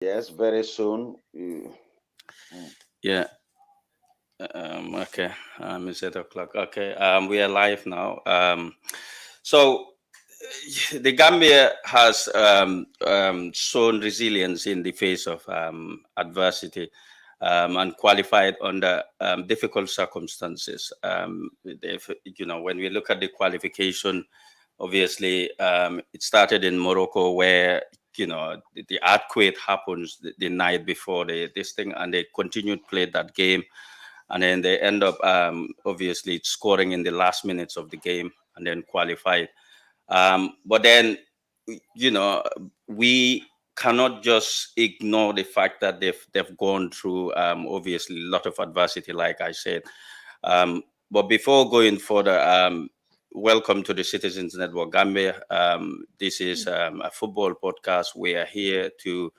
Yes, very soon. Yeah. Okay. It's 8 o'clock. Okay. We are live now. So the Gambia has shown resilience in the face of adversity and qualified under difficult circumstances. When we look at the qualification, obviously it started in Morocco, where the earthquake happens the night before this thing, and they continued play that game, and then they end up obviously scoring in the last minutes of the game and then qualified. But then, you know, we cannot just ignore the fact that they've gone through obviously a lot of adversity, like I said. But before going further, welcome to the Citizens Network Gambia. This is a football podcast. We are here to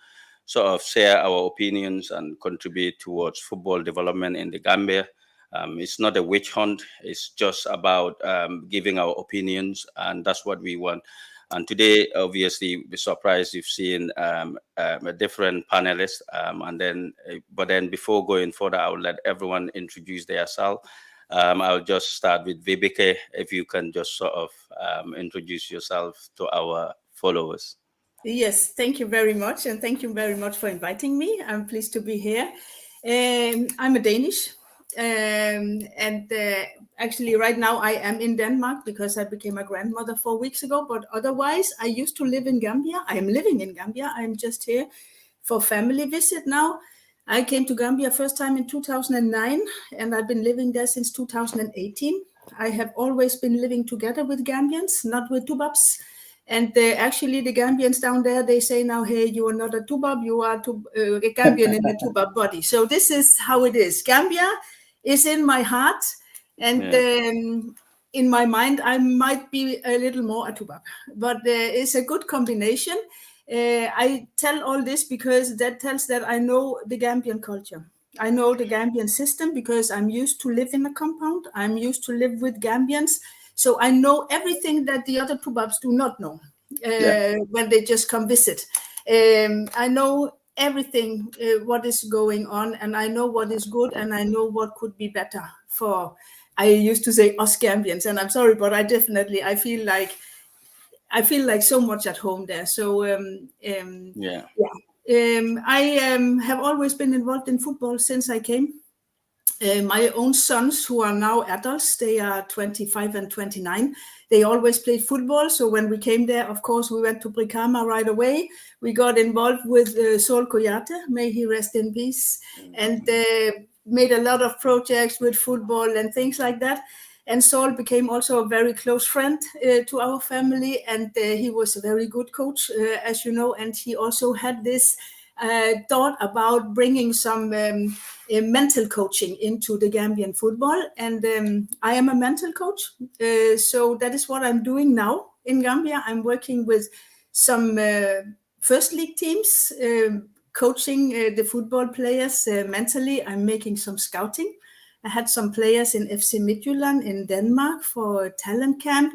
sort of share our opinions and contribute towards football development in the Gambia. It's not a witch hunt. It's just about giving our opinions, and that's what we want. And today, obviously, we're surprised you've seen a different panelist. But then before going further, I will let everyone introduce themselves. I'll just start with Vibeke. If you can just sort of introduce yourself to our followers. Yes, thank you very much. And thank you very much for inviting me. I'm pleased to be here. I'm a Danish. And actually, right now, I am in Denmark because I became a grandmother 4 weeks ago. But otherwise, I used to live in Gambia. I am living in Gambia. I'm just here for family visit now. I came to Gambia first time in 2009, and I've been living there since 2018. I have always been living together with Gambians, not with Tubabs. And actually, the Gambians down there, they say now, hey, you are not a Tubab, you are a Gambian in a Tubab body. So this is how it is. Gambia is in my heart, and in my mind, I might be a little more a Tubab. But it's a good combination. I tell all this because that tells that I know the Gambian culture. I know the Gambian system because I'm used to live in a compound. I'm used to live with Gambians. So I know everything that the other Tubabs do not know when they just come visit. I know everything, what is going on, and I know what is good, and I know what could be better for, I used to say us Gambians, and I'm sorry, but I feel like so much at home there. So I have always been involved in football since I came. My own sons, who are now adults, they are 25 and 29. They always played football. So when we came there, of course, we went to Brikama right away. We got involved with Sol Koyate, may he rest in peace, and made a lot of projects with football and things like that. And Saul became also a very close friend to our family, and he was a very good coach, as you know, and he also had this thought about bringing some mental coaching into the Gambian football. And I am a mental coach. So that is what I'm doing now in Gambia. I'm working with some first league teams, coaching the football players mentally. I'm making some scouting. I had some players in FC Midtjylland in Denmark for a talent camp.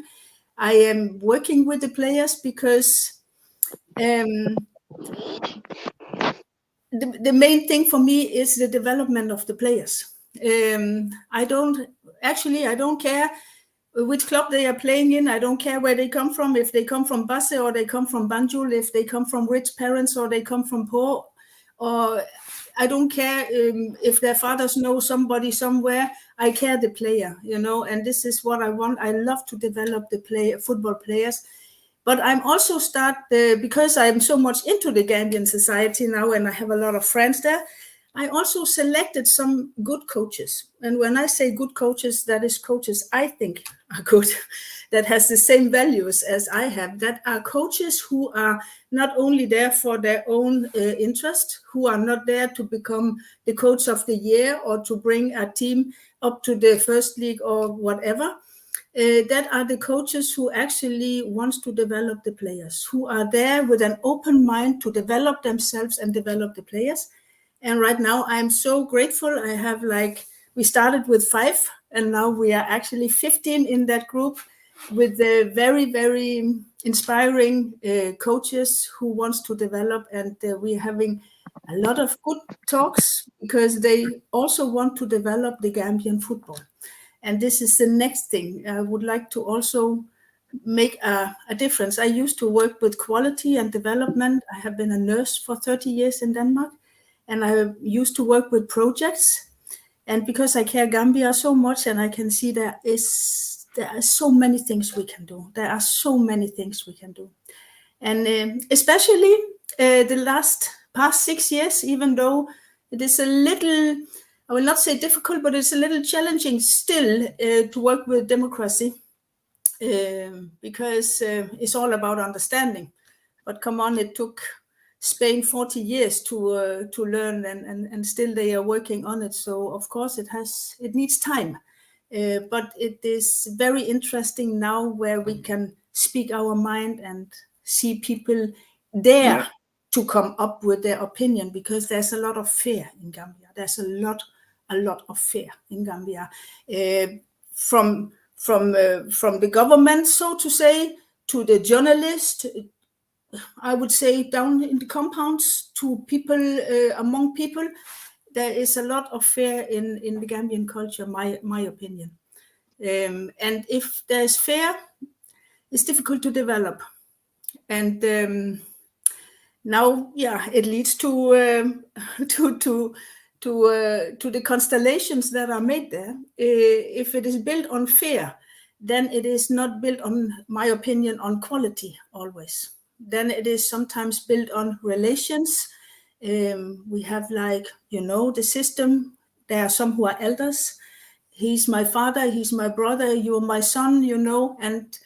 I am working with the players because the main thing for me is the development of the players. I don't care which club they are playing in. I don't care where they come from, if they come from Basse or they come from Banjul, if they come from rich parents or they come from poor, or I don't care if their fathers know somebody somewhere. I care the player, and this is what I want. I love to develop the football players. But I'm also because I'm so much into the Gambian society now and I have a lot of friends there, I also selected some good coaches. And when I say good coaches, that is coaches I think are good, that has the same values as I have, that are coaches who are not only there for their own interest, who are not there to become the coach of the year or to bring a team up to the first league or whatever. That are the coaches who actually wants to develop the players, who are there with an open mind to develop themselves and develop the players. And right now I'm so grateful. We started with 5 and now we are actually 15 in that group with the very, very inspiring coaches who wants to develop. And we're having a lot of good talks because they also want to develop the Gambian football. And this is the next thing. I would like to also make a difference. I used to work with quality and development. I have been a nurse for 30 years in Denmark, and I used to work with projects. And because I care Gambia so much, and I can see there are so many things we can do. There are so many things we can do, and especially the past 6 years, even though it is a little, I will not say difficult, but it's a little challenging still to work with democracy because it's all about understanding. But come on, it took Spain 40 years to learn, and still they are working on it. So of course it needs time, but it is very interesting now where we can speak our mind and see people dare to come up with their opinion, because there's a lot of fear in Gambia. There's a lot of fear in Gambia, from the government, so to say, to the journalist, I would say down in the compounds, to people, among people. There is a lot of fear in the Gambian culture, my opinion. And if there's fear, it's difficult to develop. And now, yeah, it leads to the constellations that are made there. If it is built on fear, then it is not built on, my opinion, on quality always. Then it is sometimes built on relations. We have, like, the system. There are some who are elders. He's my father, he's my brother, you're my son, and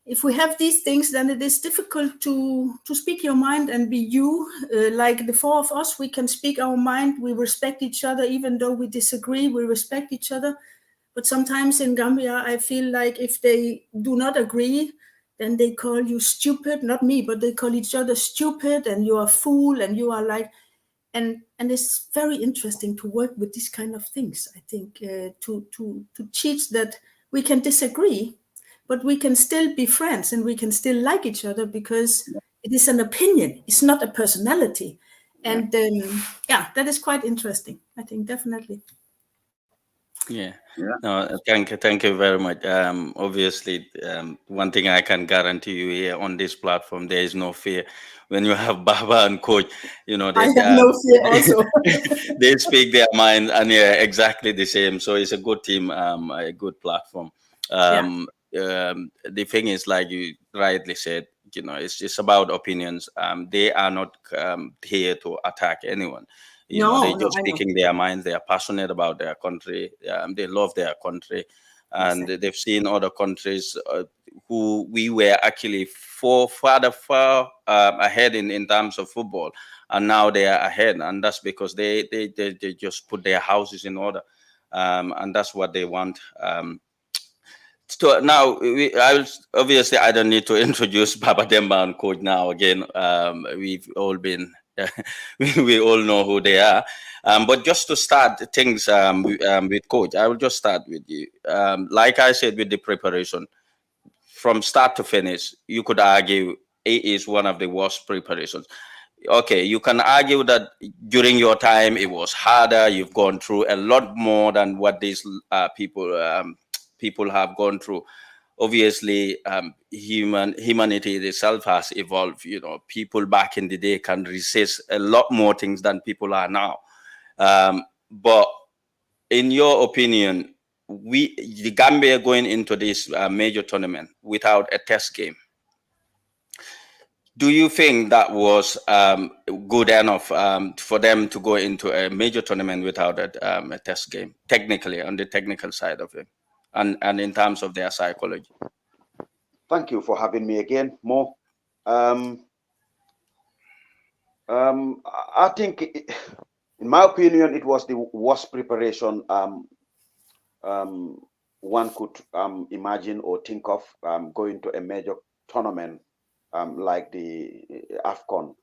if we have these things, then it is difficult to speak your mind and be you. Like the four of us, we can speak our mind. We respect each other, even though we disagree. We respect each other. But sometimes in Gambia, I feel like if they do not agree, then they call you stupid. Not me, but they call each other stupid, and you are a fool, and you are like. And it's very interesting to work with these kind of things. I think to teach that we can disagree, but we can still be friends and we can still like each other, because it is an opinion. It's not a personality. And that is quite interesting, I think, definitely. Yeah. No, thank you very much. Obviously, one thing I can guarantee you here on this platform, there is no fear. When you have Baba and Coach, I that have no fear also. they speak their mind, and yeah, exactly the same. So it's a good team, a good platform. Yeah. The thing is, like you rightly said, it's just about opinions. They are not here to attack anyone. They're No, just I know. speaking their minds. They are passionate about their country. They love their country, and Exactly. they've seen other countries who we were actually far ahead in terms of football, and now they are ahead, and that's because they just put their houses in order, and that's what they want. So now, obviously I don't need to introduce Baba Demba and Coach now again. We've all been, we all know who they are. But just to start things with Coach, I will just start with you. Like I said, with the preparation, from start to finish, you could argue it is one of the worst preparations. Okay, you can argue that during your time it was harder. You've gone through a lot more than what these people have gone through. Obviously, humanity itself has evolved. People back in the day can resist a lot more things than people are now. But in your opinion, the Gambia going into this major tournament without a test game, do you think that was good enough for them to go into a major tournament without a test game, technically, on the technical side of it, and in terms of their psychology? Thank you for having me again, Mo. Um, I think, in my opinion, it was the worst preparation one could imagine or think of going to a major tournament like the AFCON.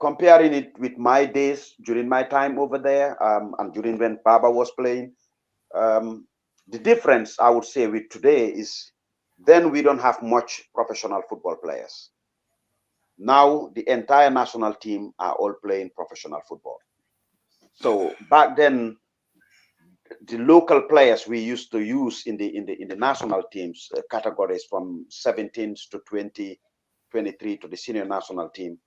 Comparing it with my days during my time over there and during when Baba was playing, the difference I would say with today is then we don't have much professional football players. Now the entire national team are all playing professional football. So back then, the local players we used to use in the national teams categories from 17s to 20, 23 to the senior national team,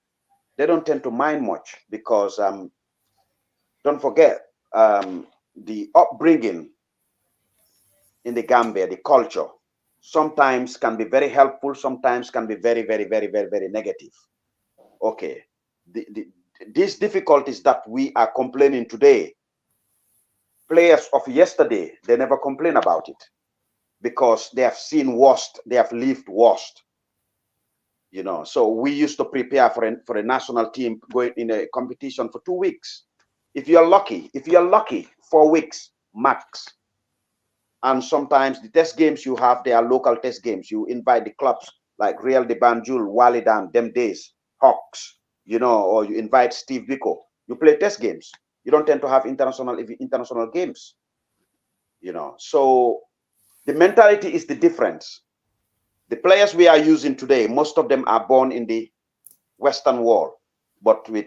they don't tend to mind much because don't forget the upbringing in the Gambia, the culture, sometimes can be very helpful, sometimes can be very, very, very, very, very negative. Okay, these difficulties that we are complaining today, players of yesterday, they never complain about it because they have seen worst, they have lived worst. You know, so we used to prepare for a national team going in a competition for 2 weeks. If you're lucky, 4 weeks max. And sometimes the test games you have, they are local test games. You invite the clubs like Real de Banjul, Walidan, them days, Hawks, you know, or you invite Steve Biko. You play test games. You don't tend to have international games, you know. So the mentality is the difference. The players we are using today, most of them are born in the Western world, but with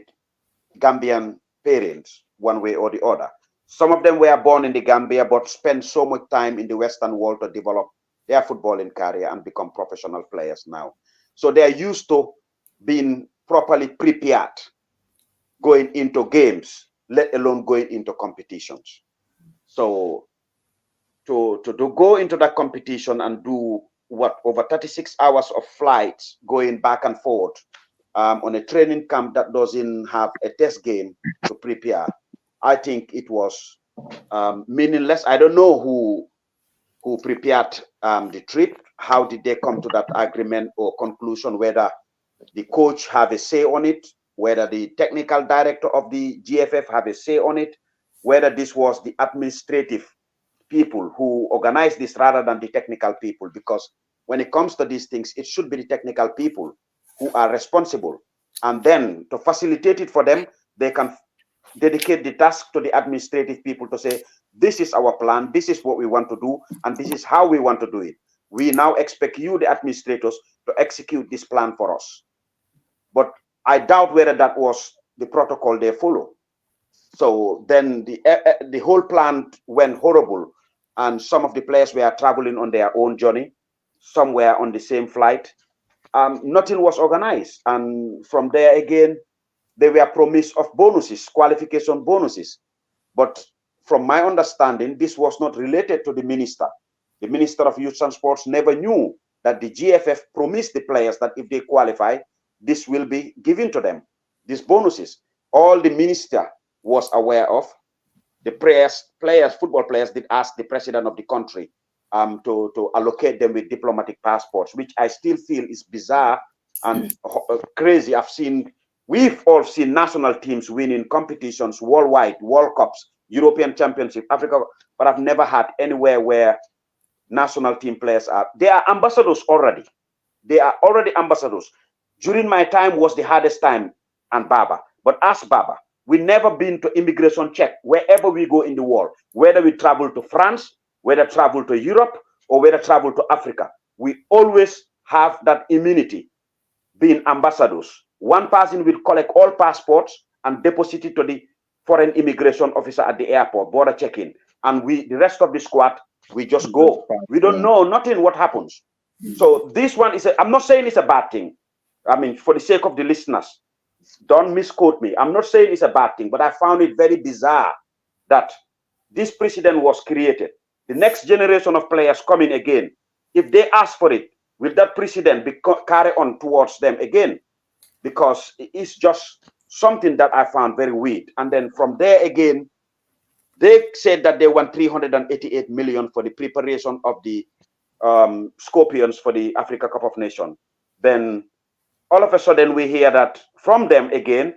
Gambian parents, one way or the other. Some of them were born in the Gambia, but spent so much time in the Western world to develop their footballing career and become professional players now. So they are used to being properly prepared going into games, let alone going into competitions. So to go into that competition and do what, over 36 hours of flights going back and forth on a training camp that doesn't have a test game to prepare, I think it was meaningless. I don't know who prepared the trip. How did they come to that agreement or conclusion, whether the coach have a say on it, whether the technical director of the GFF have a say on it, whether this was the administrative people who organize this rather than the technical people, because when it comes to these things, it should be the technical people who are responsible. And then to facilitate it for them, they can dedicate the task to the administrative people to say, this is our plan, this is what we want to do, and this is how we want to do it. We now expect you, the administrators, to execute this plan for us. But I doubt whether that was the protocol they follow. So then the whole plan went horrible, and some of the players were traveling on their own journey, some were on the same flight. Nothing was organized, and from there again, they were promised of bonuses, qualification bonuses. But from my understanding, this was not related to the minister. The Minister of Youth and Sports never knew that the GFF promised the players that if they qualify, this will be given to them, these bonuses. All the minister was aware of. The football players did ask the president of the country to allocate them with diplomatic passports, which I still feel is bizarre and crazy. We've all seen national teams winning competitions worldwide, World Cups, European Championship, Africa, but I've never had anywhere where national team players are. They are ambassadors already. They are already ambassadors. During my time was the hardest time, and Baba. But ask Baba, we never been to immigration check wherever we go in the world, whether we travel to France, whether travel to Europe, or whether travel to Africa. We always have that immunity, being ambassadors. One person will collect all passports and deposit it to the foreign immigration officer at the airport, border check-in. And the rest of the squad, we just go. We don't know nothing what happens. So this one is, I'm not saying it's a bad thing. I mean, for the sake of the listeners, don't misquote me. I'm not saying it's a bad thing, but I found it very bizarre that this precedent was created. The next generation of players coming again, if they ask for it, will that precedent be carry on towards them again? Because it's just something that I found very weird. And then from there again, they said that they want 388 million for the preparation of the Scorpions for the Africa Cup of Nations. Then all of a sudden we hear that from them again,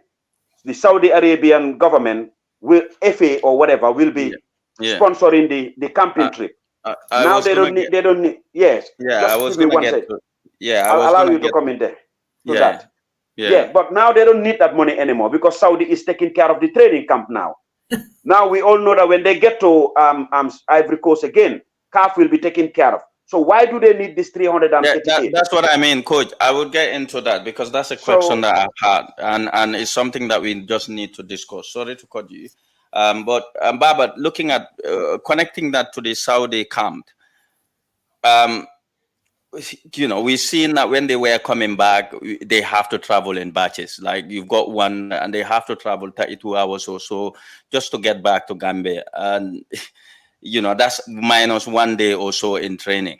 the Saudi Arabian government will, FA or whatever, will be sponsoring the camping trip. Now they don't need, yes. Yeah, just I was give me going one to second. I'll allow you to come in there. Yeah, but now they don't need that money anymore because Saudi is taking care of the training camp now. Now we all know that when they get to Ivory Coast again, CAF will be taken care of. So why do they need this 338? That's what I mean, Coach. I would get into that because that's a question that I've had, and it's something that we just need to discuss. Sorry to cut you, but Baba, looking at connecting that to the Saudi camp, we've seen that when they were coming back, they have to travel in batches. Like you've got one, and they have to travel 32 hours or so just to get back to Gambia, and that's minus 1 day or so in training.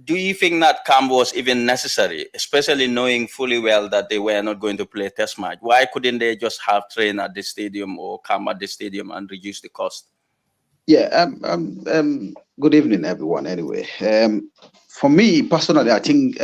Do you think that camp was even necessary, especially knowing fully well that they were not going to play a test match? Why couldn't they just have train at the stadium or camp at the stadium and reduce the cost? Yeah. Good evening, everyone. Anyway, for me personally, I think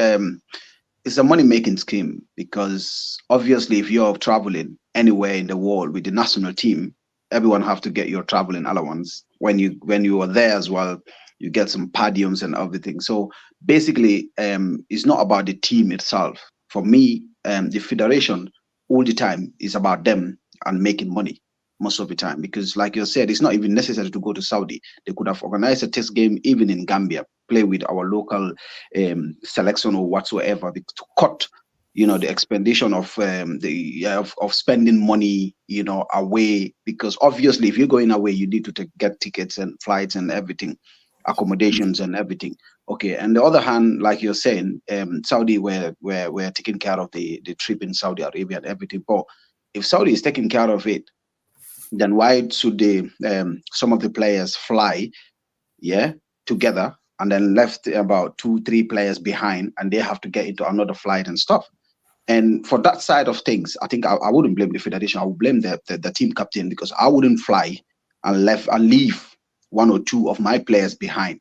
it's a money-making scheme, because obviously, if you're traveling anywhere in the world with the national team, everyone have to get your traveling allowance. When you are there as well, you get some per diems and everything. So basically, it's not about the team itself. For me, the federation all the time is about them and making money most of the time, because like you said, it's not even necessary to go to Saudi. They could have organized a test game even in Gambia, play with our local selection or whatsoever, to cut the expenditure of spending money away, because obviously if you're going away, you need to get tickets and flights and everything, accommodations and everything. Okay, and the other hand, like you're saying, Saudi were taking care of the trip in Saudi Arabia and everything. But if Saudi is taking care of it, then why should they some of the players fly together and then left about 2-3 players behind, and they have to get into another flight and stuff? And for that side of things, I think I wouldn't blame the federation. I would blame the team captain, because I wouldn't fly and leave 1 or 2 of my players behind.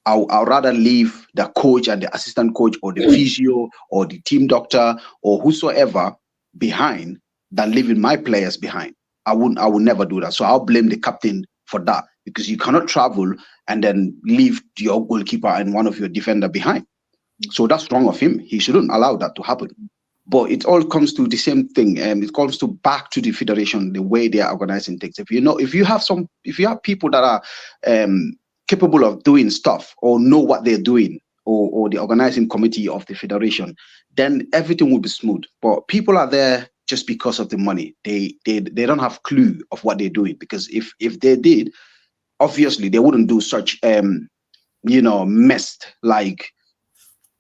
I'll rather leave the coach and the assistant coach or the physio or the team doctor or whosoever behind than leaving my players behind. I would never do that. So I'll blame the captain for that, because you cannot travel and then leave your goalkeeper and one of your defender behind. So that's wrong of him. He shouldn't allow that to happen. But it all comes to the same thing, and it comes to back to the federation, the way they are organizing things. If you have people that are capable of doing stuff or know what they're doing, or the organizing committee of the federation, then everything will be smooth. But people are there just because of the money. They don't have clue of what they're doing, because if they did, obviously they wouldn't do such mess like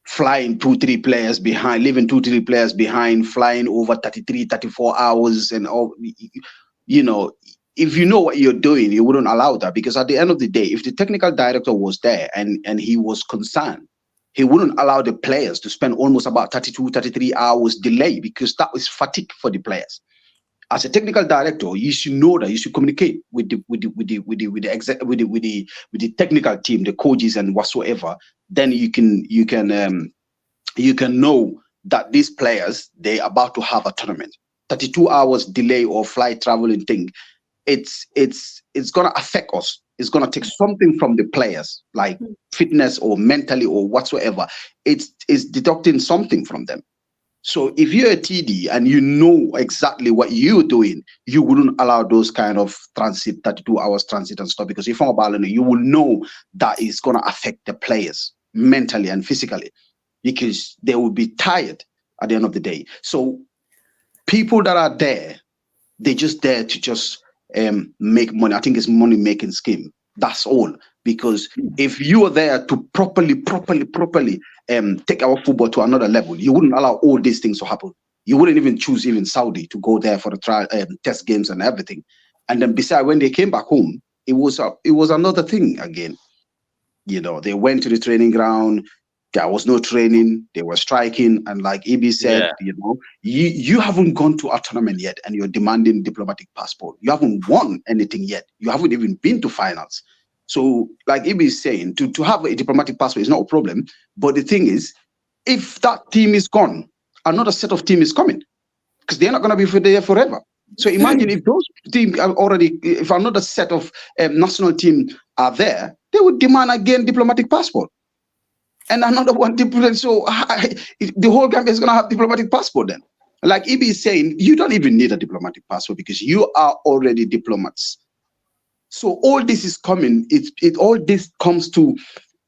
flying 2-3 players behind, leaving 2-3 players behind, flying over 33-34 hours and all. If you know what you're doing, you wouldn't allow that, because at the end of the day, if the technical director was there and he was concerned, he wouldn't allow the players to spend almost about 32-33 hours delay, because that is fatigue for the players. As a technical director, you should know that you should communicate with the technical team, the coaches and whatsoever. Then you can know that these players, they are about to have a tournament. 32 hours delay or flight traveling thing, it's gonna affect us. It's gonna take something from the players, like fitness or mentally or whatsoever. It's deducting something from them. So if you're a TD and you know exactly what you're doing, you wouldn't allow those kind of transit, 32 hours transit and stuff, because if I'm about, you will know that it's going to affect the players mentally and physically, because they will be tired at the end of the day. So people that are there, they're just there to just make money. I think it's money-making scheme. That's all. Because if you are there to properly take our football to another level, you wouldn't allow all these things to happen. You wouldn't even choose even Saudi to go there for the trial test games and everything. And then besides, when they came back home, it was another thing again. They went to the training ground. There was no training. They were striking, and like Ibi said, you haven't gone to a tournament yet, and you're demanding diplomatic passport. You haven't won anything yet. You haven't even been to finals. So, like Ibi is saying, to have a diplomatic passport is not a problem. But the thing is, if that team is gone, another set of team is coming, because they're not going to be there forever. So imagine if those teams are already, if another set of national team are there, they would demand again diplomatic passport. And another one, so the whole Gambia is going to have diplomatic passport then. Like Ibi is saying, you don't even need a diplomatic passport, because you are already diplomats. So all this is coming. All this comes to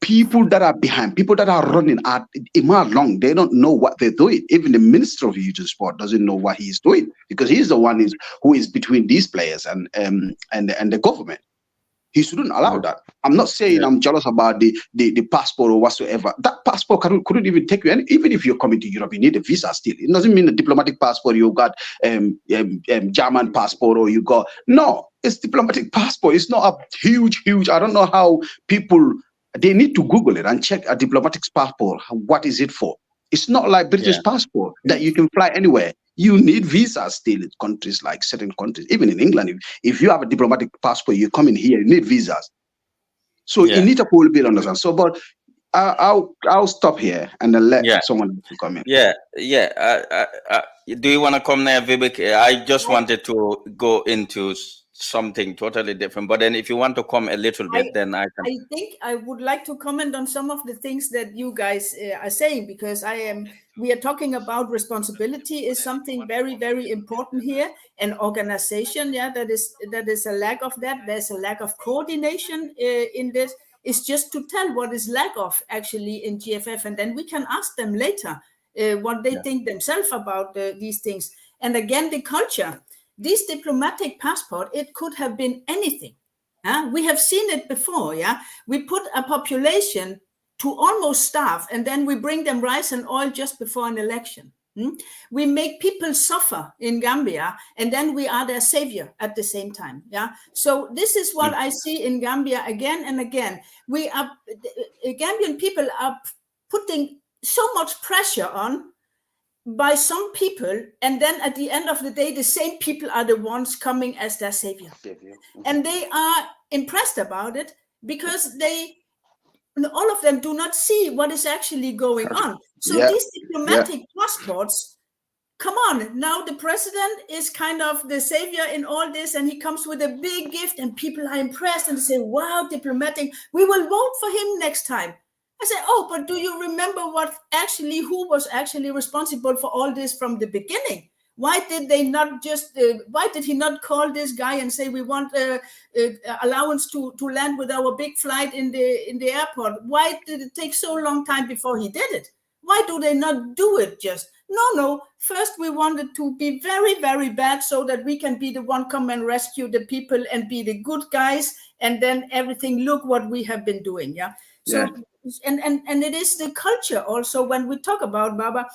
people that are behind, people that are running at a mile long. They don't know what they're doing. Even the Minister of Youth and Sport doesn't know what he's doing, because he's the one who is between these players and the government. He shouldn't allow that. I'm not saying I'm jealous about the passport or whatsoever. That passport couldn't even take you. Even if you're coming to Europe, you need a visa still. It doesn't mean a diplomatic passport. You got German passport, or you got, no. It's diplomatic passport. It's not a huge. I don't know how people. They need to Google it and check a diplomatic passport. What is it for? It's not like British passport that you can fly anywhere. You need visas still in countries, like certain countries. Even in England, if you have a diplomatic passport, you come in here, you need visas. So you need a whole bit understand. So, but I'll stop here and then let someone come in. Do you want to come there, Vivek? I just wanted to go into something totally different, but then if you want to come a little bit, then I can. I think I would like to comment on some of the things that you guys are saying, because we are talking about responsibility is something very, very important here, and organization. That is a lack of that. There's a lack of coordination in this. It's just to tell what is lack of actually in GFF, and then we can ask them later what they think themselves about these things. And again, the culture. This diplomatic passport, it could have been anything. We have seen it before. We put a population to almost starve, and then we bring them rice and oil just before an election. We make people suffer in Gambia, and then we are their savior at the same time. So this is what I see in Gambia again and again. Gambian people are putting so much pressure on by some people, and then at the end of the day, the same people are the ones coming as their savior. And they are impressed about it, because all of them do not see what is actually going on. So these diplomatic passports, come on, now the president is kind of the savior in all this, and he comes with a big gift, and people are impressed and they say, wow, diplomatic, we will vote for him next time. I said, oh, but do you remember who was actually responsible for all this from the beginning? Why did they not why did he not call this guy and say, we want allowance to land with our big flight in the airport? Why did it take so long time before he did it? Why do they not do it just? No. First, we wanted to be very, very bad so that we can be the one come and rescue the people and be the good guys. And then everything, look what we have been doing. And it is the culture also. When we talk about Baba,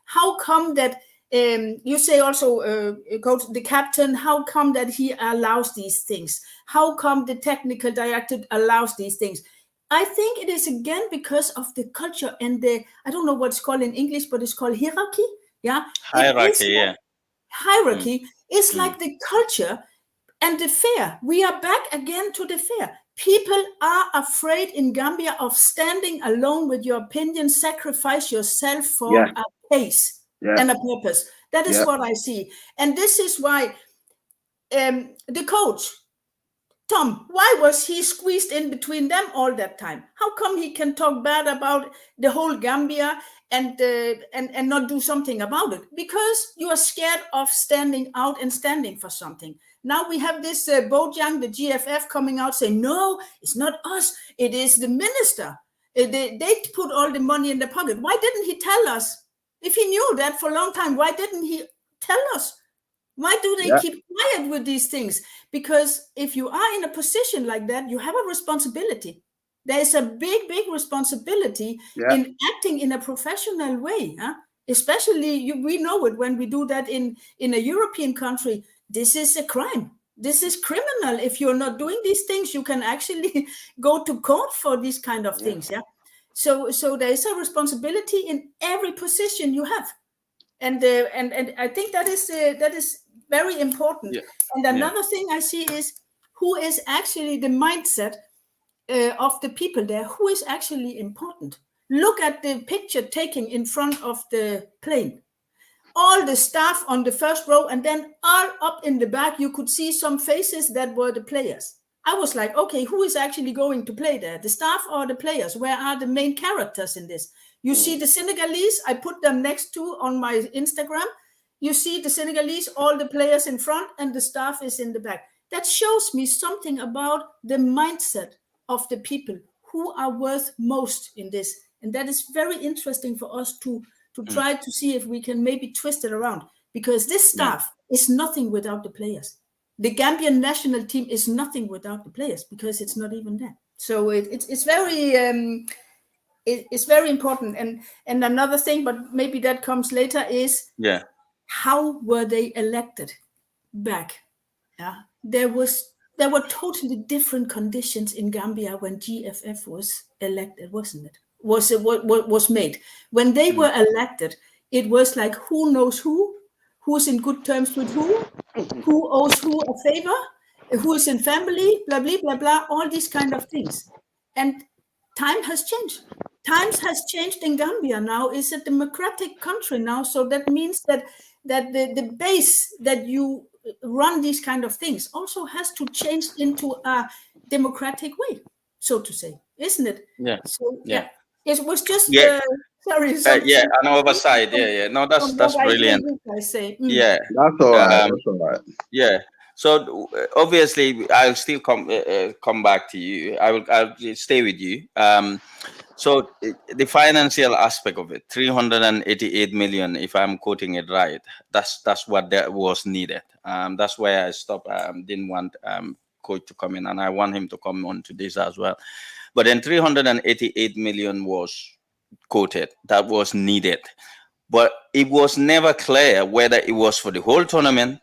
how come that you say also, Coach, the captain, how come that he allows these things? How come the technical director allows these things? I think it is again because of the culture and I don't know what it's called in English, but it's called hierarchy. Hierarchy, Hierarchy is like the culture and the fair. We are back again to the fair. People are afraid in Gambia of standing alone with your opinion, sacrifice yourself for a case and a purpose. That is what I see. And this is why the coach, Tom, why was he squeezed in between them all that time? How come he can talk bad about the whole Gambia and not do something about it? Because you are scared of standing out and standing for something. Now we have this Bojang, the GFF, coming out saying, no, it's not us. It is the minister. They put all the money in the pocket. Why didn't he tell us? If he knew that for a long time, why didn't he tell us? Why do they keep quiet with these things? Because if you are in a position like that, you have a responsibility. There is a big, big responsibility in acting in a professional way. Especially, we know it when we do that in a European country. This is a crime. This is criminal. If you're not doing these things, you can actually go to court for these kind of things. So there is a responsibility in every position you have. And I think that is very important. And another thing I see is who is actually the mindset of the people there, who is actually important. Look at the picture taken in front of the plane. All the staff on the first row, and then all up in the back, you could see some faces that were the players. I was like, okay, who is actually going to play there? The staff or the players? Where are the main characters in this? You see the Senegalese, I put them next to on my Instagram. You see the Senegalese, all the players in front and the staff is in the back. that shows me something about the mindset of the people who are worth most in this. And that is very interesting for us to try to see if we can maybe twist it around, because this staff is nothing without the players. The Gambian national team is nothing without the players, because it's not even there. So it's very it's very important. And another thing, but maybe that comes later, is how were they elected back? Yeah, there were totally different conditions in Gambia when GFF was elected, wasn't it? Was made when they were elected. It was like, who knows who's in good terms with who owes who a favor, who is in family, blah blah blah blah, all these kind of things. And time has changed. Times has changed in Gambia now. It's a democratic country now, so that means that the base that you run these kind of things also has to change into a democratic way, so to say, isn't it? Yeah. So it was just sorry. An oversight. No, that's brilliant. I say. Yeah, that's all right. That's all right. Yeah. So obviously, I'll still come back to you. I'll stay with you. So the financial aspect of it, 388 million, if I'm quoting it right, that's what that was needed. That's why I stopped. Didn't want coach to come in, and I want him to come on to this as well. But then 388 million was quoted, that was needed, but it was never clear whether it was for the whole tournament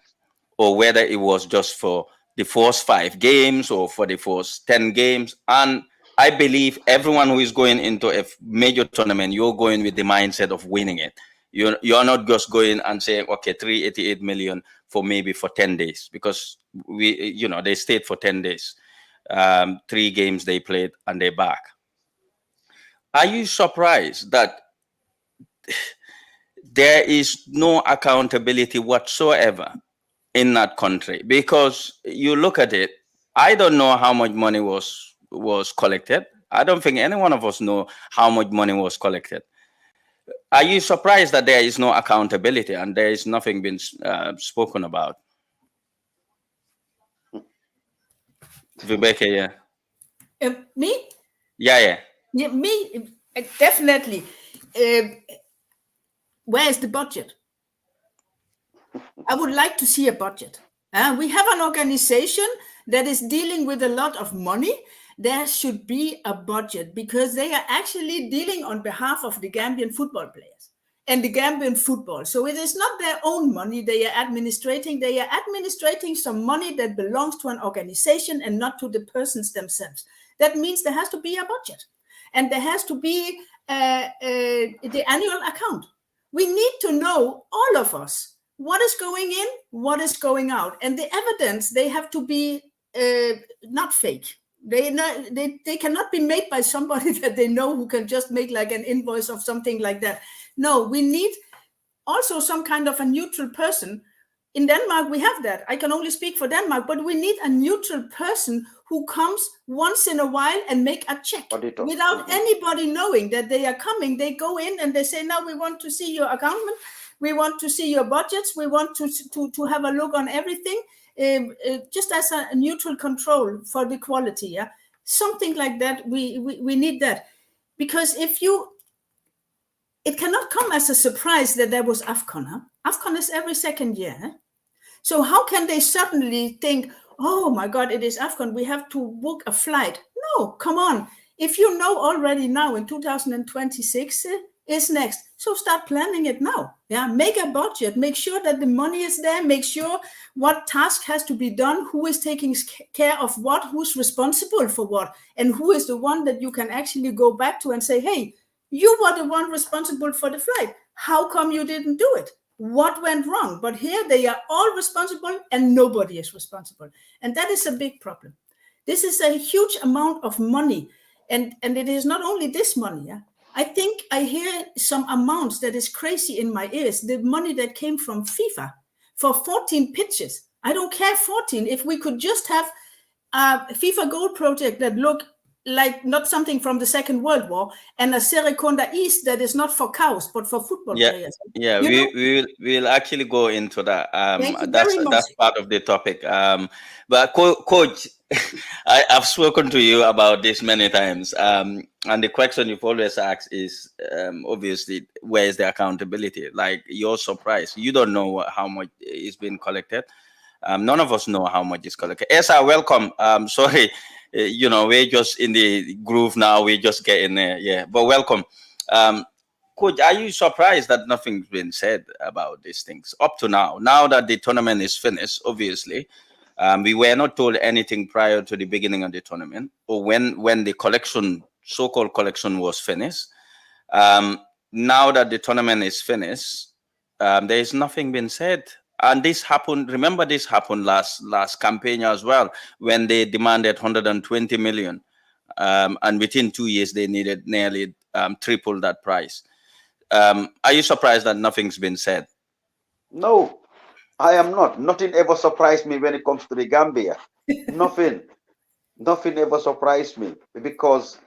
or whether it was just for the first 5 games or for the first 10 games. And I believe everyone who is going into a major tournament, you're going with the mindset of winning it. You're not just going and saying, okay, 388 million for maybe for 10 days, because they stayed for 10 days. 3 games they played and they're back. Are you surprised that there is no accountability whatsoever in that country? Because you look at it, I don't know how much money was collected. I don't think any one of us know how much money was collected. Are you surprised that there is no accountability and there is nothing been spoken about? Vibeke, Me? Yeah, me, definitely. Where is the budget? I would like to see a budget. We have an organization that is dealing with a lot of money. There should be a budget, because they are actually dealing on behalf of the Gambian football players and the Gambian football. So it is not their own money they are administrating. They are administrating some money that belongs to an organization and not to the persons themselves. That means there has to be a budget, and there has to be the annual account. We need to know, all of us, what is going in, what is going out, and the evidence, they have to be not fake. They cannot be made by somebody that they know, who can just make like an invoice of something like that. No, we need also some kind of a neutral person. In Denmark, we have that. I can only speak for Denmark, but we need a neutral person who comes once in a while and make a check without anybody knowing that they are coming. They go in and they say, now we want to see your accountment. We want to see your budgets. We want to have a look on everything, just as a neutral control for the quality. Yeah, something like that. We need that, because it cannot come as a surprise that there was AFCON. Huh? AFCON is every second year. Huh? So how can they suddenly think, oh my God, it is AFCON, we have to book a flight? No, come on. If you know already now in 2026 is next, so start planning it now. Yeah, make a budget, make sure that the money is there, make sure what task has to be done, who is taking care of what, who's responsible for what, and who is the one that you can actually go back to and say, hey, you were the one responsible for the flight. How come you didn't do it? What went wrong? But here they are all responsible and nobody is responsible. And that is a big problem. This is a huge amount of money. And it is not only this money. Yeah? I think I hear some amounts that is crazy in my ears. The money that came from FIFA for 14 pitches. I don't care 14. If we could just have a FIFA goal project that look like not something from the Second World War, and a Serekonda East that is not for cows but for football players. Yeah, You know? we'll actually go into that. Thank you very much. That's part of the topic. But coach, I've spoken to you about this many times. And the question you've always asked is obviously, where is the accountability? Like, you're surprised. You don't know how much is being collected. None of us know how much is collected. Esa, welcome. Sorry, you know, we're just in the groove now. We're just getting there. Yeah, but welcome. Coach, are you surprised that nothing's been said about these things up to now? Now that the tournament is finished, obviously, we were not told anything prior to the beginning of the tournament, or when the collection, so-called collection, was finished. Now that the tournament is finished, there is nothing been said. And this happened. Remember, this happened last campaign as well, when they demanded 120 million, and within 2 years they needed nearly triple that price. Are you surprised that nothing's been said? No, I am not. Nothing ever surprised me when it comes to the Gambia. Nothing. Nothing ever surprised me, because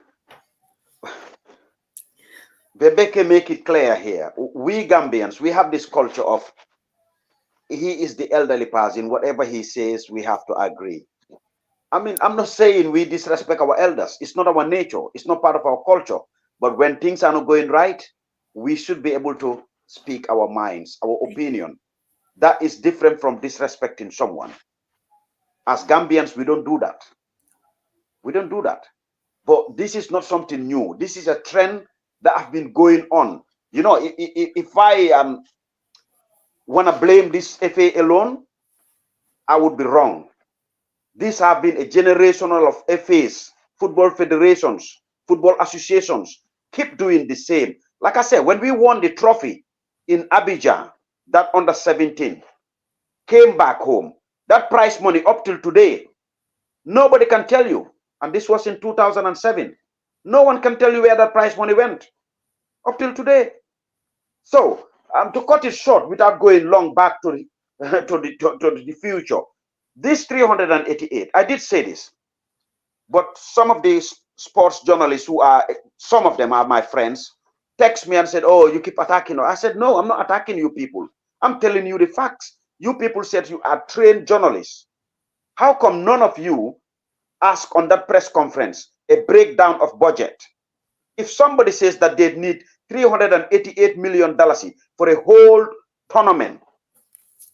Bebeke make it clear here. We Gambians, we have this culture of, he is the elderly person. Whatever he says, we have to agree. I mean, I'm not saying we disrespect our elders. It's not our nature. It's not part of our culture. But when things are not going right, we should be able to speak our minds, our opinion. That is different from disrespecting someone. As Gambians, we don't do that. We don't do that. But this is not something new. This is a trend that has been going on. You know, if I want to blame this FA alone, I would be wrong. These have been a generational of FAs, football federations, football associations, keep doing the same. Like I said, when we won the trophy in Abidjan, that under 17, came back home, that prize money up till today, nobody can tell you. And this was in 2007. No one can tell you where that prize money went up till today. So, to cut it short, without going long back to the future, this 388, I did say this, but some of these sports journalists who are, some of them are my friends, text me and said, oh, you keep attacking us. I said, no, I'm not attacking you people. I'm telling you the facts. You people said you are trained journalists. How come none of you ask on that press conference a breakdown of budget? If somebody says that they need $388 million for a whole tournament,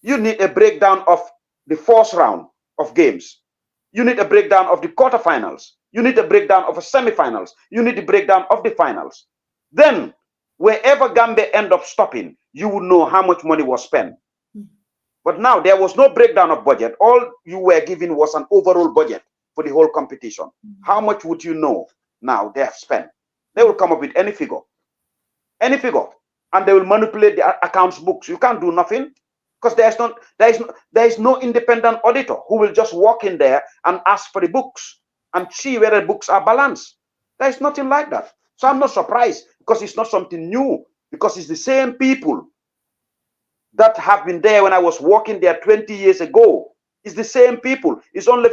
you need a breakdown of the first round of games. You need a breakdown of the quarterfinals. You need a breakdown of the semifinals. You need a breakdown of the finals. Then, wherever Gambia end up stopping, you will know how much money was spent. But now there was no breakdown of budget. All you were given was an overall budget for the whole competition. How much would you know now they have spent? They will come up with any figure, and they will manipulate the accounts books. You can't do nothing, because there is no independent auditor who will just walk in there and ask for the books and see whether the books are balanced. There is nothing like that. So I'm not surprised, because it's not something new, because it's the same people that have been there when I was working there 20 years ago. It's the same people. It's only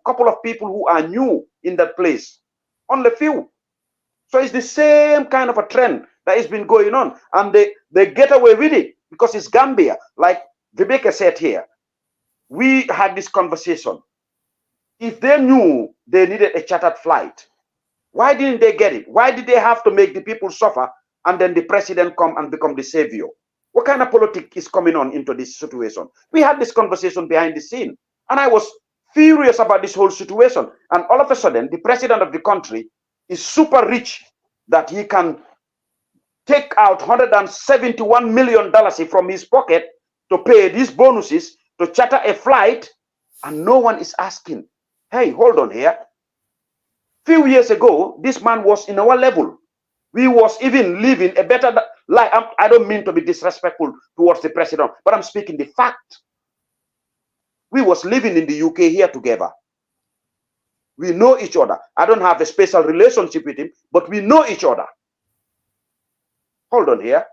couple of people who are new in that place. Only few. So it's the same kind of a trend that has been going on. And they get away with it because it's Gambia. Like Vibeke said here, we had this conversation. If they knew they needed a chartered flight, why didn't they get it? Why did they have to make the people suffer and then the president come and become the savior? What kind of politics is coming on into this situation? We had this conversation behind the scene, and I was furious about this whole situation. And all of a sudden, the president of the country is super rich that he can take out $171 million from his pocket to pay these bonuses, to charter a flight, and no one is asking, hey, hold on here. Few years ago, this man was in our level. We was even living a better life. I don't mean to be disrespectful towards the president, but I'm speaking the fact. We was living in the UK here together. We know each other. I don't have a special relationship with him, but we know each other. Hold on here.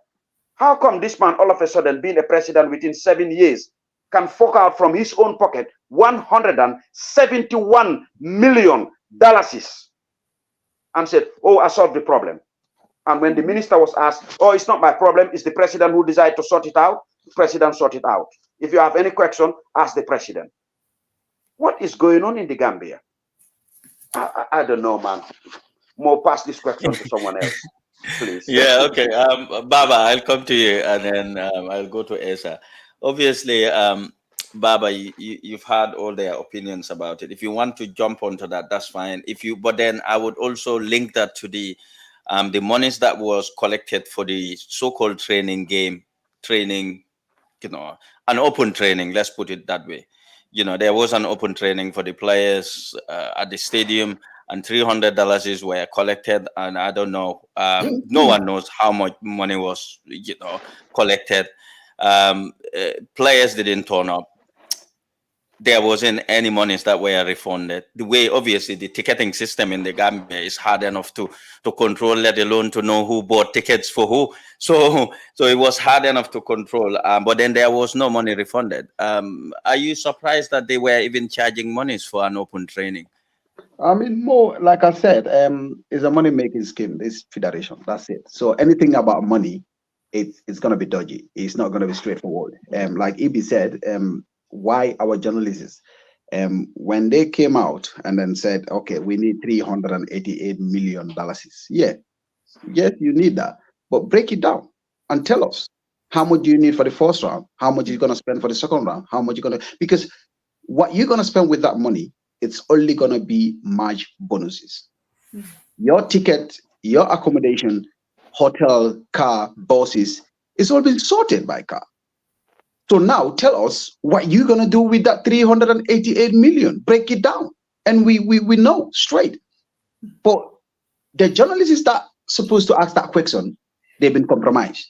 How come this man, all of a sudden, being a president within 7 years, can fork out from his own pocket $171 million? and said, oh, I solved the problem. And when the minister was asked, oh, it's not my problem, it's the president who decided to sort it out, the president sort it out. If you have any question, ask the president. What is going on in the Gambia? I don't know, man. More pass this question to someone else, please. Yeah, okay. Baba, I'll come to you, and then I'll go to Esa. Obviously, Baba, you've had all their opinions about it. If you want to jump onto that, that's fine. But then I would also link that to the monies that was collected for the so-called training, an open training. Let's put it that way. There was an open training for the players at the stadium, and $300 were collected, and I don't know. No one knows how much money was, collected. Players didn't turn up. There wasn't any monies that were refunded. The way, obviously, the ticketing system in the Gambia is hard enough to control, let alone to know who bought tickets for who. So it was hard enough to control. But then there was no money refunded. Are you surprised that they were even charging monies for an open training? I mean, more like I said, it's a money-making scheme. This federation, that's it. So anything about money, it's going to be dodgy. It's not going to be straightforward. Like Ibi said, why our journalists, when they came out and then said, okay, we need $388 million. Yeah, yes, you need that, but break it down and tell us how much do you need for the first round, how much you're going to spend for the second round, how much you're going to, because what you're going to spend with that money, it's only going to be match bonuses. Your ticket, your accommodation, hotel, car, buses, it's all been sorted by car. So now tell us what you're going to do with that 388 million. Break it down. And we know straight. But the journalists that supposed to ask that question, they've been compromised.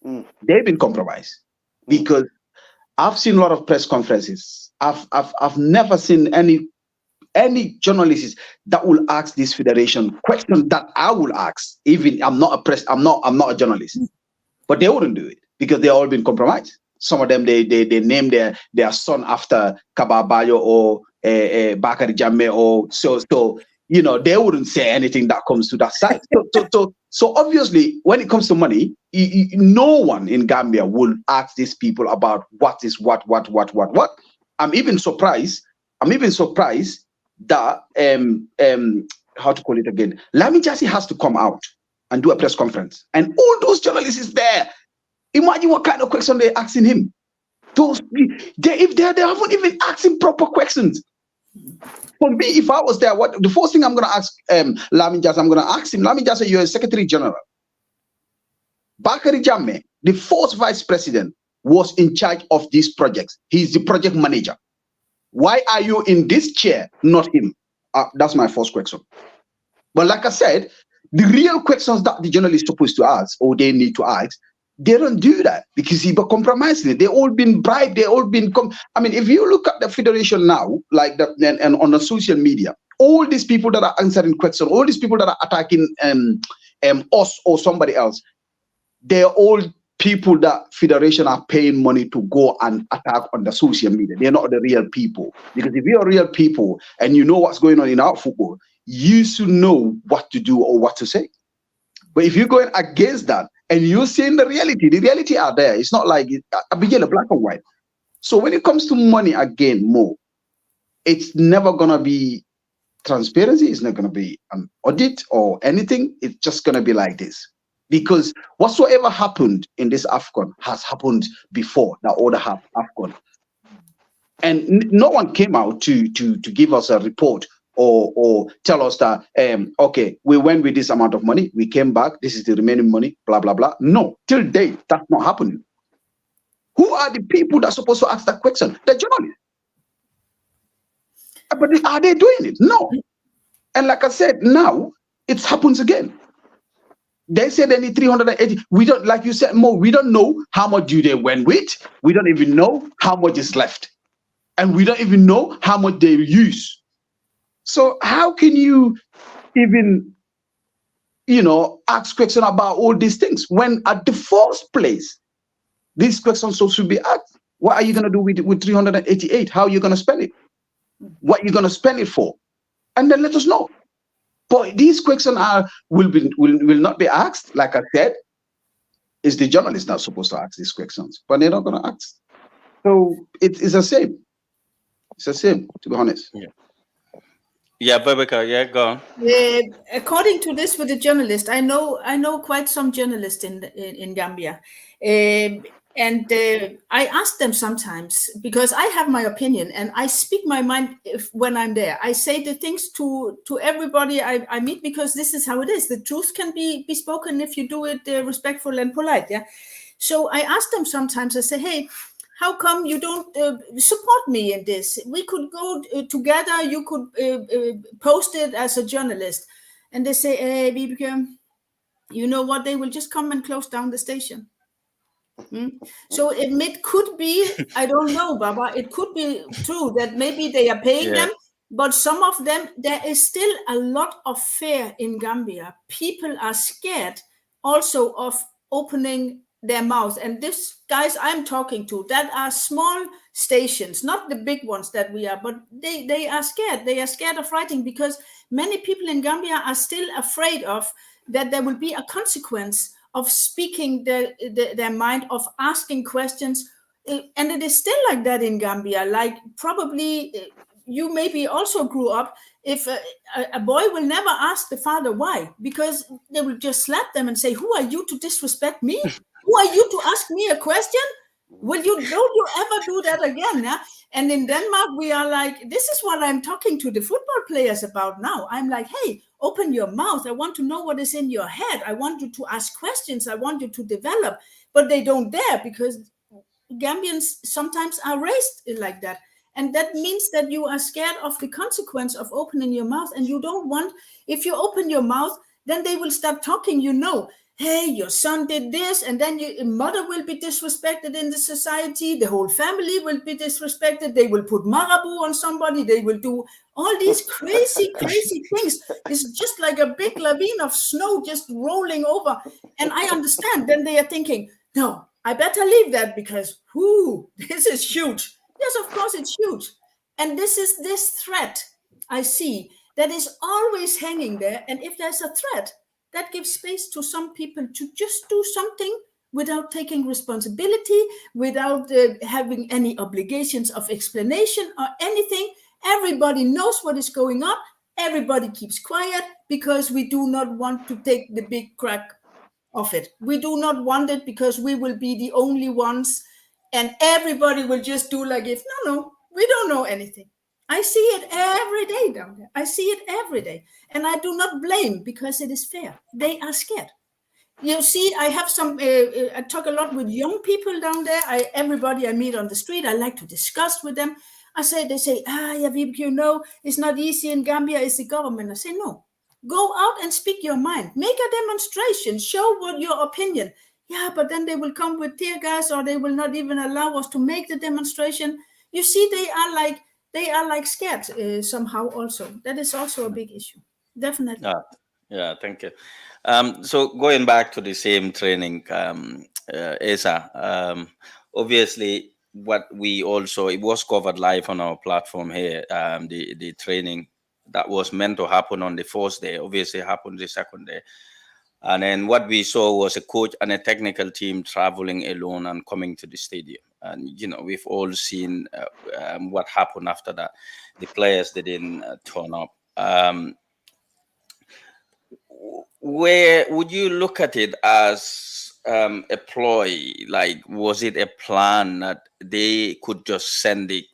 They've been compromised because I've seen a lot of press conferences. I've never seen any journalists that will ask this federation question that I will ask. Even I'm not a journalist, but they wouldn't do it because they all been compromised. Some of them they name their son after Kababayo or Bakari Jammeh or so they wouldn't say anything that comes to that side. So obviously when it comes to money, no one in Gambia will ask these people about what is what. I'm even surprised that how to call it again, Lamin Jassy has to come out and do a press conference and all those journalists is there. Imagine what kind of question they're asking him. If they haven't even asked him proper questions. For me, if I was there, the first thing I'm going to ask Lamin Jassy, I'm going to ask him, Lamin Jassy, you're a Secretary General. Bakari Jammeh, the first Vice President, was in charge of these projects. He's the project manager. Why are you in this chair, not him? That's my first question. But like I said, the real questions that the journalist is supposed to ask or they need to ask, they don't do that because he got compromised. They all been bribed. They all been. I mean, if you look at the federation now, like that, and on the social media, all these people that are answering questions, all these people that are attacking us or somebody else, they're all people that federation are paying money to go and attack on the social media. They're not the real people. Because if you're real people and you know what's going on in our football, you should know what to do or what to say. But if you're going against that and you're seeing the reality are there. It's not like a yellow, black and white. So when it comes to money, again, more, it's never going to be transparency. It's not going to be an audit or anything. It's just going to be like this. Because whatsoever happened in this AFCON has happened before the other half AFCON. And no one came out to give us a report or tell us that, okay, we went with this amount of money, we came back, this is the remaining money, blah, blah, blah. No, till date, that's not happening. Who are the people that are supposed to ask that question? The journalists. But are they doing it? No. And like I said, now it happens again. They said they need 380. We don't, like you said, Mo, we don't know how much they went with. We don't even know how much is left. And we don't even know how much they use. So how can you even, ask questions about all these things when at the first place, these questions should be asked? What are you going to do with 388? How are you going to spend it? What are you going to spend it for? And then let us know. But these questions will not be asked. Like I said, is the journalist not supposed to ask these questions? But they're not going to ask. So it's a shame. It's a shame, to be honest. Yeah. Yeah, Babeka, yeah, go on. According to this with the journalist, I know quite some journalists in Gambia, and I ask them sometimes because I have my opinion and I speak my mind when I'm there. I say the things to everybody I meet because this is how it is. The truth can be spoken if you do it respectful and polite. Yeah. So I ask them sometimes. I say, hey, how come you don't support me in this? We could go together. You could post it as a journalist. And they say, hey, Vibeke, you know what? They will just come and close down the station. So it could be, I don't know, Baba, it could be true that maybe they are paying them, but some of them, there is still a lot of fear in Gambia. People are scared also of opening their mouth. And this guys I'm talking to that are small stations, not the big ones that we are, but they are scared. They are scared of writing because many people in Gambia are still afraid of that there will be a consequence of speaking their mind, of asking questions. And it is still like that in Gambia. Like probably you maybe also grew up, if a boy will never ask the father why, because they will just slap them and say, who are you to disrespect me? Who are you to ask me a question? Don't you ever do that again? Yeah? And in Denmark, we are like, this is what I'm talking to the football players about now. I'm like, hey, open your mouth. I want to know what is in your head. I want you to ask questions. I want you to develop. But they don't dare because Gambians sometimes are raised like that. And that means that you are scared of the consequence of opening your mouth. And you don't want, if you open your mouth, then they will start talking, hey, your son did this, and then your mother will be disrespected in the society. The whole family will be disrespected. They will put marabu on somebody. They will do all these crazy, crazy things. It's just like a big lawine of snow just rolling over. And I understand. Then they are thinking, no, I better leave that because, this is huge. Yes, of course, it's huge. And this is this threat I see that is always hanging there. And if there's a threat, that gives space to some people to just do something without taking responsibility, without having any obligations of explanation or anything. Everybody knows what is going on. Everybody keeps quiet because we do not want to take the big crack of it. We do not want it because we will be the only ones and everybody will just do like if, no, we don't know anything. I see it every day down there. I see it every day. And I do not blame because it is fair. They are scared. You see, I have some, I talk a lot with young people down there. Everybody I meet on the street, I like to discuss with them. They say, Vibeke, it's not easy in Gambia, it's the government. I say, no, go out and speak your mind. Make a demonstration, show what your opinion. Yeah, but then they will come with tear gas or they will not even allow us to make the demonstration. You see, they are like scared somehow also. That is also a big issue. Definitely. Yeah, thank you. So going back to the same training, Esa, obviously what we also, it was covered live on our platform here, the training that was meant to happen on the first day, obviously happened the second day. And then what we saw was a coach and a technical team traveling alone and coming to the stadium. And, we've all seen what happened after that. The players didn't turn up. Where would you look at it as a ploy? Like, was it a plan that they could just send the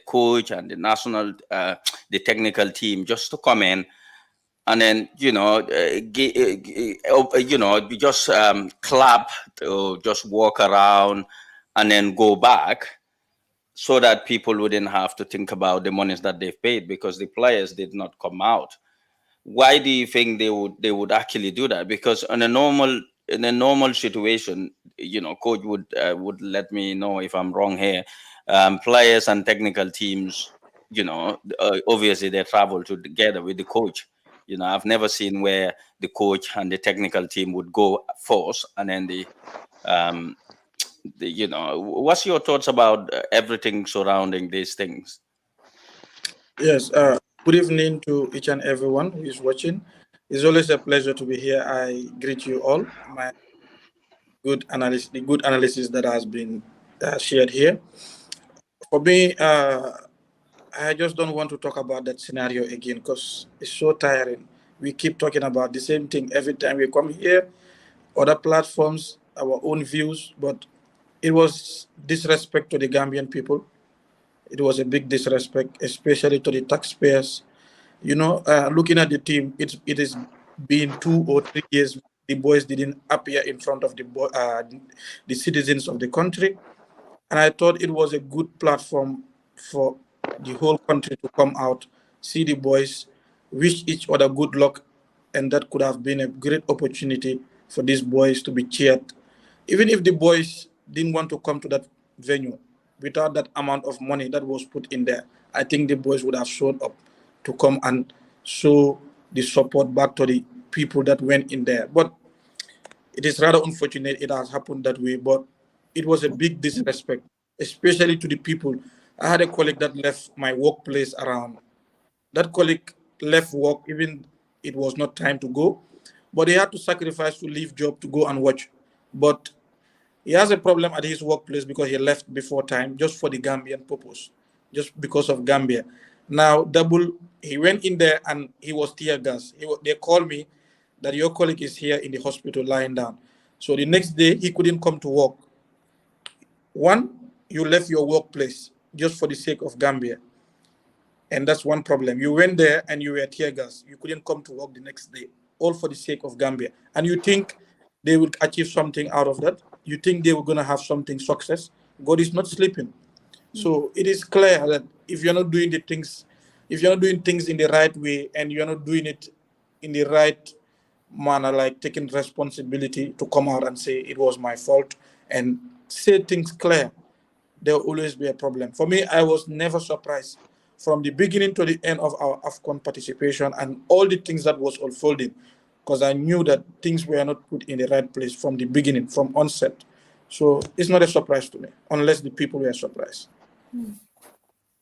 coach and the national, the technical team just to come in and then, just clap or just walk around and then go back so that people wouldn't have to think about the monies that they've paid because the players did not come out? Why do you think they would actually do that? Because in a normal situation, coach would let me know if I'm wrong here. Players and technical teams, obviously they travel together with the coach. I've never seen where the coach and the technical team would go first and then what's your thoughts about everything surrounding these things? Yes. Good evening to each and everyone who is watching. It's always a pleasure to be here. I greet you all. My the good analysis that has been shared here. For me, I just don't want to talk about that scenario again because it's so tiring. We keep talking about the same thing every time we come here, other platforms, our own views, but it was disrespect to the Gambian people. It was a big disrespect, especially to the taxpayers. Looking at the team, it has been 2 or 3 years the boys didn't appear in front of the citizens of the country, and I thought it was a good platform for the whole country to come out, see the boys, wish each other good luck, and that could have been a great opportunity for these boys to be cheered. Even if the boys didn't want to come to that venue, without that amount of money that was put in there, I think the boys would have showed up to come and show the support back to the people that went in there. But it is rather unfortunate it has happened that way, but it was a big disrespect, especially to the people. I had a colleague that left my workplace around. That colleague left work even it was not time to go, but he had to sacrifice to leave job to go and watch. But he has a problem at his workplace because he left before time just for the Gambian purpose, just because of Gambia. Now, double, he went in there and he was tear gas. They called me that your colleague is here in the hospital lying down. So the next day, he couldn't come to work. One, you left your workplace just for the sake of Gambia. And that's one problem. You went there and you were tear gas. You couldn't come to work the next day, all for the sake of Gambia. And you think they will achieve something out of that? You think they were going to have something success? God is not sleeping. So it is clear that if you're not doing the things, if you're not doing things in the right way and you're not doing it in the right manner, like taking responsibility to come out and say it was my fault and say things clear, there will always be a problem. For me, I was never surprised from the beginning to the end of our AFCON participation and all the things that was unfolding, because I knew that things were not put in the right place from the beginning, from onset. So it's not a surprise to me, unless the people were surprised.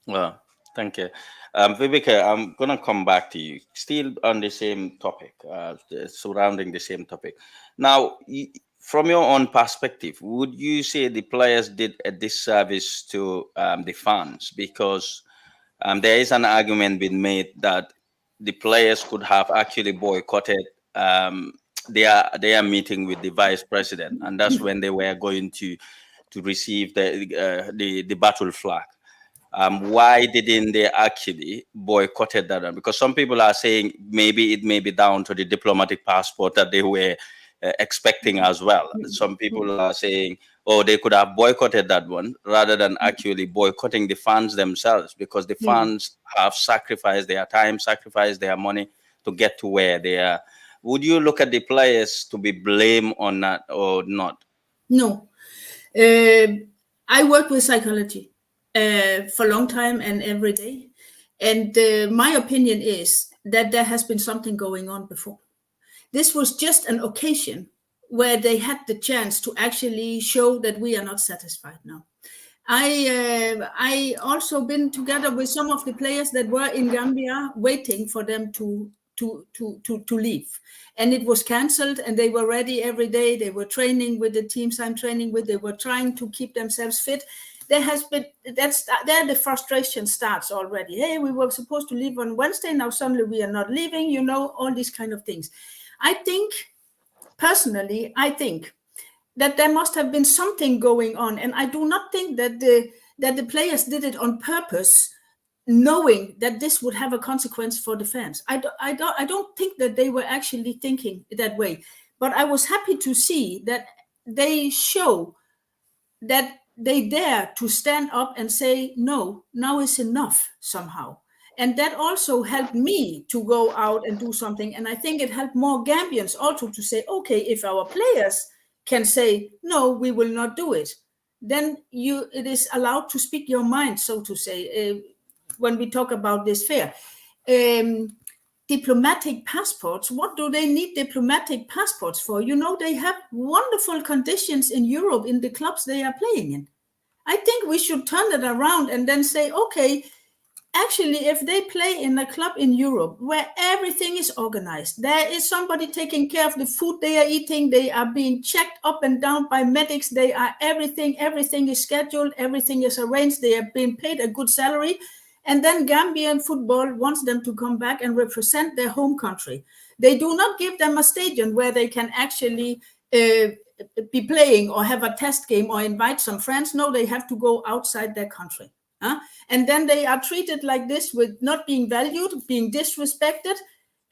Well, thank you. Viveka, I'm going to come back to you, still on the same topic, surrounding the same topic. Now, from your own perspective, would you say the players did a disservice to the fans? Because there is an argument being made that the players could have actually boycotted their meeting with the vice president, and that's when they were going to receive the battle flag. Why didn't they actually boycotted that? Because some people are saying maybe it may be down to the diplomatic passport that they were expecting as well. Some people are saying, oh, they could have boycotted that one rather than actually boycotting the fans themselves, because the fans have sacrificed their time, sacrificed their money to get to where they are. Would you look at the players to be blamed on that or not? No. I work with psychology for a long time and every day. And my opinion is that there has been something going on before. This was just an occasion where they had the chance to actually show that we are not satisfied now. I also been together with some of the players that were in Gambia waiting for them to leave, and it was cancelled, and they were ready every day. They were training with the teams I'm training with. They were trying to keep themselves fit. There has been there the frustration starts already. Hey, we were supposed to leave on Wednesday, now suddenly we are not leaving, all these kind of things. I think personally that there must have been something going on, and I do not think that the players did it on purpose, knowing that this would have a consequence for the fans. I don't think that they were actually thinking that way, but I was happy to see that they show that they dare to stand up and say, no, now is enough somehow. And that also helped me to go out and do something. And I think it helped more Gambians also to say, okay, if our players can say, no, we will not do it, then it is allowed to speak your mind, so to say, when we talk about this fair. Diplomatic passports, what do they need diplomatic passports for? They have wonderful conditions in Europe in the clubs they are playing in. I think we should turn it around and then say, okay, actually, if they play in a club in Europe where everything is organized, there is somebody taking care of the food they are eating, they are being checked up and down by medics, they are everything is scheduled, everything is arranged, they are being paid a good salary. And then Gambian football wants them to come back and represent their home country. They do not give them a stadium where they can actually be playing or have a test game or invite some friends. No, they have to go outside their country. And then they are treated like this, with not being valued, being disrespected.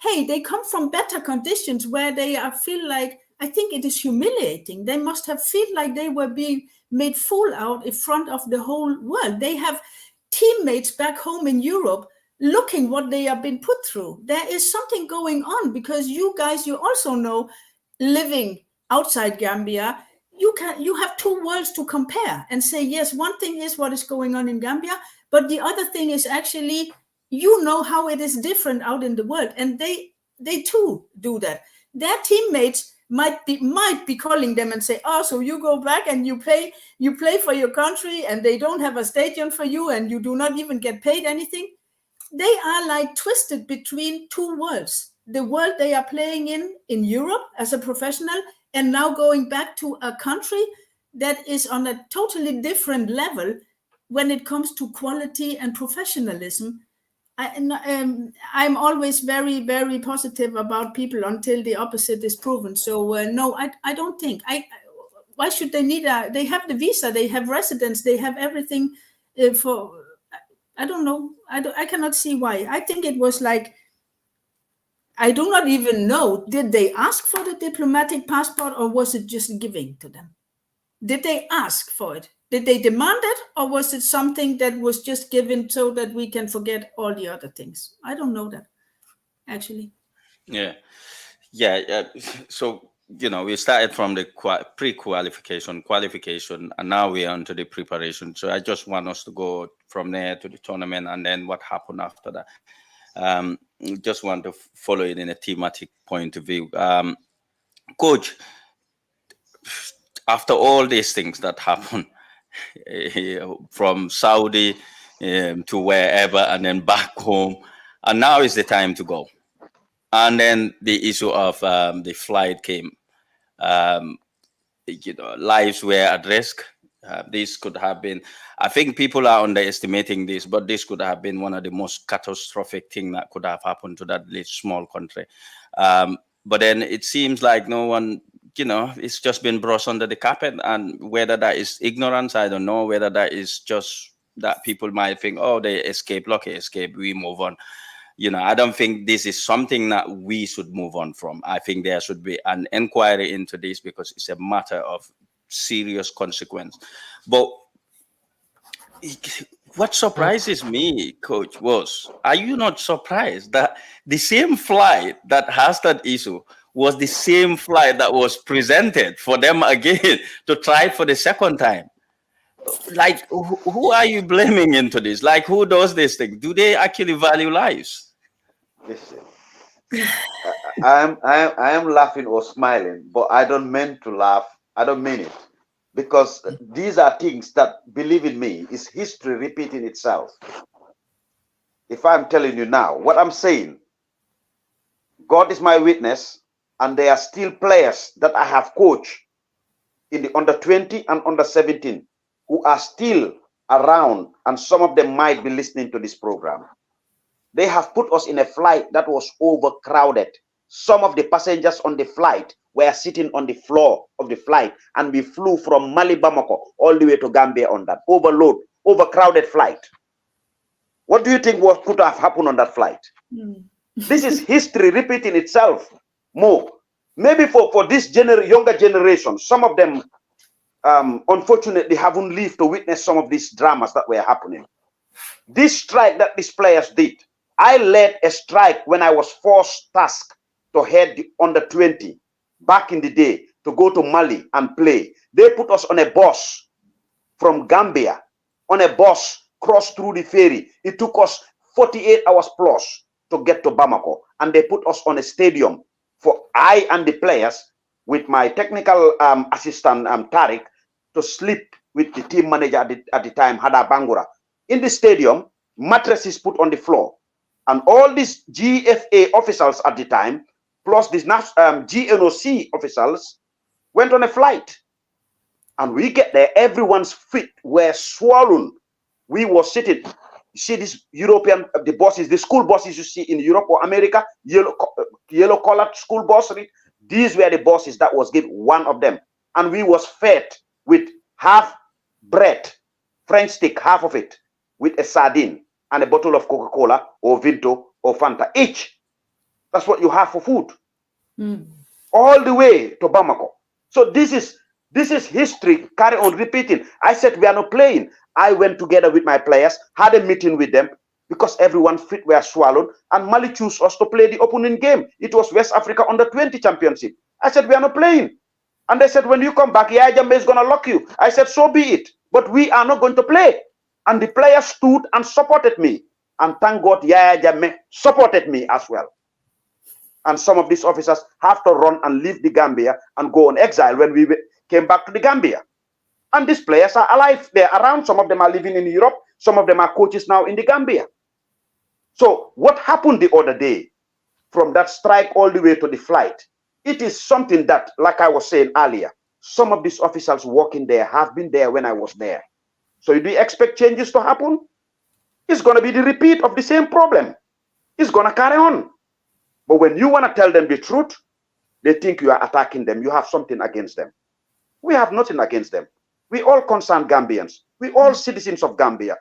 Hey, they come from better conditions where they feel like, I think it is humiliating. They must have feel like they were being made fool out in front of the whole world. They have teammates back home in Europe looking what they have been put through. There is something going on, because you guys, you also know, living outside Gambia, you have two worlds to compare and say, yes, one thing is what is going on in Gambia, but the other thing is actually, you know how it is different out in the world, and they too do that. Their teammates might be calling them and say, oh, so you go back and you play for your country, and they don't have a stadium for you, and you do not even get paid anything. They are like twisted between two worlds. The world they are playing in Europe as a professional, and now going back to a country that is on a totally different level when it comes to quality and professionalism. I'm always very, very positive about people until the opposite is proven. So no, I don't think. Why should they need they have the visa, they have residence, they have everything for. I don't know. I cannot see why. I think it was like, I do not even know. Did they ask for the diplomatic passport, or was it just giving to them? Did they ask for it? Did they demand it, or was it something that was just given so that we can forget all the other things? I don't know that, actually. Yeah. So, we started from the pre-qualification, qualification, and now we're on to the preparation. So I just want us to go from there to the tournament, and then what happened after that. Just want to follow it in a thematic point of view. Coach, after all these things that happen, from Saudi to wherever, and then back home, and now is the time to go. And then the issue of the flight came. Lives were at risk. This could have been, I think people are underestimating this, but this could have been one of the most catastrophic things that could have happened to that little small country. But then it seems like no one, it's just been brushed under the carpet. And whether that is ignorance, I don't know. Whether that is just that people might think, oh, they escape, lucky escape, we move on. I don't think this is something that we should move on from. I think there should be an inquiry into this, because it's a matter of serious consequence. But what surprises me, Coach, was, are you not surprised that the same flight that has that issue was the same flight that was presented for them again to try for the second time? Like, who are you blaming into this? Like, who does this thing? Do they actually value lives? Listen, I am laughing or smiling, but I don't mean to laugh. I don't mean it, because these are things that, believe in me, is history repeating itself. If I'm telling you now what I'm saying, God is my witness, and there are still players that I have coached in the under 20 and under 17 who are still around, and some of them might be listening to this program. They have put us in a flight that was overcrowded. Some of the passengers on the flight were sitting on the floor of the flight, and we flew from Mali, Bamako, all the way to Gambia on that overcrowded flight. What do you think could have happened on that flight? This is history repeating itself more. Maybe for this younger generation, some of them, unfortunately, haven't lived to witness some of these dramas that were happening. This strike that these players did, I led a strike when I was first tasked to head the under 20 back in the day to go to Mali and play. They put us on a bus from Gambia, on a bus, cross through the ferry. It took us 48 hours plus to get to Bamako, and they put us on a stadium for I and the players, with my technical assistant Tariq, to sleep with the team manager at the time, Hada Bangura, in the stadium. mattresses put on the floor. And all these GFA officials at the time, plus these GNOC officials, went on a flight. And we get there, everyone's feet were swollen. We were sitting. You see these European, the buses, the school buses you see in Europe or America, yellow colored school buses. These were the buses that was given, one of them. And we was fed with half bread, French stick, half of it, with a sardine and a bottle of Coca-Cola or Vinto or Fanta each. That's what you have for food. All the way to Bamako. So this is history, carry on repeating. I said we are not playing. I went together with my players, had a meeting with them because everyone's feet were swallowed, and Mali chose us to play the opening game. It was West Africa Under-20 championship. I said we are not playing. And they said when you come back, Yaya Jammeh is going to lock you. I said so be it, but we are not going to play. And the players stood and supported me. And thank God Yaya Jammeh supported me as well. And some of these officers have to run and leave the Gambia and go on exile when we came back to the Gambia. And these players are alive. They're around. Some of them are living in Europe. Some of them are coaches now in the Gambia. So what happened the other day, from that strike all the way to the flight, it is something that, like I was saying earlier, some of these officials working there have been there when I was there. So do you expect changes to happen? It's going to be the repeat of the same problem. It's going to carry on. But when you want to tell them the truth, they think you are attacking them. You have something against them. We have nothing against them. We all concerned Gambians. We all citizens of Gambia.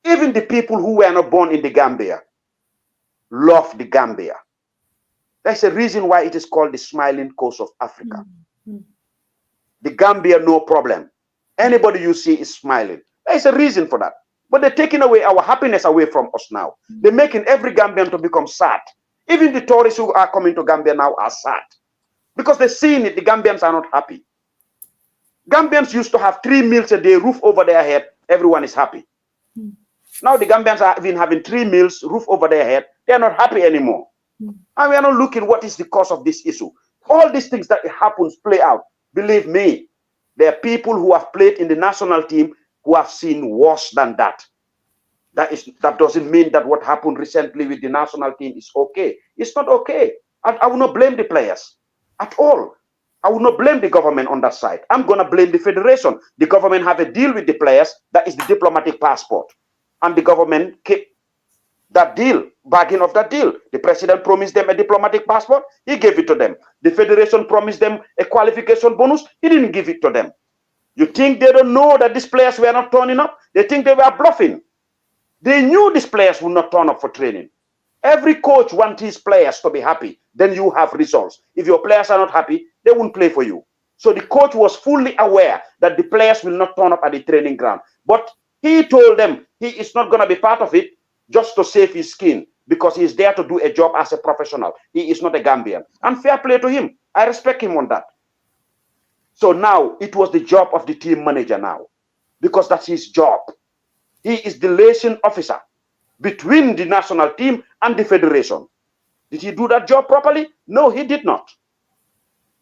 Even the people who were not born in the Gambia love the Gambia. There's a reason why it is called the smiling coast of Africa. The Gambia, no problem. Anybody you see is smiling. There's a reason for that. But they're taking away our happiness away from us now. They're making every Gambian to become sad. Even the tourists who are coming to Gambia now are sad. Because they're seeing it, the Gambians are not happy. Gambians used to have 3 meals a day, roof over their head, everyone is happy. Now the Gambians are even having 3 meals, roof over their head, they are not happy anymore. And we are not looking what is the cause of this issue. All these things that happens play out. Believe me, there are people who have played in the national team who have seen worse than that. That doesn't mean that what happened recently with the national team is okay. It's not okay. I will not blame the players at all. I will not blame the government on that side. I'm going to blame the federation. The government have a deal with the players. That is the diplomatic passport. And the government kept that deal, bargain of that deal. The president promised them a diplomatic passport. He gave it to them. The federation promised them a qualification bonus. He didn't give it to them. You think they don't know that these players were not turning up? They think they were bluffing. They knew these players would not turn up for training. Every coach wants his players to be happy. Then you have results. If your players are not happy, they won't play for you. So the coach was fully aware that the players will not turn up at the training ground. But he told them he is not going to be part of it just to save his skin because he is there to do a job as a professional. He is not a Gambian. And fair play to him. I respect him on that. So now it was the job of the team manager now because that's his job. He is the liaison officer between the national team and the federation. Did he do that job properly? No, he did not.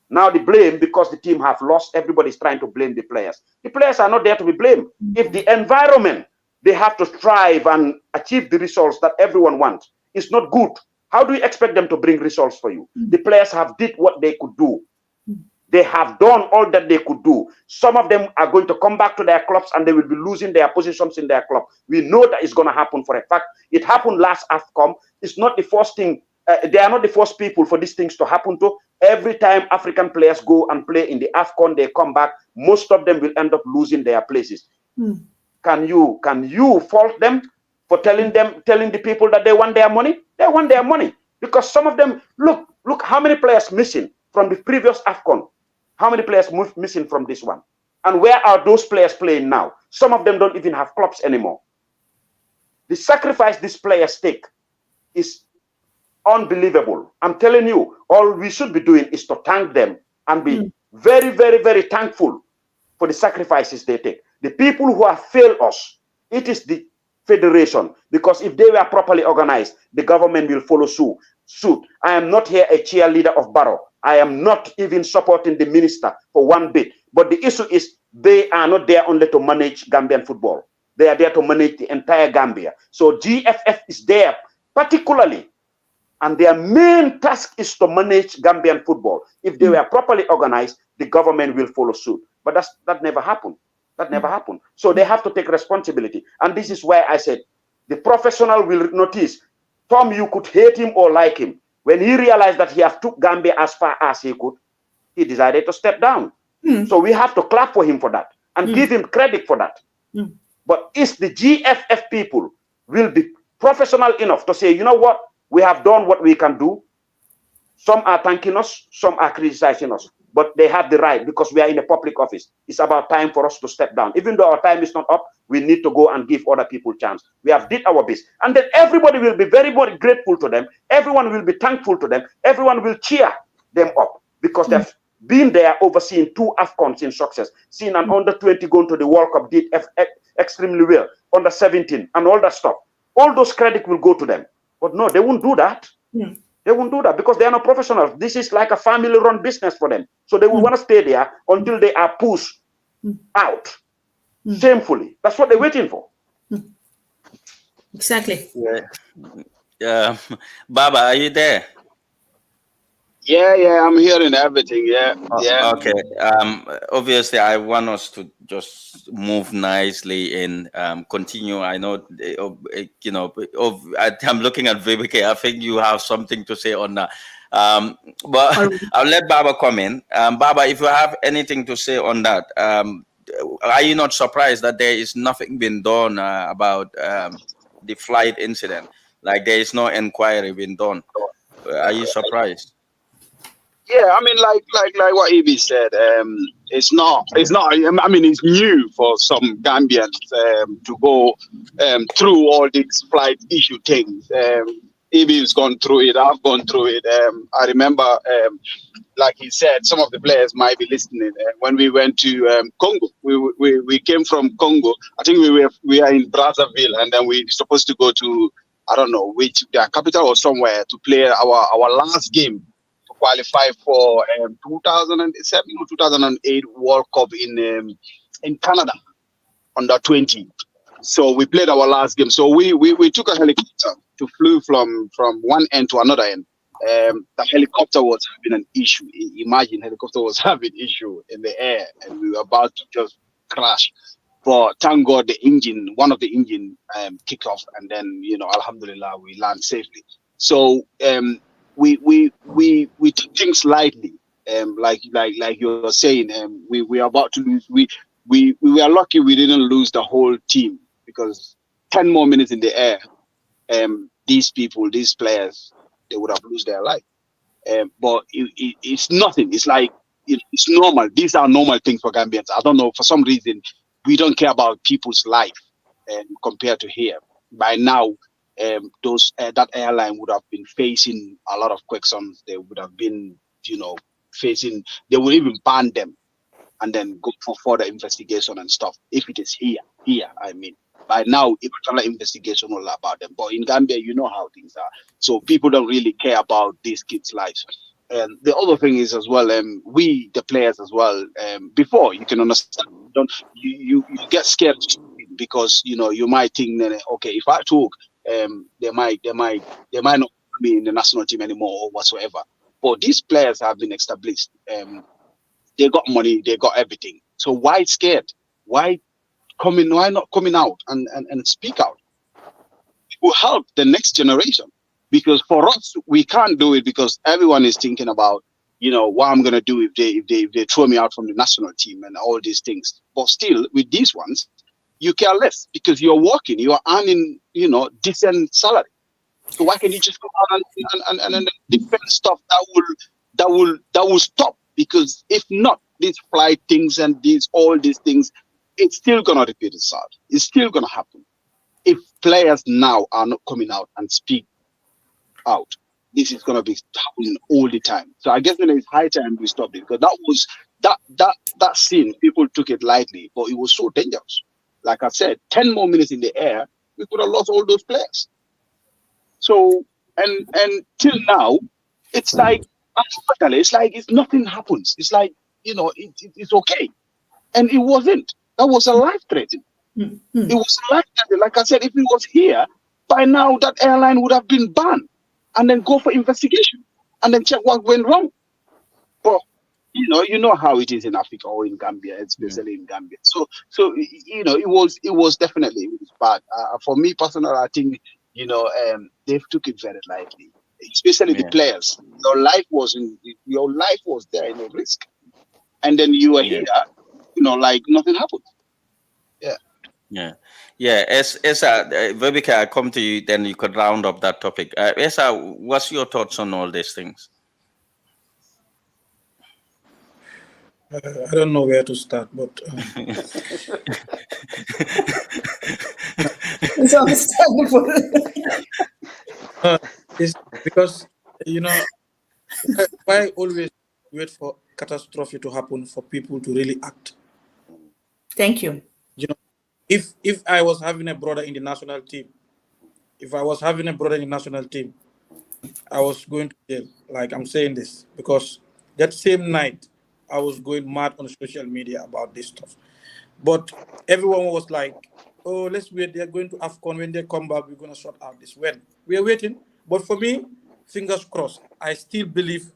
Now the blame, because the team have lost, everybody's trying to blame the players. The players are not there to be blamed. If the environment, they have to strive and achieve the results that everyone wants, is not good, how do you expect them to bring results for you? The players have did what they could do. They have done all that they could do. Some of them are going to come back to their clubs and they will be losing their positions in their club. We know that it's going to happen for a fact. It happened last AFCON. It's not the first thing. They are not the first people for these things to happen to. Every time African players go and play in the AFCON, they come back. Most of them will end up losing their places. Can you fault them for telling the people that they want their money? They want their money because some of them look how many players missing from the previous AFCON. How many players missing from this one? And where are those players playing now? Some of them don't even have clubs anymore. The sacrifice these players take is unbelievable. I'm telling you, all we should be doing is to thank them and be very, very, very thankful for the sacrifices they take. The people who have failed us, it is the federation. Because if they were properly organized, the government will follow suit. I am not here a cheerleader of Barrow. I am not even supporting the minister for one bit. But the issue is they are not there only to manage Gambian football. They are there to manage the entire Gambia. So GFF is there particularly, and their main task is to manage Gambian football. If they were properly organized, the government will follow suit. But that never happened. That never happened. So they have to take responsibility. And this is why I said the professional will notice. Tom, you could hate him or like him. When he realized that he have took Gambia as far as he could, he decided to step down. So we have to clap for him for that and give him credit for that. But if the GFF people will be professional enough to say, you know what, we have done what we can do. Some are thanking us, some are criticizing us, but they have the right because we are in a public office. It's about time for us to step down. Even though our time is not up, we need to go and give other people a chance. We have did our best. And then everybody will be very, very grateful to them. Everyone will be thankful to them. Everyone will cheer them up because they've been there overseeing 2 AFCONs in success. Seeing an under 20 going to the World Cup did extremely well, under 17 and all that stuff. All those credit will go to them. But no, they won't do that. They won't do that because they are not professionals. This is like a family-run business for them. So they will want to stay there until they are pushed out shamefully. That's what they're waiting for. Exactly. Yeah. Baba, are you there? Yeah, I'm hearing everything. Yeah. Okay. Obviously, I want us to just move nicely and continue. I know, I'm looking at VBK. I think you have something to say on that. But I'll let Baba come in. Baba, if you have anything to say on that, are you not surprised that there is nothing been done about the flight incident? Like there is no inquiry been done. Are you surprised? Yeah, I mean, like what Evie said, it's not. I mean, it's new for some Gambians to go through all these flight issue things. Evie's gone through it. I've gone through it. I remember, like he said, some of the players might be listening. When we went to Congo, we came from Congo. I think we are in Brazzaville, and then we supposed to go to, I don't know which their capital or somewhere to play our last game. Qualify for 2007 or 2008 World Cup in Canada under 20. So we played our last game. So we took a helicopter to flew from one end to another end. The helicopter was having an issue. Imagine helicopter was having issue in the air, and we were about to just crash. But thank God one of the engine kicked off, and then Alhamdulillah, we land safely. So we took things lightly, like you were saying. We were about to lose. We were lucky we didn't lose the whole team because 10 more minutes in the air, these players, they would have lost their life. But it's nothing. It's like it's normal. These are normal things for Gambians. I don't know, for some reason we don't care about people's life compared to here. By now, that airline would have been facing a lot of questions. They would have been, facing. They would even ban them, and then go for further investigation and stuff. If it is here, I mean, by now, if another investigation all about them. But in Gambia, you know how things are. So people don't really care about these kids' lives. And the other thing is as well, we the players as well. Before you can understand, you get scared because you might think, okay, if I talk. They might not be in the national team anymore or whatsoever. But these players have been established. They got money, they got everything. So why scared? Why not coming out and speak out? It will help the next generation. Because for us, we can't do it because everyone is thinking about, what I'm gonna do if they throw me out from the national team and all these things. But still, with these ones, you care less because you're working, you are earning, decent salary. So why can't you just go out and defend stuff that will stop? Because if not, these flight things and all these things, it's still gonna repeat itself. It's still gonna happen. If players now are not coming out and speak out, this is gonna be happening all the time. So I guess it's high time we stop it because that was that scene. People took it lightly, but it was so dangerous. Like I said, 10 more minutes in the air, we could have lost all those players. So, and till now, it's like, it's nothing happens. It's like, it's okay. And it wasn't. That was a life threatening. It was like that. Like I said, if it was here, by now that airline would have been banned and then go for investigation and then check what went wrong. But you know how it is in Africa or in Gambia, especially in Gambia. So it was definitely bad. For me personally, I think they've took it very lightly, especially the players. Your life was there in risk, and then you were here, like nothing happened. Yeah. Esa, Vibeke, I come to you, then you could round up that topic. Esa, what's your thoughts on all these things? I don't know where to start, but It's understandable. it's because why always wait for catastrophe to happen for people to really act. Thank you. If I was having a brother in the national team, I was going to jail. Like, I'm saying this because that same night I was going mad on social media about this stuff. But everyone was like, oh, let's wait. They're going to AFCON. When they come back, we're going to sort out this. When we are waiting. But for me, fingers crossed. I still believe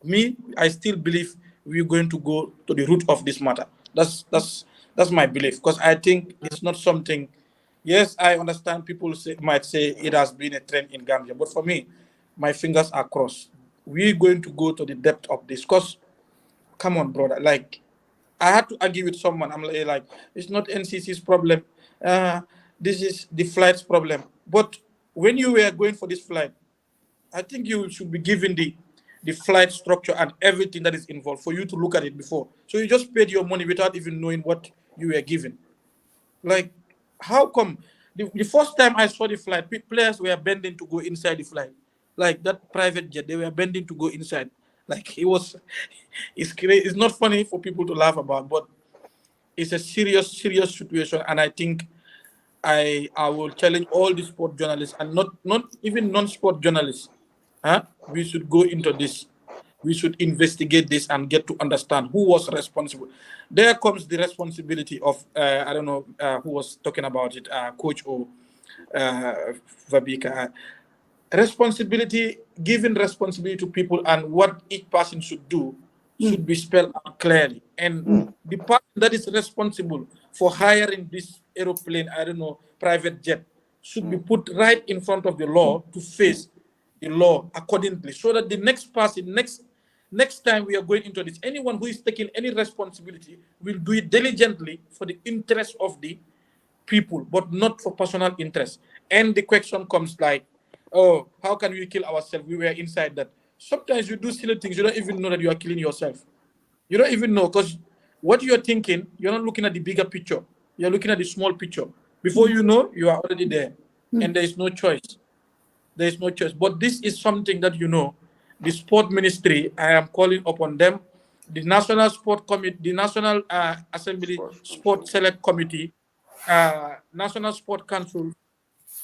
we're going to go to the root of this matter. That's my belief, because I think it's not something. Yes, I understand people might say it has been a trend in Gambia, but for me, my fingers are crossed. We're going to go to the depth of this, because come on, brother. Like, I had to argue with someone. I'm like, it's not NCC's problem. This is the flight's problem. But when you were going for this flight, I think you should be given the flight structure and everything that is involved for you to look at it before. So you just paid your money without even knowing what you were given. Like, how come the first time I saw the flight, players were bending to go inside the flight, like that private jet, they were bending to go inside. Like, it's crazy. It's not funny for people to laugh about, but it's a serious situation. And I think I will challenge all the sport journalists, and not even non-sport journalists. We should go into this. We should investigate this and get to understand who was responsible. There comes the responsibility of, I don't know who was talking about it, Coach or Vabika. Giving responsibility to people and what each person should do should be spelled out clearly. And the person that is responsible for hiring this aeroplane, I don't know, private jet, should be put right in front of the law to face the law accordingly, so that the next person, next time we are going into this, anyone who is taking any responsibility will do it diligently for the interest of the people, but not for personal interest. And the question comes like, oh, how can we kill ourselves? We were inside that. Sometimes you do silly things, you don't even know that you are killing yourself. You don't even know, because what you're thinking, you're not looking at the bigger picture. You're looking at the small picture. Before you know, you are already there. And there is no choice. There is no choice. But this is something that, the sport ministry, I am calling upon them, the National Sport Committee, the National Assembly Sport Select Committee, National Sport Council,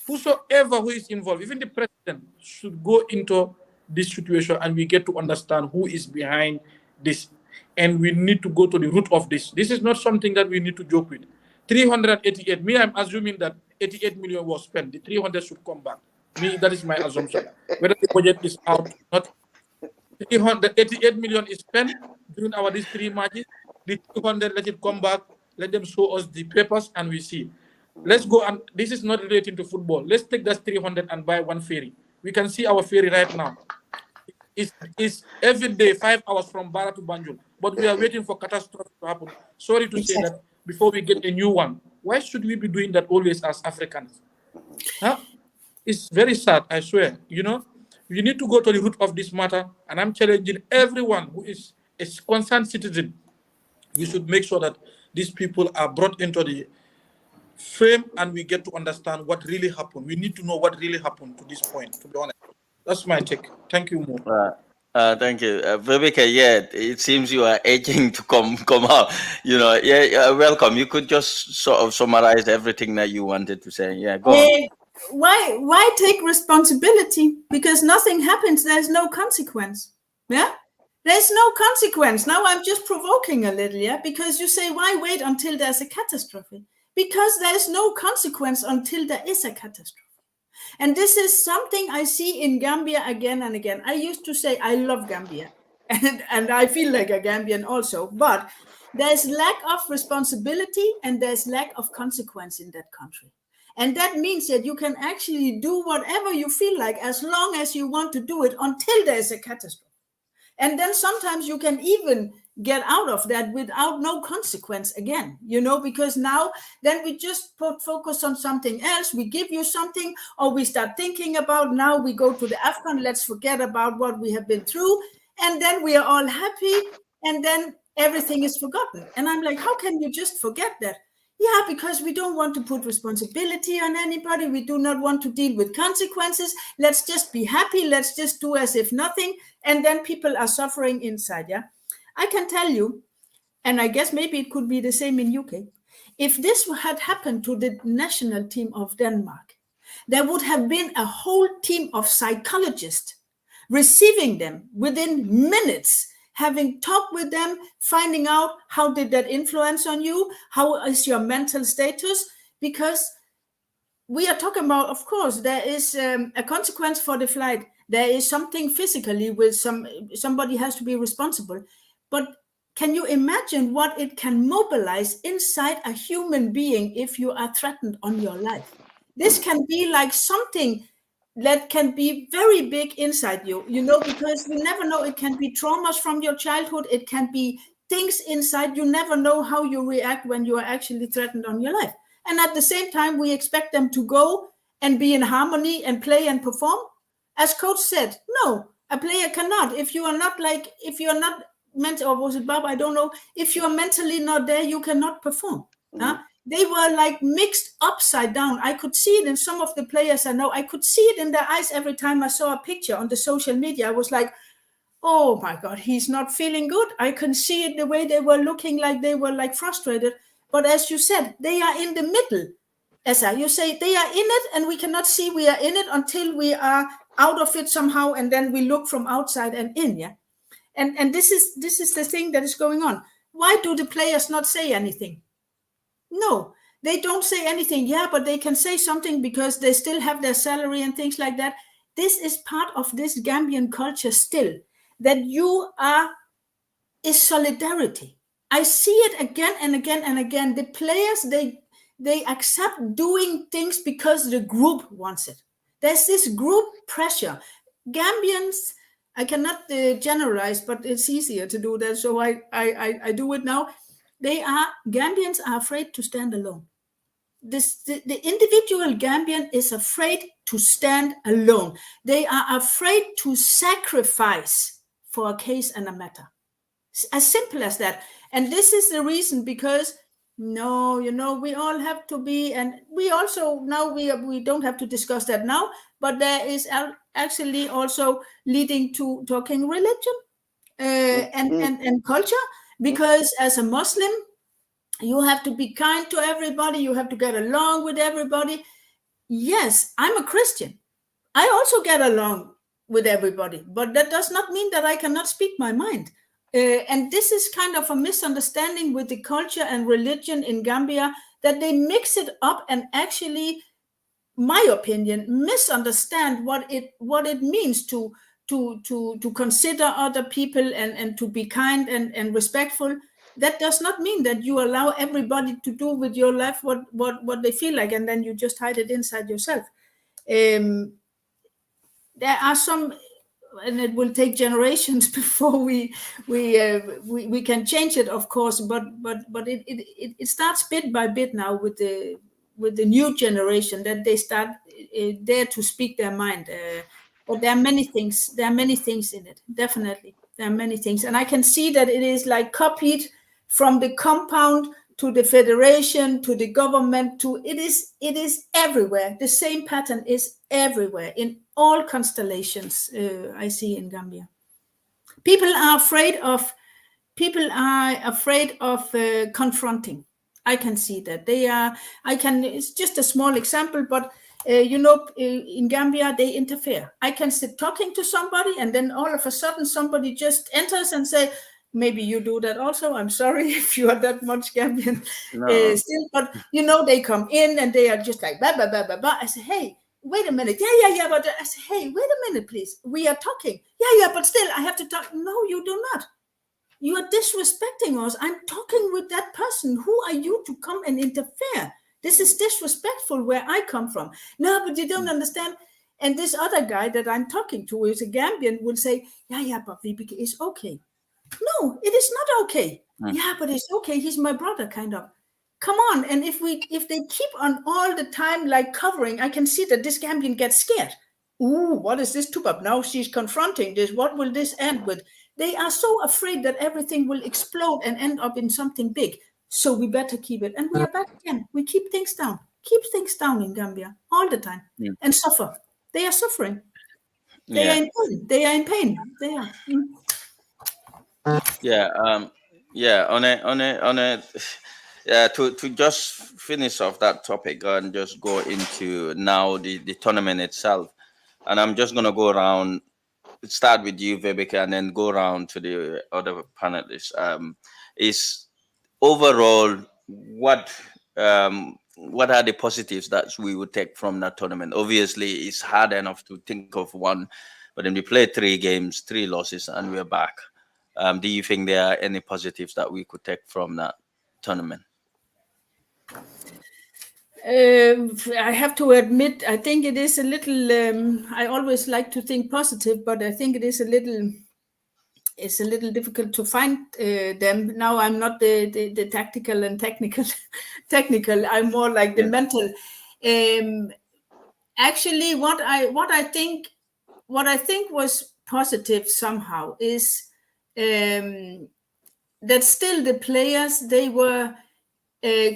whosoever who is involved, even the president, should go into this situation, and we get to understand who is behind this. And we need to go to the root of this. This is not something that we need to joke with. 388, me, I'm assuming that 88 million was spent. The 300 should come back. Me, that is my assumption. Whether the budget is out or not, 388 million is spent during these 3 matches. The 200, let it come back. Let them show us the papers, and we see. Let's go, and this is not relating to football. Let's take that 300 and buy 1 ferry. We can see our ferry right now. It's every day 5 hours from Bara to Banjul, but we are waiting for catastrophe to happen. Sorry to say that before we get a new one. Why should we be doing that always as Africans? It's very sad, I swear. You need to go to the root of this matter, and I'm challenging everyone who is a concerned citizen. We should make sure that these people are brought into the frame, and we get to understand what really happened. We need to know what really happened to this point, to be honest. That's my take. Thank you, Mo. Thank you. Vibeke, it seems you are aching to come out. Welcome. You could just sort of summarize everything that you wanted to say. Yeah, go on. Why take responsibility? Because nothing happens. There's no consequence. Yeah? There's no consequence. Now I'm just provoking a little, yeah? Because you say, why wait until there's a catastrophe? because there is no consequence until there is a catastrophe. And this is something I see in Gambia again and again. I used to say I love Gambia, and I feel like a Gambian also, but there's lack of responsibility and there's lack of consequence in that country. And that means that you can actually do whatever you feel like as long as you want to do it until there's a catastrophe. And then sometimes you can even get out of that without no consequence again, because now then we just put focus on something else. We give you something, or we start thinking about, now we go to the AFCON, let's forget about what we have been through. And then we are all happy. And then everything is forgotten. And I'm like, how can you just forget that? Yeah, because we don't want to put responsibility on anybody. We do not want to deal with consequences. Let's just be happy. Let's just do as if nothing. And then people are suffering inside. Yeah, I can tell you, and I guess maybe it could be the same in UK. If this had happened to the national team of Denmark, there would have been a whole team of psychologists receiving them within minutes, having talked with them, finding out how did that influence on you, how is your mental status, because we are talking about, of course, there is a consequence for the flight. There is something physically with somebody has to be responsible. But can you imagine what it can mobilize inside a human being if you are threatened on your life? This can be like something that can be very big inside you, because you never know. It can be traumas from your childhood. It can be things inside. You never know how you react when you are actually threatened on your life. And at the same time, we expect them to go and be in harmony and play and perform. As coach said, no, a player cannot. If you are not mental, or was it Bob? I don't know. If you are mentally not there, you cannot perform. Mm-hmm. They were like mixed upside down. I could see it in some of the players I know. I could see it in their eyes every time I saw a picture on the social media. I was like, oh my God, he's not feeling good. I can see it the way they were looking, like they were like frustrated. But as you said, they are in the middle. Esa, you say they are in it and we cannot see we are in it until we are out of it somehow. And then we look from outside and in, yeah. And this is the thing that is going on. Why do the players not say anything? No, they don't say anything. Yeah, but they can say something because they still have their salary and things like that. This is part of this Gambian culture still, that is solidarity. I see it again and again and again. The players, they accept doing things because the group wants it. There's this group pressure. Gambians, I cannot generalize, but it's easier to do that. So I do it now. Gambians are afraid to stand alone. The individual Gambian is afraid to stand alone. They are afraid to sacrifice for a case and a matter. As simple as that. And this is the reason, because we all have to be, and we also now we don't have to discuss that now, but there is actually also leading to talking religion and culture. Because as a Muslim, you have to be kind to everybody. You have to get along with everybody. Yes, I'm a Christian. I also get along with everybody, but that does not mean that I cannot speak my mind. And this is kind of a misunderstanding with the culture and religion in Gambia, that they mix it up and actually, my opinion, misunderstand what it means to consider other people and to be kind and respectful. That does not mean that you allow everybody to do with your life what they feel like, and then you just hide it inside yourself. There are some, and it will take generations before we can change it, of course. But it starts bit by bit now with the new generation, that they start dare to speak their mind. But there are many things. There are many things in it. Definitely, there are many things, and I can see that it is like copied from the compound to the federation to the government to it is everywhere. The same pattern is everywhere in all constellations I see in Gambia. People are afraid of confronting. I can see that they are. It's just a small example, but in Gambia they interfere. I can sit talking to somebody, and then all of a sudden somebody just enters and say, Maybe you do that also. I'm sorry if you are that much Gambian No. still, but you know, they come in and they are just like, blah, blah, blah, blah, blah. I say, hey, wait a minute. Yeah. But I say, hey, wait a minute, please. We are talking. Yeah, but still, I have to talk. No, you do not. You are disrespecting us. I'm talking with that person. Who are you to come and interfere? This is disrespectful where I come from. No, but you don't understand. And this other guy that I'm talking to, who is a Gambian, will say, yeah, but VBK is okay. No, it is not okay. Yeah, but it's okay. He's my brother, kind of. Come on. And if they keep on all the time like covering, I can see that this Gambian gets scared. Ooh, what is this Tupap? Now she's confronting this. What will this end with? They are so afraid that everything will explode and end up in something big. So we better keep it. And we are back again. We keep things down. Keep things down in Gambia all the time and suffer. They are suffering. They are in pain. They are in pain. They are. To just finish off that topic and just go into now the tournament itself. And I'm just gonna go around, start with you, Vibeke, and then go around to the other panelists. Is overall what are the positives that we would take from that tournament? Obviously, it's hard enough to think of one, but then we played 3 games, 3 losses, and we're back. Do you think there are any positives that we could take from that tournament? I have to admit, I think it is a little. I always like to think positive, but I think it is a little. It's a little difficult to find them. Now I'm not the tactical and technical. I'm more like the mental. Actually, what I think was positive somehow is that still the players, they were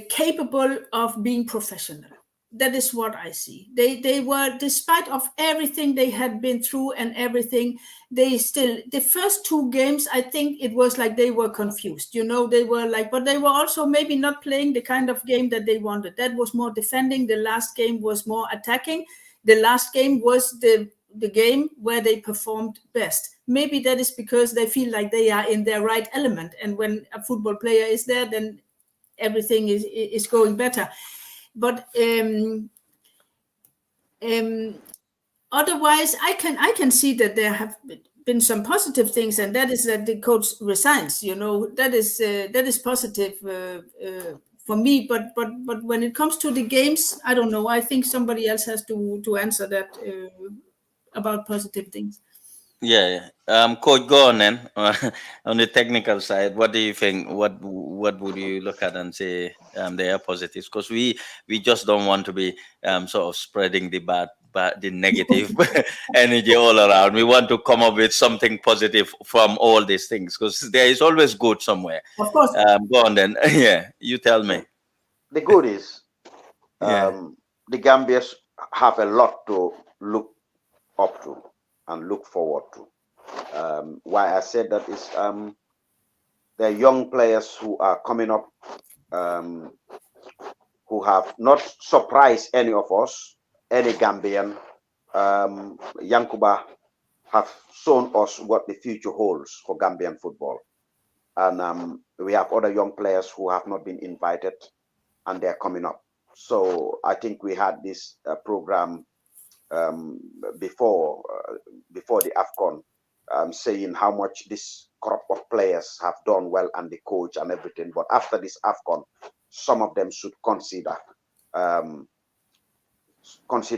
capable of being professional. That is what I see. They were, despite of everything they had been through and everything, they still, the first 2 games, I think it was like they were confused. They were like, but they were also maybe not playing the kind of game that they wanted. That was more defending. The last game was more attacking. The last game was the game where they performed best. Maybe that is because they feel like they are in their right element. And when a football player is there, then everything is going better. But otherwise, I can see that there have been some positive things, and that is that the coach resigns. That is positive for me. But when it comes to the games, I don't know. I think somebody else has to answer that about positive things. Coach, go on then. On the technical side, what do you think? What would you look at and say they are positives? Because we just don't want to be sort of spreading the negative energy all around. We want to come up with something positive from all these things, because there is always good somewhere. Of course. Go on then. You tell me. The good is the Gambians have a lot to look up to and look forward to. Why I said that is there are young players who are coming up who have not surprised any of us, any Gambian. Yankuba have shown us what the future holds for Gambian football. And we have other young players who have not been invited, and they're coming up. So I think we had this program before the AFCON, saying how much this crop of players have done well, and the coach and everything. But after this AFCON, some of them should consider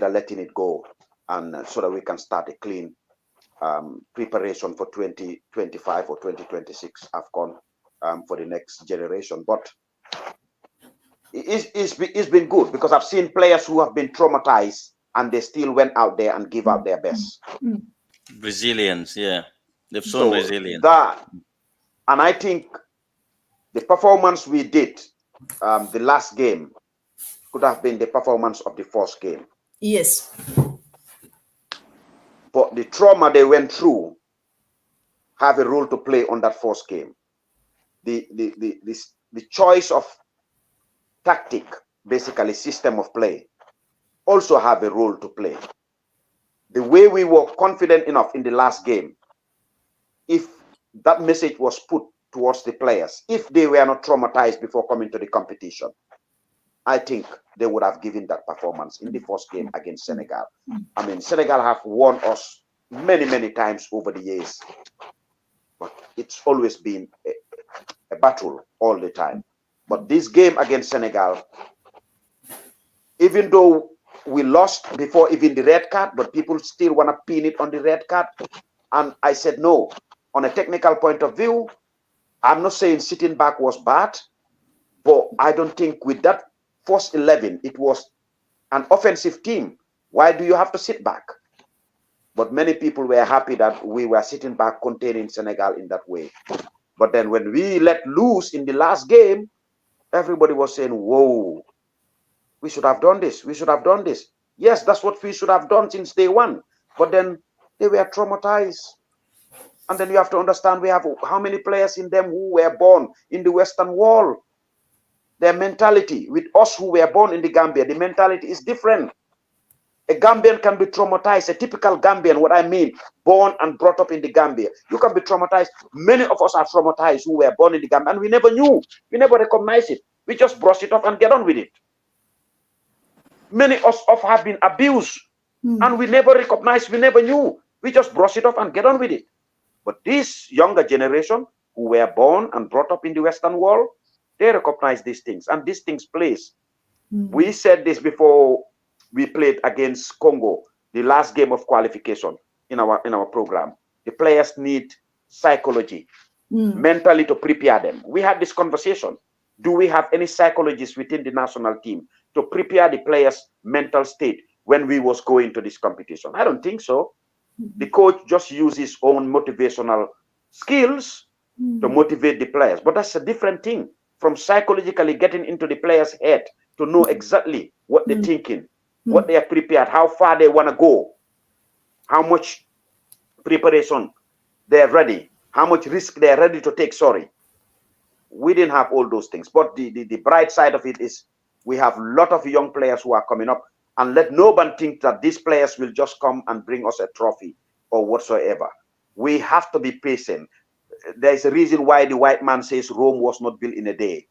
letting it go, and so that we can start a clean preparation for 2025 or 2026 AFCON for the next generation. But it's been good, because I've seen players who have been traumatized and they still went out there and give out their best. Resilience, they've shown resilience. And I think the performance we did the last game could have been the performance of the first game. Yes. But the trauma they went through have a role to play on that first game. The choice of tactic, basically system of play, also have a role to play. The way we were confident enough in the last game, if that message was put towards the players, if they were not traumatized before coming to the competition, I think they would have given that performance in the first game against Senegal. I mean, Senegal have won us many, many times over the years, but it's always been a battle all the time. But this game against Senegal, even though we lost before even the red card, but people still want to pin it on the red card. And I said, no, on a technical point of view, I'm not saying sitting back was bad, but I don't think with that first 11, it was an offensive team. Why do you have to sit back? But many people were happy that we were sitting back containing Senegal in that way. But then when we let loose in the last game, everybody was saying, whoa, we should have done this. We should have done this. Yes, that's what we should have done since day one. But then they were traumatized. And then you have to understand we have how many players in them who were born in the Western Wall. Their mentality, with us who were born in the Gambia, the mentality is different. A Gambian can be traumatized, a typical Gambian, what I mean, born and brought up in the Gambia. You can be traumatized. Many of us are traumatized who were born in the Gambia, and we never knew. We never recognized it. We just brush it off and get on with it. Many of us have been abused, and we never recognized, we never knew. We just brush it off and get on with it. But this younger generation who were born and brought up in the Western world, they recognize these things, and these things plays. We said this before we played against Congo, the last game of qualification in our program. The players need psychology, mentally to prepare them. We had this conversation. Do we have any psychologists within the national team to prepare the players' mental state when we was going to this competition? I don't think so. The coach just used his own motivational skills to motivate the players. But that's a different thing from psychologically getting into the players' head to know exactly what they're thinking, what they are prepared, how far they want to go, how much preparation they're ready, how much risk they're ready to take. Sorry. We didn't have all those things. But the bright side of it is we have a lot of young players who are coming up, and let no one think that these players will just come and bring us a trophy or whatsoever. We have to be patient. There's a reason why the white man says Rome was not built in a day.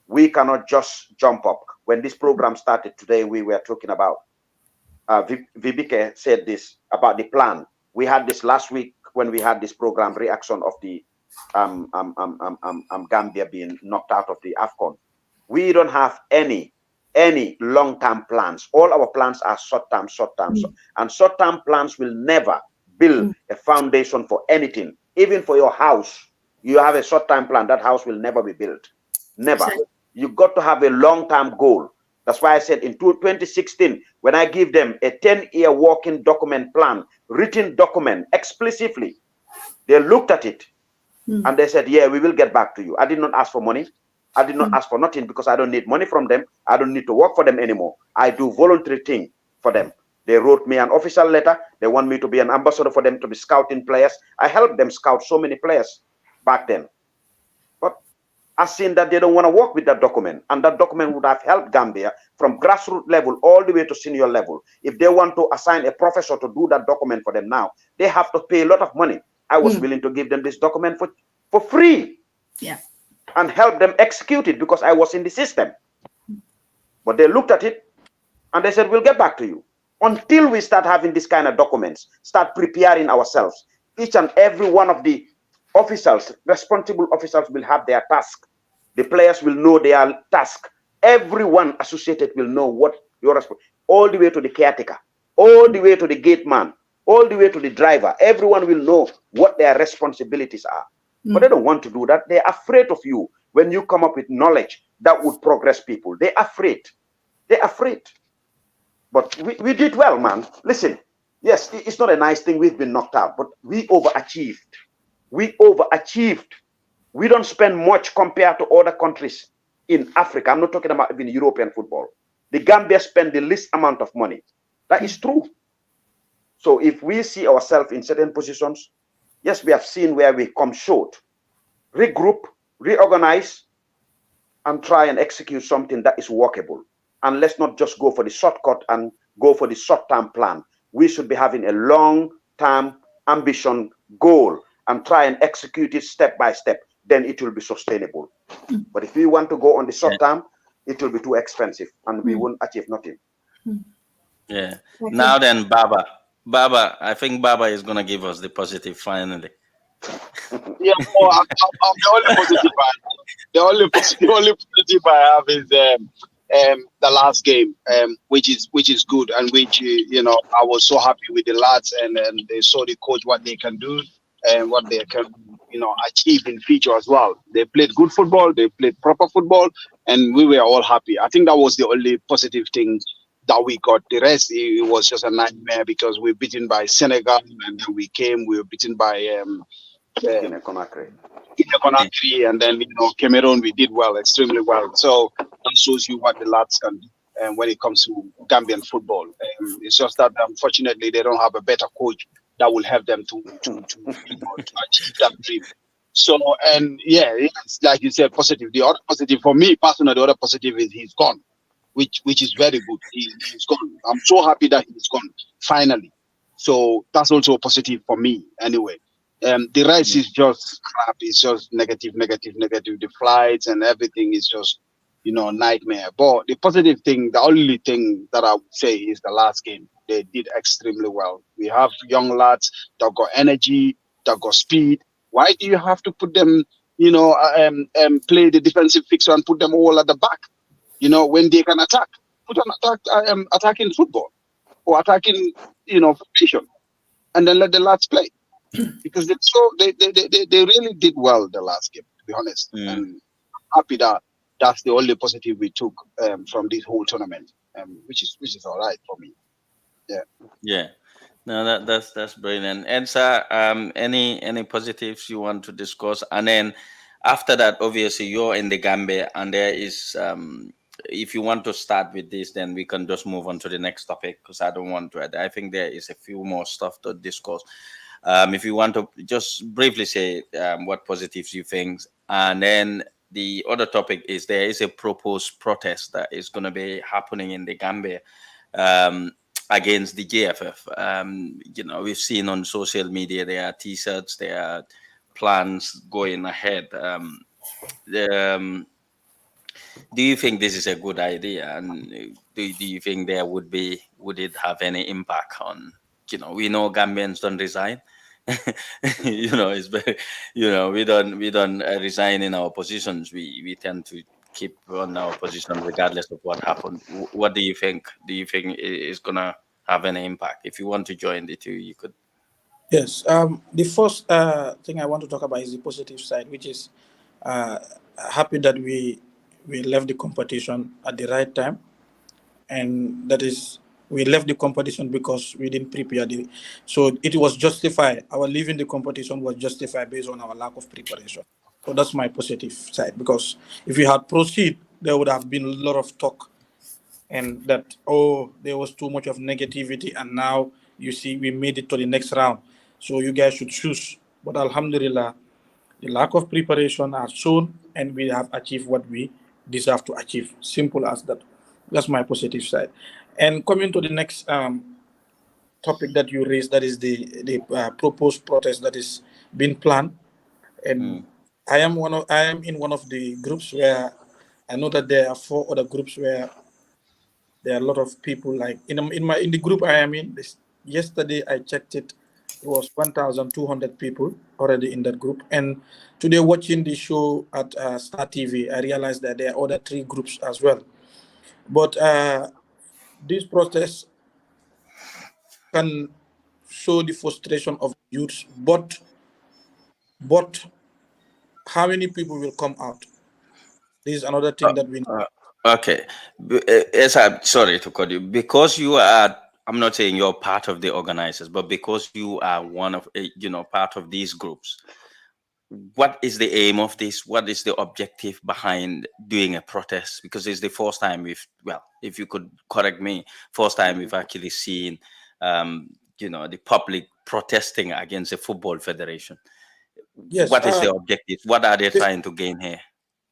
We cannot just jump up. When this program started today, we were talking about, Vibeke said this about the plan. We had this last week when we had this program reaction of the Gambia being knocked out of the AFCON. We don't have any long-term plans. All our plans are short-term. And short-term plans will never build a foundation for anything. Even for your house, you have a short-term plan, that house will never be built. Never. You got to have a long-term goal. That's why I said in 2016, when I give them a 10-year working document plan, written document explicitly, they looked at it and they said, yeah, we will get back to you. I did not ask for money. I did not ask for nothing because I don't need money from them. I don't need to work for them anymore. I do voluntary thing for them. They wrote me an official letter. They want me to be an ambassador for them to be scouting players. I helped them scout so many players back then. But I've seen that they don't want to work with that document. And that document would have helped Gambia from grassroots level all the way to senior level. If they want to assign a professor to do that document for them now, they have to pay a lot of money. I was willing to give them this document for free. Yeah. And help them execute it because I was in the system. But they looked at it and they said, we'll get back to you. Until we start having this kind of documents, start preparing ourselves. Each and every one of the officials, responsible officials, will have their task. The players will know their task. Everyone associated will know what your responsibility, all the way to the caretaker, all the way to the gate man, all the way to the driver. Everyone will know what their responsibilities are. But they don't want to do that. They're afraid of you when you come up with knowledge that would progress people. They're afraid. They're afraid. But we did well, man. Listen, yes, it's not a nice thing we've been knocked out, but we overachieved. We overachieved. We don't spend much compared to other countries in Africa. I'm not talking about even European football. The Gambia spend the least amount of money. That is true. So if we see ourselves in certain positions, yes, we have seen where we come short. Regroup, reorganize, and try and execute something that is workable. And let's not just go for the shortcut and go for the short-term plan. We should be having a long-term ambition goal and try and execute it step by step. then it will be sustainable. But if we want to go on the short term, it will be too expensive and we won't achieve nothing. Yeah. Now then, Baba, I think Baba is going to give us the positive finally. Yeah, well, I'm the only positive the only positive I have is the last game, which is good, and which I was so happy with the lads, and they saw the coach what they can do and what they can achieve in future as well. They played good football, they played proper football, and we were all happy. I think that was the only positive thing that we got. The rest, it was just a nightmare because we were beaten by Senegal, and then we were beaten by Conakry, and then Cameroon, we did well, extremely well. So that shows you what the lads can do when it comes to Gambian football. It's just that unfortunately they don't have a better coach that will help them to achieve that dream. So, and yeah, it's like you said, positive. The other positive for me personally, the other positive is he's gone, which is very good. He's gone. I'm so happy that he's gone finally. So that's also a positive for me anyway. The rest is just crap. It's just negative. The flights and everything is just, nightmare. But the positive thing, the only thing that I would say is the last game. They did extremely well. We have young lads that got energy, that got speed. Why do you have to put them, play the defensive fixture and put them all at the back? When they can attack, put an attacking football or attacking, formation, and then let the lads play. Because they really did well the last game, to be honest. And I'm happy that that's the only positive we took from this whole tournament, which is all right for me. Yeah. No, that's brilliant. And sir, any positives you want to discuss? And then after that, obviously you're in the Gambia, and there is if you want to start with this, then we can just move on to the next topic because I don't want to. I think there is a few more stuff to discuss. If you want to just briefly say what positives you think, and then the other topic is there is a proposed protest that is going to be happening in the Gambia against the GFF. We've seen on social media there are T-shirts, there are plans going ahead. Do you think this is a good idea, and do you think would it have any impact on? We know Gambians don't resign. It's very, we don't resign in our positions. We tend to keep on our position regardless of what happened. What do you think? Do you think it's gonna have any impact? If you want to join the two, you could. Yes. The first thing I want to talk about is the positive side, which is happy that we left the competition at the right time, and that is we left the competition because we didn't prepare so it was justified. Our leaving the competition was justified based on our lack of preparation. So that's my positive side, because if we had proceeded, there would have been a lot of talk, and that there was too much of negativity, and now you see we made it to the next round, so you guys should choose. But alhamdulillah, the lack of preparation has shown, and we have achieved what we deserve to achieve. Simple as that. That's my positive side. And coming to the next topic that you raised, that is the proposed protest that is being planned. And I am in one of the groups where I know that there are 4 other groups where there are a lot of people. Like in the group I am in. Yesterday I checked it. It was 1,200 people already in that group. And today, watching the show at Star TV, I realized that there are other 3 groups as well. But this process can show the frustration of youths. But how many people will come out? This is another thing that we need. Okay. Yes, I'm sorry to cut you. Because you are, I'm not saying you're part of the organizers, but because you are one of, part of these groups, what is the aim of this? What is the objective behind doing a protest? Because it's the first time if you could correct me, first time we've actually seen, the public protesting against a football federation. Yes. What is the objective? What are they trying to gain here?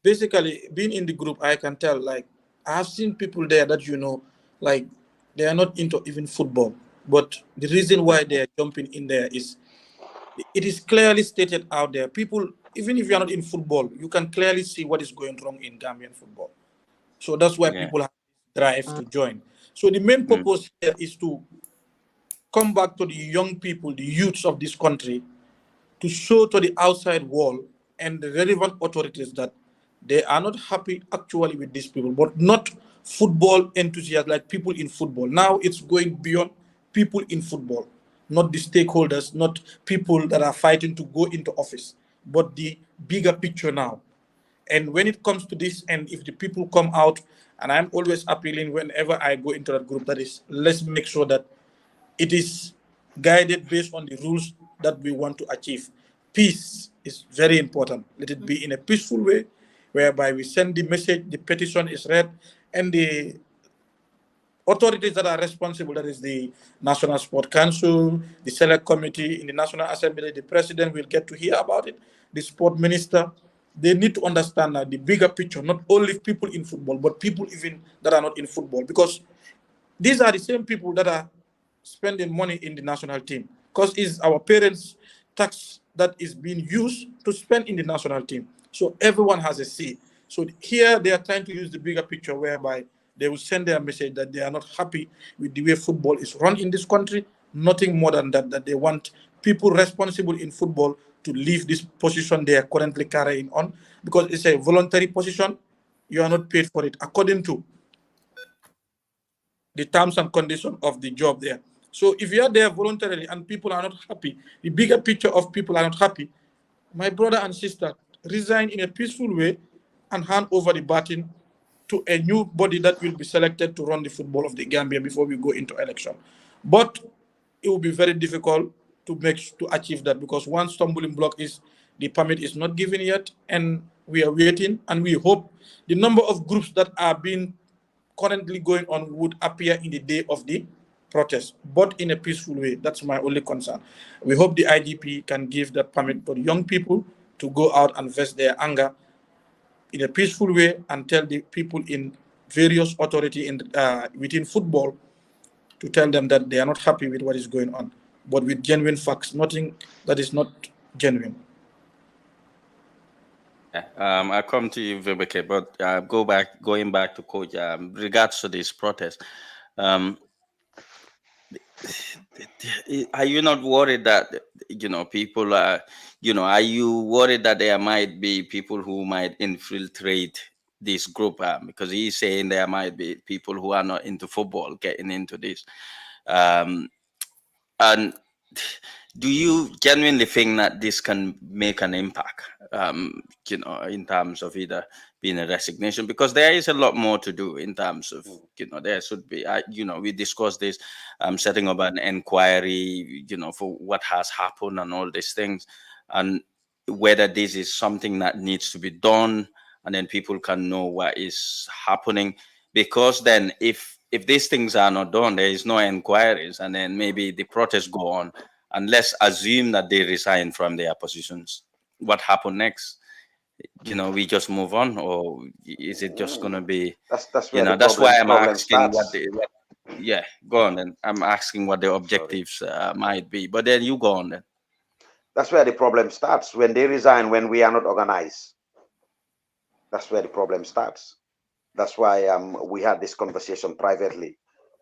Basically, being in the group, I can tell, like, I have seen people there that, like, they are not into even football. But the reason why they are jumping in there is, it is clearly stated out there. People even if you are not in football, you can clearly see what is going wrong in Gambian football. So that's why Yeah. people have drive to join. So the main purpose here is to come back to the young people, the youths of this country, to show to the outside world and the relevant authorities that they are not happy actually with these people, but not football enthusiasts like people in football. Now it's going beyond people in football, not the stakeholders, not people that are fighting to go into office, but the bigger picture now. And when it comes to this, and if the people come out, and I'm always appealing whenever I go into that group, that is, let's make sure that it is guided based on the rules that we want to achieve. Peace is very important. Let it be in a peaceful way, whereby we send the message, the petition is read, and the authorities that are responsible, that is the National Sport Council, the Select Committee in the National Assembly, the President will get to hear about it, the Sport Minister. They need to understand the bigger picture, not only people in football, but people even that are not in football. Because these are the same people that are spending money in the national team. Because it's our parents' tax that is being used to spend in the national team. So everyone has a say. So here they are trying to use the bigger picture whereby they will send their message that they are not happy with the way football is run in this country. Nothing more than that, that they want people responsible in football to leave this position they are currently carrying on, because it's a voluntary position. You are not paid for it according to the terms and conditions of the job there. So if you are there voluntarily and people are not happy, the bigger picture of people are not happy, my brother and sister, resign in a peaceful way and hand over the baton to a new body that will be selected to run the football of the Gambia before we go into election. But it will be very difficult to achieve that, because one stumbling block is the permit is not given yet, and we are waiting, and we hope the number of groups that are being currently going on would appear in the day of the protest, but in a peaceful way. That's my only concern. We hope the IGP can give that permit for young people to go out and vest their anger in a peaceful way and tell the people in various authority within football to tell them that they are not happy with what is going on, but with genuine facts, nothing that is not genuine. I come to you, Vibeke, but going back to Coach, regards to this protest, um, are you not worried that people are, are you worried that there might be people who might infiltrate this group? Because he's saying there might be people who are not into football getting into this, and do you genuinely think that this can make an impact, in terms of either being a resignation? Because there is a lot more to do in terms of, there should be, we discussed this, setting up an inquiry, for what has happened and all these things, and whether this is something that needs to be done, and then people can know what is happening. Because then if these things are not done, there is no inquiries, and then maybe the protests go on, and let's assume that they resign from their positions. What happened next? We just move on, or is it just going to be? That's where the That's why I'm problem asking starts. yeah, go on then. I'm asking what the objectives might be, but then you go on then. That's where the problem starts, when they resign, when we are not organized. That's where the problem starts. That's why we had this conversation privately.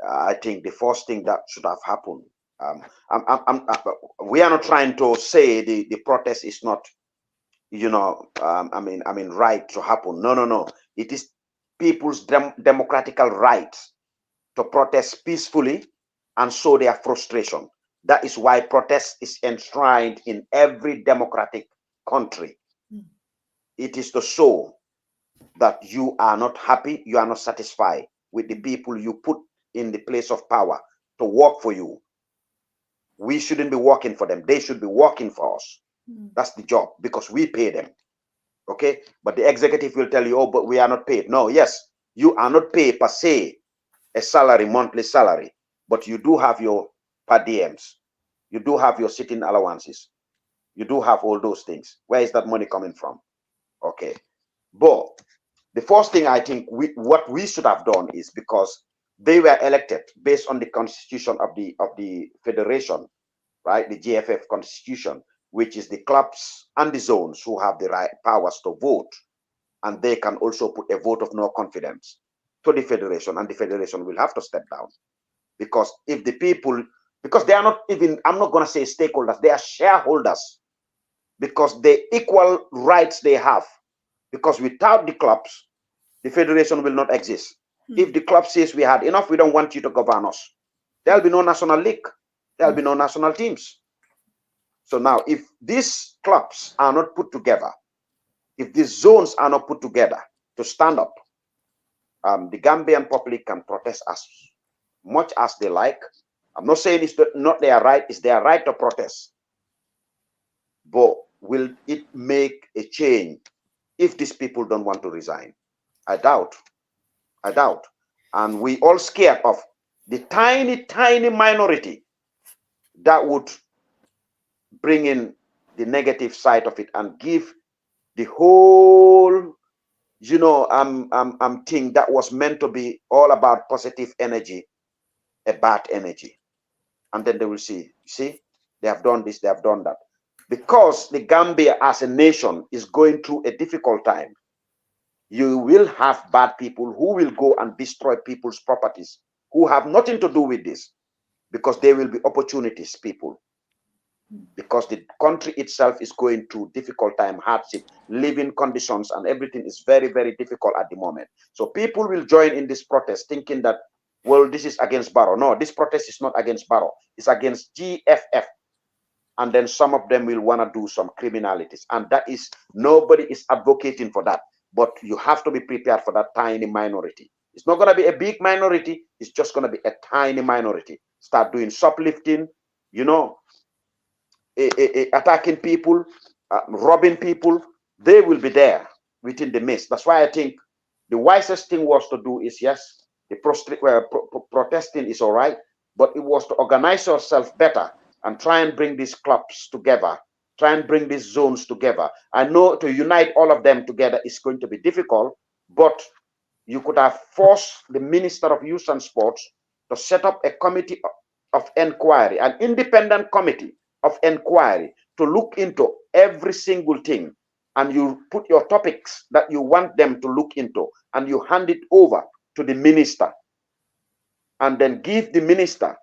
I think the first thing that should have happened. We are not trying to say the protest is not, right to happen. No. It is people's democratical right to protest peacefully and show their frustration. That is why protest is enshrined in every democratic country. It is to show that you are not happy, you are not satisfied with the people you put in the place of power to work for you. We shouldn't be working for them. They should be working for us. That's the job, because we pay them. Okay? But the executive will tell you, oh, but we are not paid. No, yes, you are not paid per se a salary, monthly salary, but you do have your per diems. You do have your sitting allowances. You do have all those things. Where is that money coming from? Okay. But the first thing I think what we should have done is, because they were elected based on the constitution of the federation, right? The GFF constitution. which is the clubs and the zones who have the right powers to vote, and they can also put a vote of no confidence to the federation, and the federation will have to step down. Because if the people, because they are not even, I'm not going to say stakeholders, they are shareholders, because the equal rights they have, because without the clubs, the federation will not exist. If the club says we had enough, we don't want you to govern us, there'll be no national league, there'll be no national teams. So now, if these clubs are not put together, if these zones are not put together to stand up, the Gambian public can protest as much as they like. I'm not saying it's not their right, it's their right to protest. But will it make a change if these people don't want to resign? I doubt. I doubt. And we all scared of the tiny, tiny minority that would bring in the negative side of it and give the whole, you know, thing that was meant to be all about positive energy, a bad energy. And then they will see, they have done this, they have done that. Because the Gambia as a nation is going through a difficult time, you will have bad people who will go and destroy people's properties who have nothing to do with this, because there will be opportunities, people. Because the country itself is going through difficult time, hardship, living conditions, and everything is very, very difficult at the moment. So people will join in this protest thinking that, well, this is against Barrow. No, this protest is not against Barrow. It's against GFF. And then some of them will want to do some criminalities. And that is, nobody is advocating for that. But you have to be prepared for that tiny minority. It's not going to be a big minority. It's just going to be a tiny minority. Start doing shoplifting, you know, attacking people, robbing people. They will be there within the midst. That's why I think the wisest thing was to do is, yes, the protesting is all right, but it was to organize yourself better and try and bring these clubs together, try and bring these zones together. I know to unite all of them together is going to be difficult, but you could have forced the Minister of Youth and Sports to set up a committee of inquiry, an independent committee of inquiry to look into every single thing, and you put your topics that you want them to look into, and you hand it over to the minister, and then give the minister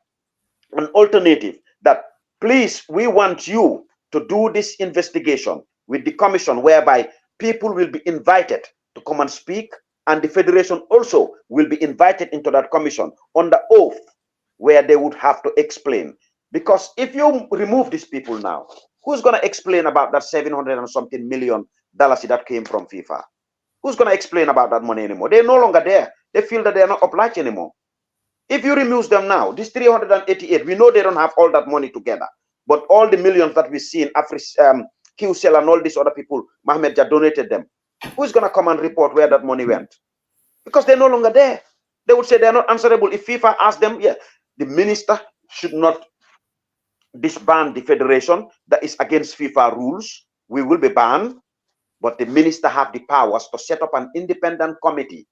an alternative that, please, we want you to do this investigation with the commission, whereby people will be invited to come and speak, and the federation also will be invited into that commission under oath, where they would have to explain. Because if you remove these people now, who's going to explain about that 700 and something million dollars that came from FIFA? Who's going to explain about that money anymore? They're no longer there. They feel that they're not obliged anymore. If you remove them now, this 388, we know they don't have all that money together. But all the millions that we see in QCell and all these other people, Mohamed Jah donated them. Who's going to come and report where that money went? Because they're no longer there. They would say they're not answerable. If FIFA asked them, yeah, the minister should not disband the federation that is against FIFA rules. We will be banned. But the minister have the powers to set up an independent committee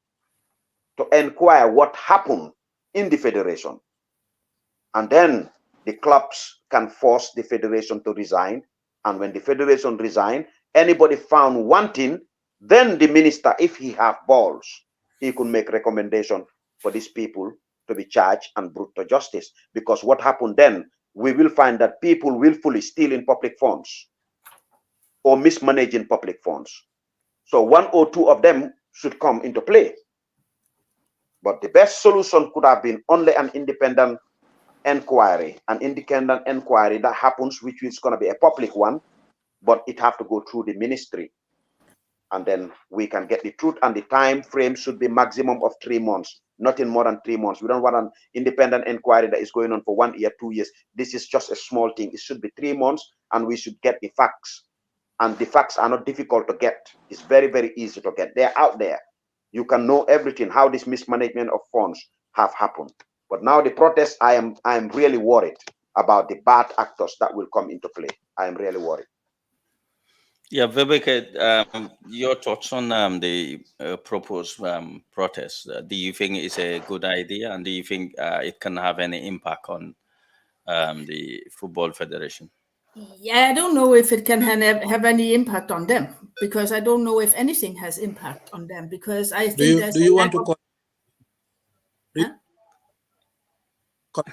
to inquire what happened in the federation. And then the clubs can force the federation to resign. And when the federation resign, anybody found wanting, then the minister, if he have balls, he could make recommendation for these people to be charged and brought to justice. Because what happened then, we will find that people willfully stealing public funds or mismanaging public funds. So one or two of them should come into play. But the best solution could have been only an independent inquiry, that happens, which is going to be a public one, but it have to go through the ministry. And then we can get the truth, and the time frame should be maximum of 3 months, nothing more than 3 months. We don't want an independent inquiry that is going on for 1 year, 2 years. This is just a small thing. It should be 3 months, and we should get the facts. And the facts are not difficult to get. It's very, very easy to get. They're out there. You can know everything, how this mismanagement of funds have happened. But now the protests, I am really worried about the bad actors that will come into play. I am really worried. Yeah, Vivek, your thoughts on the proposed protest. Do you think it's a good idea, and do you think it can have any impact on the Football Federation? Yeah, I don't know if it can have any impact on them, because I don't know if anything has impact on them, because I think there's Do a you lack want to of. call? Huh?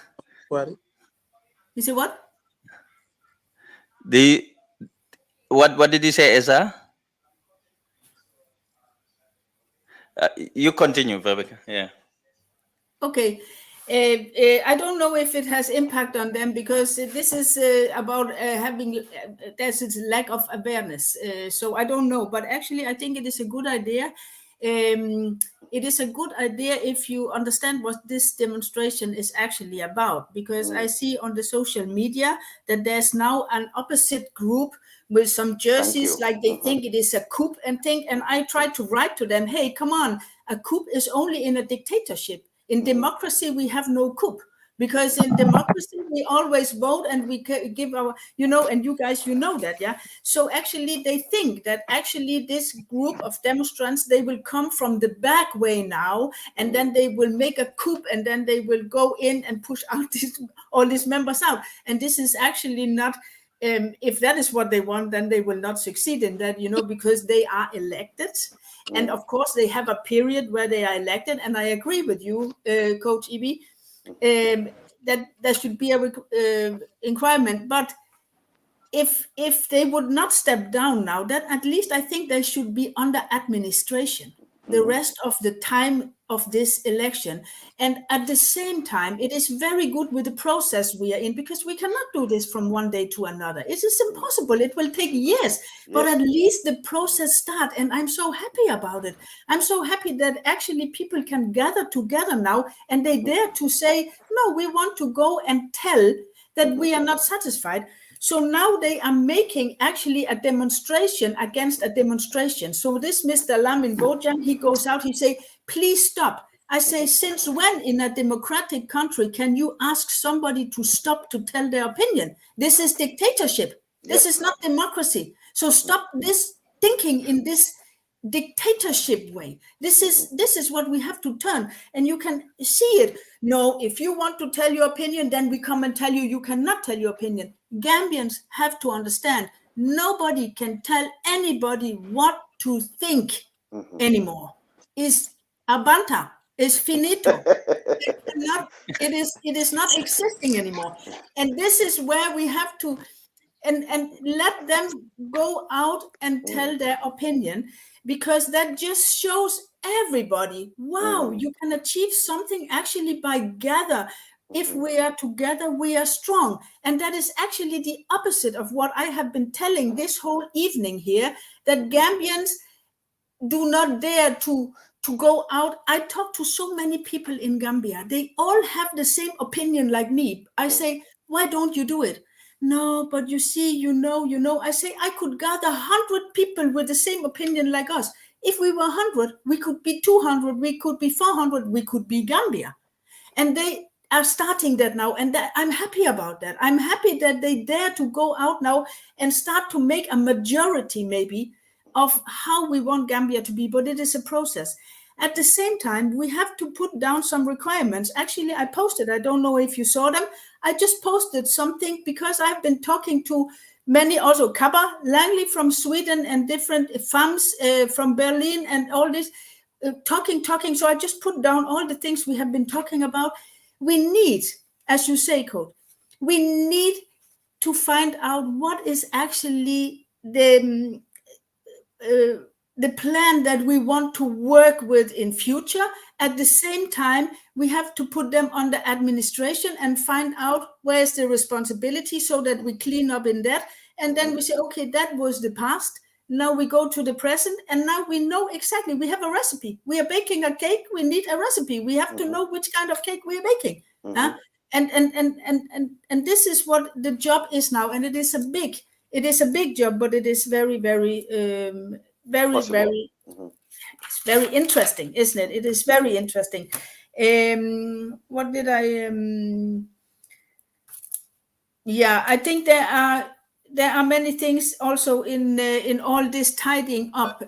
Query? You say what? What did you say, Esa? You continue, Rebecca. Yeah. Okay. I don't know if it has impact on them, because this is about having there's this lack of awareness. So I don't know, but actually I think it is a good idea. It is a good idea if you understand what this demonstration is actually about, because I see on the social media that there's now an opposite group with some jerseys, like they think it is a coup and thing. And I try to write to them, hey, come on, a coup is only in a dictatorship. In democracy, we have no coup, because in democracy we always vote and we give our, and you guys, that, yeah. So actually they think that actually this group of demonstrants, they will come from the back way now, and then they will make a coup, and then they will go in and push out all these members out. And this is actually not, if that is what they want, then they will not succeed in that, because they are elected. And of course, they have a period where they are elected. And I agree with you, Coach Ibi, that there should be a requirement. But if they would not step down now, then at least I think they should be under administration the rest of the time of this election. And at the same time, it is very good with the process we are in, because we cannot do this from one day to another. It is impossible. It will take years, but at least the process start. And I'm so happy about it. I'm so happy that actually people can gather together now, and they dare to say, no, we want to go and tell that we are not satisfied. So now they are making actually a demonstration against a demonstration. So this Mr. Lamin Bojang, he goes out, he say, please stop. I say, since when in a democratic country can you ask somebody to stop to tell their opinion? This is dictatorship. This is not democracy. So stop this thinking in this dictatorship way. This is what we have to turn, and you can see it. No, if you want to tell your opinion, then we come and tell you you cannot tell your opinion. Gambians have to understand, nobody can tell anybody what to think anymore. Is abanta, is finito. It is not existing anymore. And this is where we have to and let them go out and tell their opinion, because that just shows everybody, wow, you can achieve something actually by gather. If we are together, we are strong. And that is actually the opposite of what I have been telling this whole evening here, that Gambians do not dare to go out. I talk to so many people in Gambia. They all have the same opinion like me. I say, why don't you do it? No, but you see, I say, I could gather 100 people with the same opinion like us. If we were 100, we could be 200, we could be 400, we could be Gambia. And they are starting that now. And I'm happy about that. I'm happy that they dare to go out now and start to make a majority, maybe, of how we want Gambia to be. But it is a process. At the same time, we have to put down some requirements. Actually, I posted, I don't know if you saw them. I just posted something because I've been talking to many, also Kaba Langley from Sweden and different farms from Berlin and all this, talking. So I just put down all the things we have been talking about. We need, as you say, Code, we need to find out what is actually the plan that we want to work with in future. At the same time, we have to put them under administration and find out where is the responsibility, so that we clean up in that. And then we say, okay, that was the past. Now we go to the present, and now we know exactly, we have a recipe. We are baking a cake, we need a recipe. We have to know which kind of cake we are baking. And this is what the job is now. And it is a big job, but it is very, very, very, it's very interesting, isn't it? It is very interesting. What did I, yeah, I think there are many things also in all this tidying up.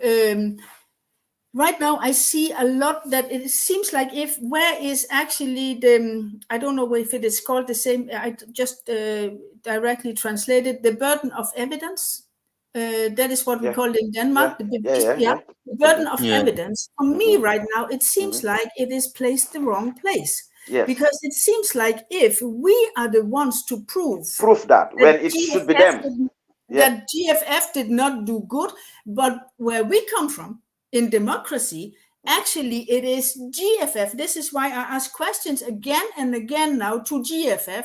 right now I see a lot that it seems like where is actually the, I don't know if it is called the same, I just directly translated the burden of evidence. That is what we call it in Denmark. The burden of evidence. For me right now, it seems like it is placed the wrong place. Yes. Because it seems like if we are the ones to prove that when it should be them. That GFF did not do good, but where we come from in democracy, actually it is GFF. This is why I ask questions again and again now to GFF.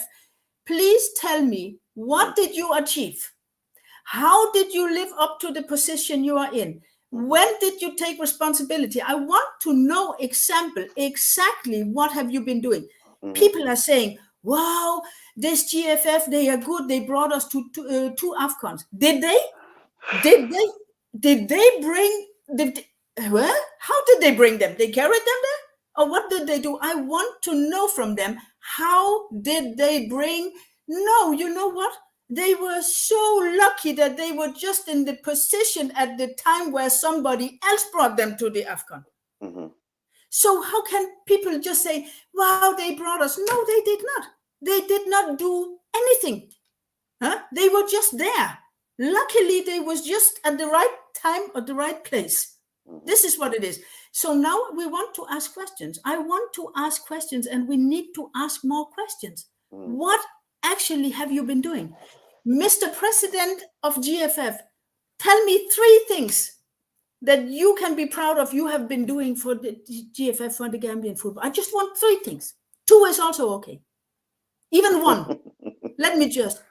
Please tell me, what did you achieve? How did you live up to the position you are in? When did you take responsibility? I want to know exactly what have you been doing. People are saying, wow, this GFF, they are good. They brought us to two AFCONs. Did they? Did they bring? How did they bring them? They carried them there? Or what did they do? I want to know from them, how did they bring? No, you know what? They were so lucky that they were just in the position at the time where somebody else brought them to the AFCON. So how can people just say, wow, they brought us? No, they did not. They did not do anything. They were just there. Luckily, they was just at the right time or the right place. This is what it is. So now we want to ask questions. I want to ask questions, and we need to ask more questions. What actually have you been doing? Mr. President of GFF, tell me 3 things that you can be proud of you have been doing for the GFF, for the Gambian football. I just want 3 things. 2 is also okay. Even 1. Let me just,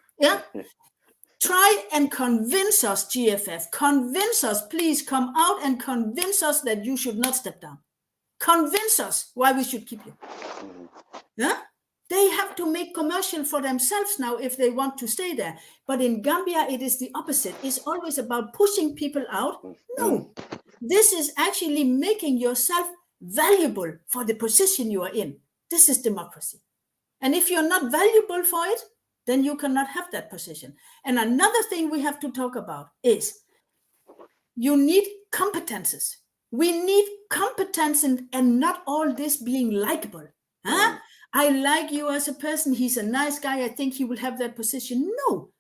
try and convince us, GFF. Convince us, please come out and convince us that you should not step down. Convince us why we should keep you. They have to make commercial for themselves now if they want to stay there. But in Gambia, it is the opposite. It's always about pushing people out. No, this is actually making yourself valuable for the position you are in. This is democracy. And if you're not valuable for it, then you cannot have that position. And another thing we have to talk about is you need competences. We need competence and not all this being likable. I like you as a person. He's a nice guy. I think he will have that position. No,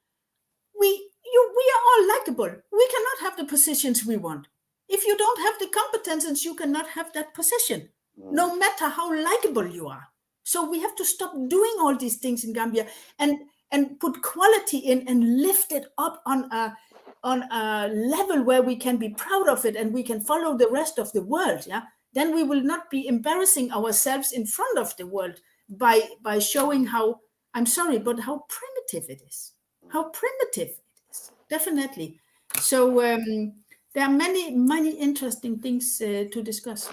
we are all likable. We cannot have the positions we want. If you don't have the competences, you cannot have that position, no matter how likable you are. So we have to stop doing all these things in Gambia and put quality in and lift it up on a level where we can be proud of it and we can follow the rest of the world. Then we will not be embarrassing ourselves in front of the world by showing how, I'm sorry, but how primitive it is. How primitive it is, definitely. So there are many interesting things to discuss.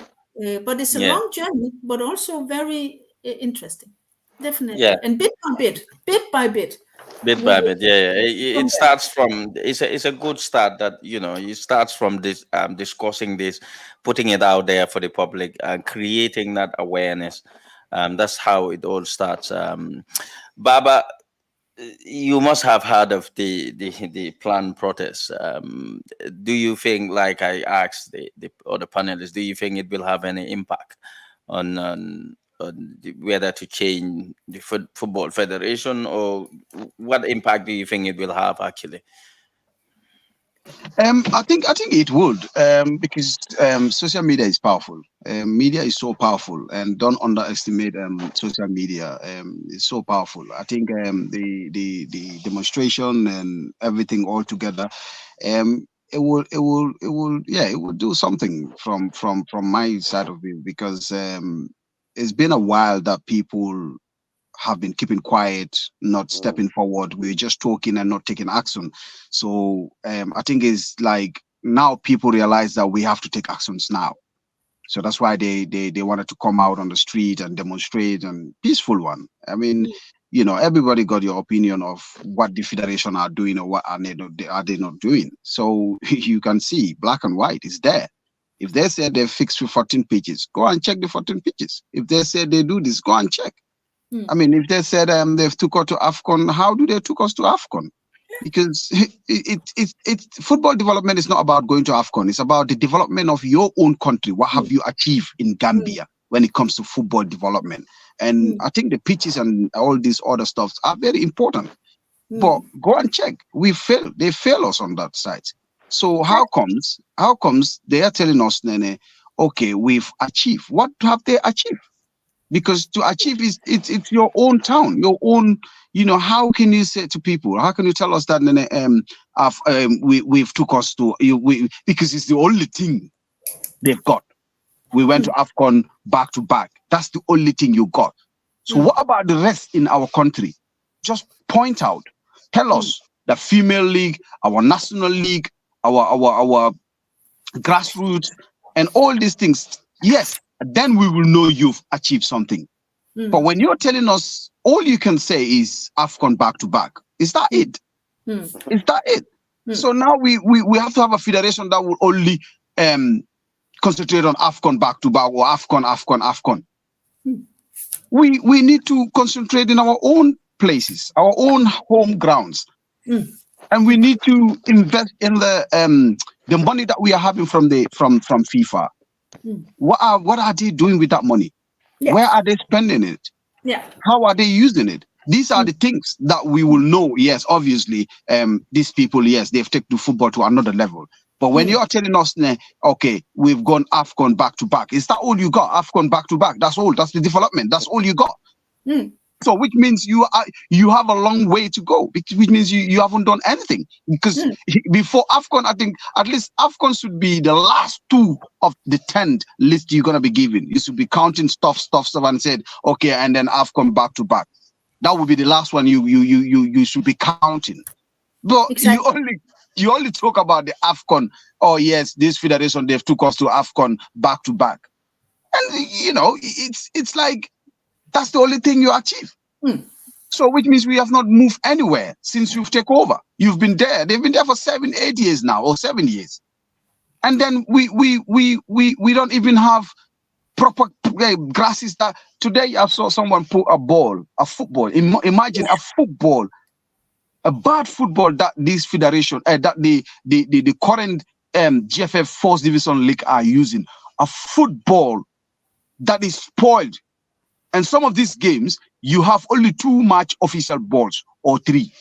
But it's a long journey, but also very interesting. Definitely. And bit by bit. Bit by bit, it starts from, it's a good start that, it starts from this discussing this, putting it out there for the public and creating that awareness. That's how it all starts. Baba, you must have heard of the planned protest. Do you think, like I asked the other panelists, do you think it will have any impact on whether to change the football federation, or what impact do you think it will have actually? I think it would, because social media is powerful. Media is so powerful, and don't underestimate social media. It's so powerful. I think the demonstration and everything all together, it will do something from my side of it, because it's been a while that people have been keeping quiet, not stepping forward. We're just talking and not taking action. So I think it's like now people realize that we have to take actions now. So that's why they wanted to come out on the street and demonstrate, and peaceful one. I mean, everybody got your opinion of what the federation are doing or what are they not doing. So you can see black and white is there. If they say they fixed 14 pitches, go and check the 14 pitches. If they say they do this, go and check. I mean, if they said they've took us to AFCON, how do they took us to AFCON? because football development is not about going to AFCON. It's about the development of your own country. What have you achieved in Gambia when it comes to football development? And I think the pitches and all these other stuffs are very important. But go and check. We fail. They fail us on that side. So how comes they are telling us, Nene, okay, we've achieved. What have they achieved? Because to achieve is it's your own town, your own. How can you say to people? How can you tell us that we've took us to because it's the only thing they've got. We went to AFCON back to back. That's the only thing you got. So what about the rest in our country? Just point out. Tell us the female league, our national league, our grassroots, and all these things. Yes, then we will know you've achieved something. But when you're telling us, all you can say is AFCON back to back. Is that it? Is that it? So now we have to have a federation that will only concentrate on AFCON back to back or AFCON. We need to concentrate in our own places, our own home grounds. And we need to invest in the money that we are having from FIFA. What are they doing with that money? Yeah. Where are they spending it? Yeah. How are they using it? These are the things that we will know. Yes, obviously, these people, yes, they've taken football to another level. But when you're telling us, okay, we've gone AFCON back to back, is that all you got? AFCON back to back. That's all. That's the development. That's all you got. So which means you have a long way to go, which means you haven't done anything. Because before AFCON, I think at least AFCON should be the last 2 of the 10 list you're going to be given. You should be counting stuff and said, okay, and then AFCON back to back. That would be the last one you should be counting. But exactly. you only talk about the AFCON. Oh yes, this federation, they've took us to AFCON back to back. And it's like, that's the only thing you achieve. So which means we have not moved anywhere since you've taken over. You've been there. They've been there for 7-8 years now, or 7 years. And then we don't even have proper grasses. That today I saw someone put a football. Imagine a football, a bad football that this federation, that the current GFF 4th Division League are using. A football that is spoiled. And some of these games, you have only 2 match official balls or 3.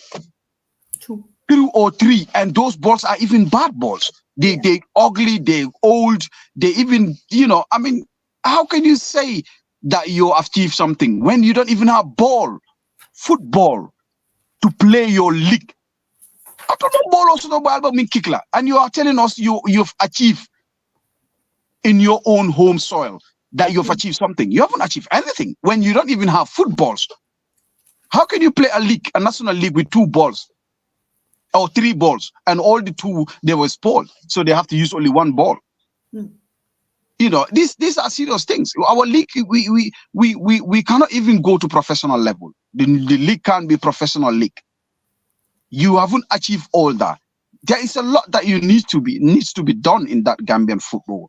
2 or 3. And those balls are even bad balls. They ugly, they old, they even, I mean, how can you say that you achieved something when you don't even have football to play your league? I don't know ball also no ball, but mean kickler. And you are telling us you've achieved in your own home soil. That you've achieved something. You haven't achieved anything when you don't even have footballs. How can you play a national league with 2 balls or 3 balls, and all the 2 they were spoiled, so they have to use only 1 ball? These are serious things. Our league, we cannot even go to professional level. The league can't be professional league. You haven't achieved all that. There is a lot that needs to be done in that Gambian football.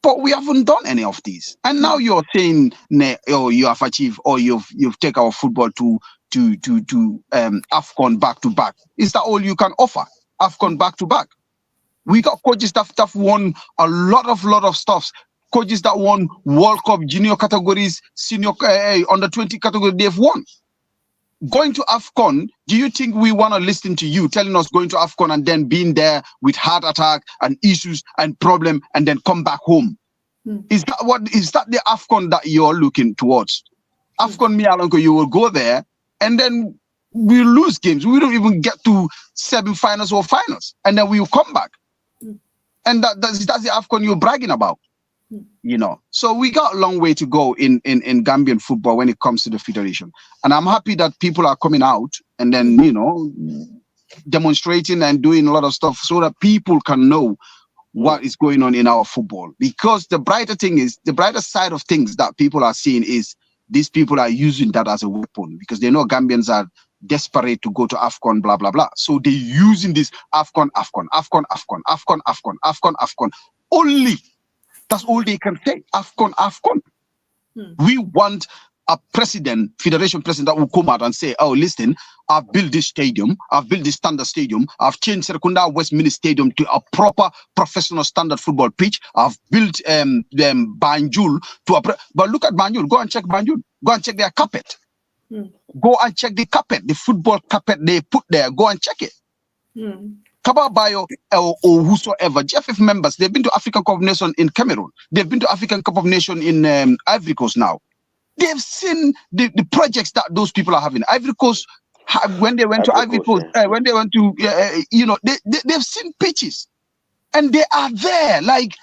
But we haven't done any of these, and now you're saying, "Oh, you have achieved, or you've taken our football to AFCON back to back." Is that all you can offer? AFCON back to back. We got coaches that won a lot of stuffs. Coaches that won World Cup junior categories, senior under 20 category, they've won. Going to AFCON, do you think we want to listen to you telling us going to AFCON and then being there with heart attack and issues and problem and then come back home? Is that the AFCON that you're looking towards? AFCON, you will go there and then we lose games. We don't even get to semi-finals or finals, and then we will come back. And that's the AFCON you're bragging about. So we got a long way to go in Gambian football when it comes to the federation. And I'm happy that people are coming out and then, demonstrating and doing a lot of stuff so that people can know what is going on in our football. Because the brighter side of things that people are seeing is these people are using that as a weapon, because they know Gambians are desperate to go to AFCON, blah, blah, blah. So they're using this AFCON. Only. That's all they can say. AFCON. We want a president, federation president that will come out and say, oh, listen, I've built this stadium, I've built this standard stadium, I've changed Serekunda Westminster Stadium to a proper professional standard football pitch, I've built Banjul to a but look at Banjul, go and check Banjul, go and check their carpet. Go and check the carpet, the football carpet they put there, go and check it. Kaba Bayo or whosoever, GFF members, they've been to African Cup of Nations in Cameroon, they've been to African Cup of Nations in Ivory Coast now. They've seen the projects that those people are having. Ivory Coast, when they went to Ivory Coast, when they went to, they've seen pitches. And they are there. Like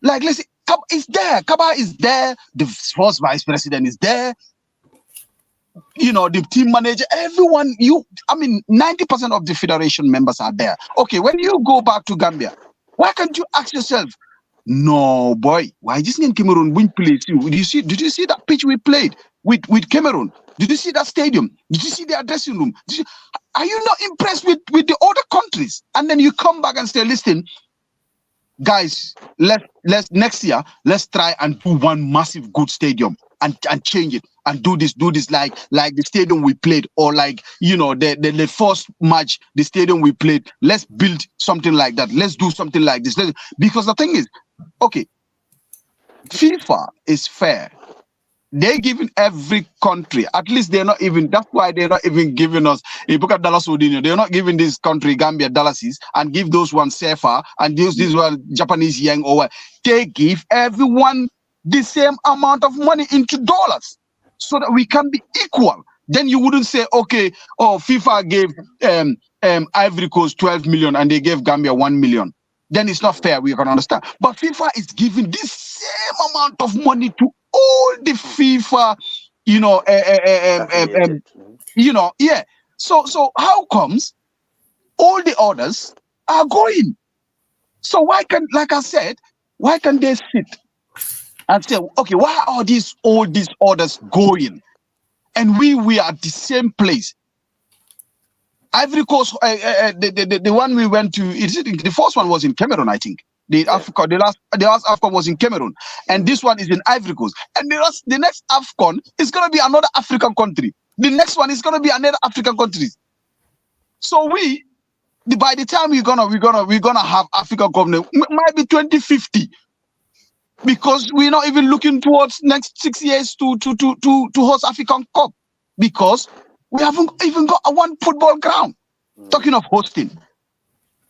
let's say, it's there. Kaba is there. The first vice president is there. The team manager, everyone, 90% of the federation members are there. Okay, when you go back to Gambia, why can't you ask yourself, no, boy, why just in Cameroon win place you? Did you see that pitch we played with Cameroon? Did you see that stadium? Did you see their dressing room? Are you not impressed with the other countries? And then you come back and say, listen, guys, let's next year, let's try and do one massive good stadium and change it and do this like the stadium we played, or like the first match, the stadium we played. Let's build something like that. Let's do something like this. Because the thing is, okay, FIFA is fair. They're giving every country, at least they're not even, that's why they're not even giving us, if you look at Dallas Odinho, they're not giving this country, Gambia, Dallases, and give those ones Sefa, and this one Japanese yen, or they give everyone the same amount of money into dollars so that we can be equal. Then you wouldn't say, okay, FIFA gave Ivory Coast 12 million and they gave Gambia 1 million. Then it's not fair, we can understand. But FIFA is giving the same amount of money to all the FIFA, So how comes all the others are going? So why can they sit and say, okay, why are all these others going? And we are at the same place. Ivory Coast, the one we went to, the first one was in Cameroon, I think. The last AFCON was in Cameroon, and this one is in Ivory Coast. And the next AFCON is gonna be another African country. The next one is gonna be another African country. So by the time we're gonna have African Cup, might be 2050, because we're not even looking towards next 6 years to host African Cup, because we haven't even got one football ground. Talking of hosting,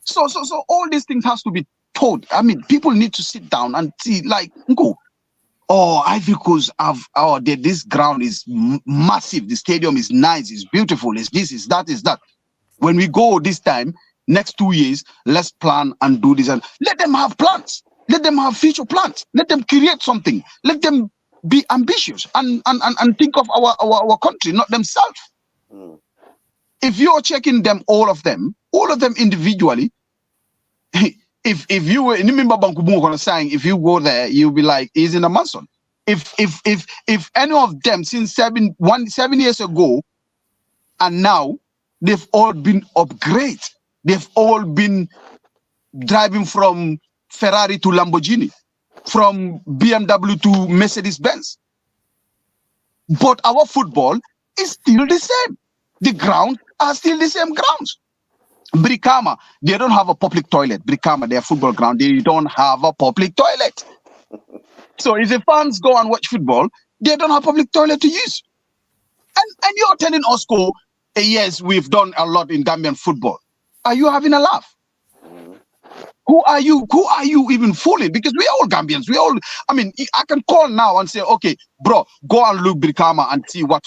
so all these things has to be told. I mean, people need to sit down and see, like, go, Ivory Coast this ground is massive, the stadium is nice, it's beautiful, it's this, is that. When we go this time, next 2 years, let's plan and do this, and let them have plans, let them have future plans, let them create something, let them be ambitious and think of our country, not themselves. If you're checking them, all of them individually, if you were in Bankubu saying, if you go there, you'll be like, he's in a mansion. If any of them since 7 years ago and now, they've all been upgraded. They've all been driving from Ferrari to Lamborghini, from BMW to Mercedes Benz. But our football is still the same. The grounds are still the same grounds. Brikama, they don't have a public toilet. Brikama, their football ground, they don't have a public toilet. So if the fans go and watch football, they don't have public toilet to use. And you're telling us, yes, we've done a lot in Gambian football. Are you having a laugh? Who are you even fooling? Because we are all Gambians. I can call now and say, okay, bro, go and look Brikama and see what.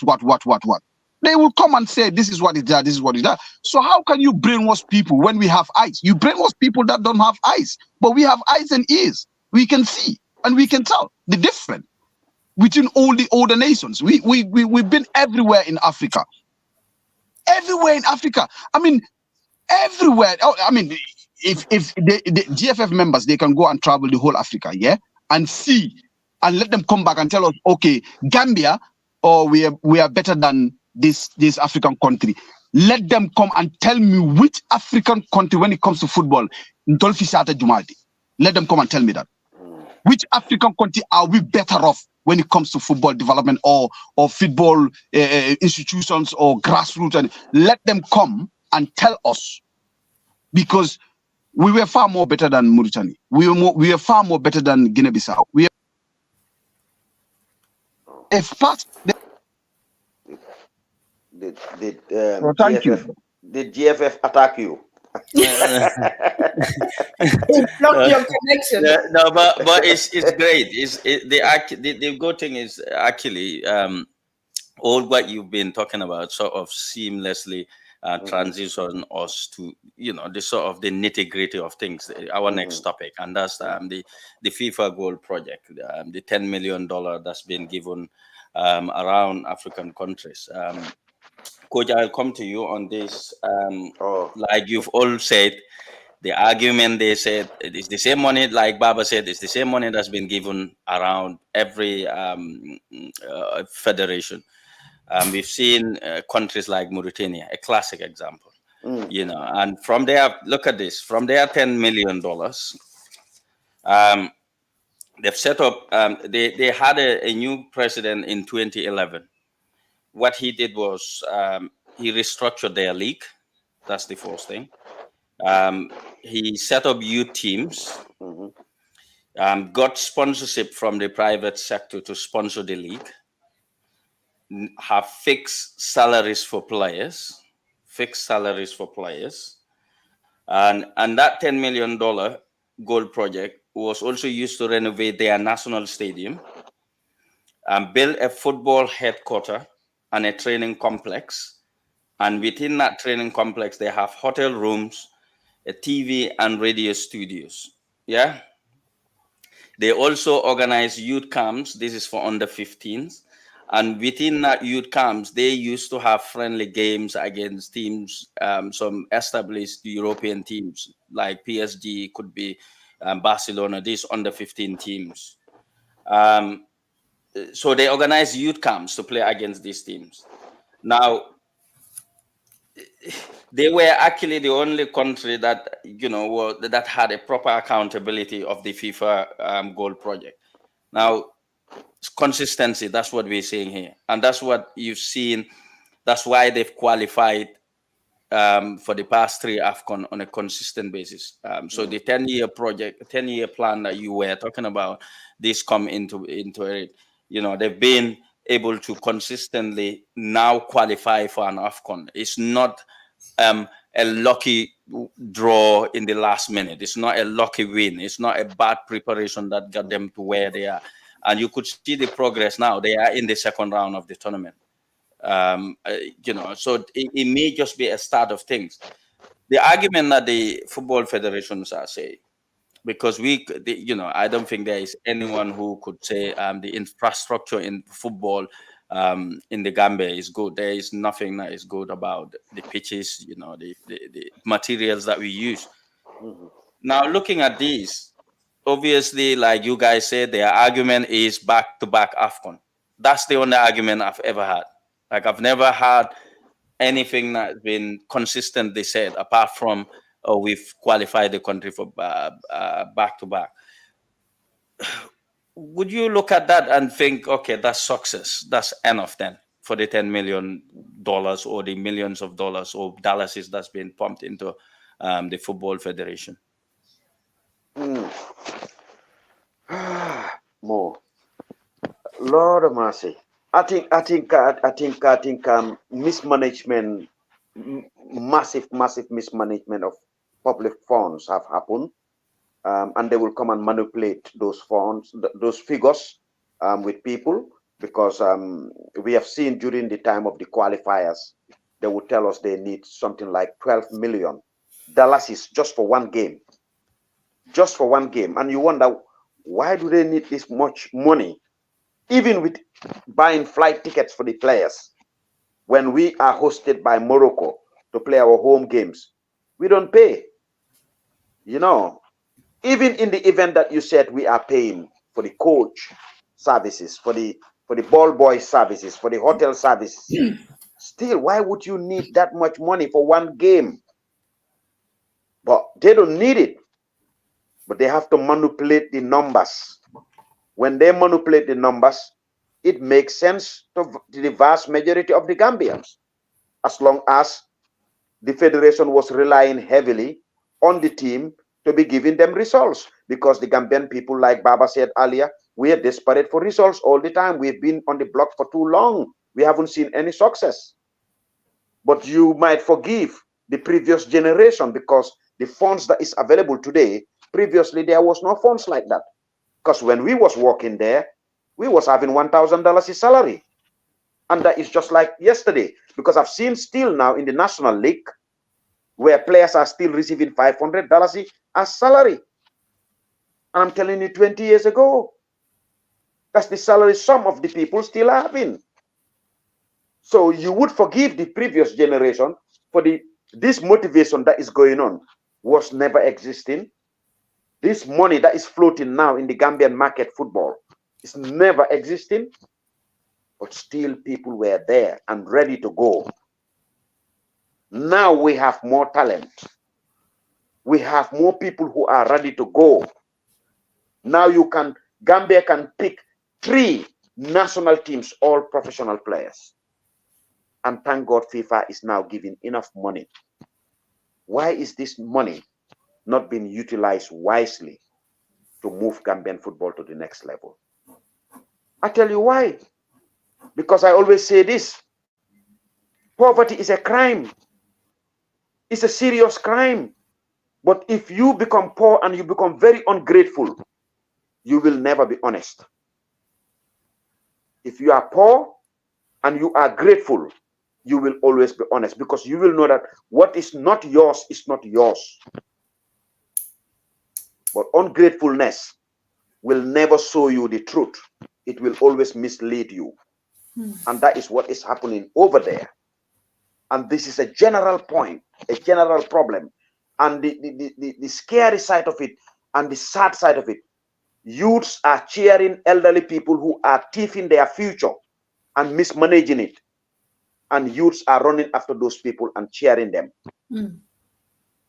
They will come and say, this is what is there, this is what is there. So how can you brainwash people when we have eyes? You brainwash people that don't have eyes, but we have eyes and ears. We can see and we can tell the difference between all the older nations. We've been everywhere in Africa. Everywhere in Africa. I mean, everywhere. If the GFF members, they can go and travel the whole Africa, and see, and let them come back and tell us, okay, Gambia, we are better than this African country. Let them come and tell me which African country, when it comes to football, let them come and tell me that. Which African country are we better off when it comes to football development or football institutions or grassroots, and let them come and tell us, because we were far more better than Mauritania. We were far more better than Guinea-Bissau. We are if past. Thank you. Did GFF attack you? Block your connection. No, but it's great. The good thing is actually all what you've been talking about sort of seamlessly transition us to the sort of the nitty gritty of things. Our next topic, and that's the FIFA Goal Project, the $10 million that's been given around African countries. Coach, I'll come to you on this. Like you've all said, the argument they said it's the same money, like Baba said, it's the same money that's been given around every federation. We've seen countries like Mauritania, a classic example. And from there, look at this, from their $10 million, they've set up, they had a new president in 2011. What he did was he restructured their league. That's the first thing. He set up youth teams, got sponsorship from the private sector to sponsor the league, have fixed salaries for players, and that $10 million goal project was also used to renovate their national stadium and build a football headquarters and a training complex. And within that training complex, they have hotel rooms, a TV and radio studios. Yeah. They also organize youth camps. This is for under 15s. And within that youth camps, they used to have friendly games against teams, some established European teams like PSG, could be Barcelona, these under 15 teams. So they organize youth camps to play against these teams. Now, they were actually the only country that that had a proper accountability of the FIFA goal project. Now, consistency, that's what we're saying here, and that's what you've seen. That's why they've qualified for the past 3 AFCON on a consistent basis. So the 10-year project, 10-year plan that you were talking about, this come into it. They've been able to consistently now qualify for an AFCON. It's not a lucky draw in the last minute. It's not a lucky win. It's not a bad preparation that got them to where they are. And you could see the progress now. They are in the second round of the tournament. So it may just be a start of things. The argument that the football federations are saying, because I don't think there is anyone who could say the infrastructure in football in the Gambia is good. There is nothing that is good about the pitches, the materials that we use. Now, looking at these, obviously, like you guys said, their argument is back-to-back AFCON. That's the only argument I've ever had. Like, I've never had anything that's been consistently said apart from we've qualified the country for back-to-back. Would you look at that and think, okay, that's success, that's enough then for the $10 million or the millions of dollars or dollars that's been pumped into the Football Federation? More, Lord of mercy. I think mismanagement, massive mismanagement of public funds have happened, and they will come and manipulate those funds, those figures, with people, because we have seen during the time of the qualifiers, they would tell us they need something like $12 million just for one game, and you wonder, why do they need this much money? Even with buying flight tickets for the players, when we are hosted by Morocco to play our home games, we don't pay. Even in the event that you said we are paying for the coach services, for the ball boy services, for the hotel services, still, why would you need that much money for one game? But they don't need it. But they have to manipulate the numbers. When they manipulate the numbers, it makes sense to the vast majority of the Gambians, as long as the federation was relying heavily on the team to be giving them results. Because the Gambian people, like Baba said earlier, we are desperate for results all the time. We've been on the block for too long. We haven't seen any success. But you might forgive the previous generation, because the funds that is available today, previously there was no funds like that. Because when we was working there, we was having $1,000 salary. And that is just like yesterday, because I've seen still now in the National League where players are still receiving $500 as salary. And I'm telling you, 20 years ago, that's the salary some of the people still are having. So you would forgive the previous generation for this motivation that is going on was never existing. This money that is floating now in the Gambian market football is never existing, but still people were there and ready to go. Now we have more talent. We have more people who are ready to go. Now Gambia can pick 3 national teams, all professional players. And thank God FIFA is now giving enough money. Why is this money not being utilized wisely to move Gambian football to the next level? I tell you why. Because I always say this: poverty is a crime. It's a serious crime. But if you become poor and you become very ungrateful, you will never be honest. If you are poor and you are grateful, you will always be honest, because you will know that what is not yours is not yours. But ungratefulness will never show you the truth. It will always mislead you. And that is what is happening over there. And this is a general point, a general problem. And the scary side of it and the sad side of it, youths are cheering elderly people who are thieving their future and mismanaging it. And youths are running after those people and cheering them.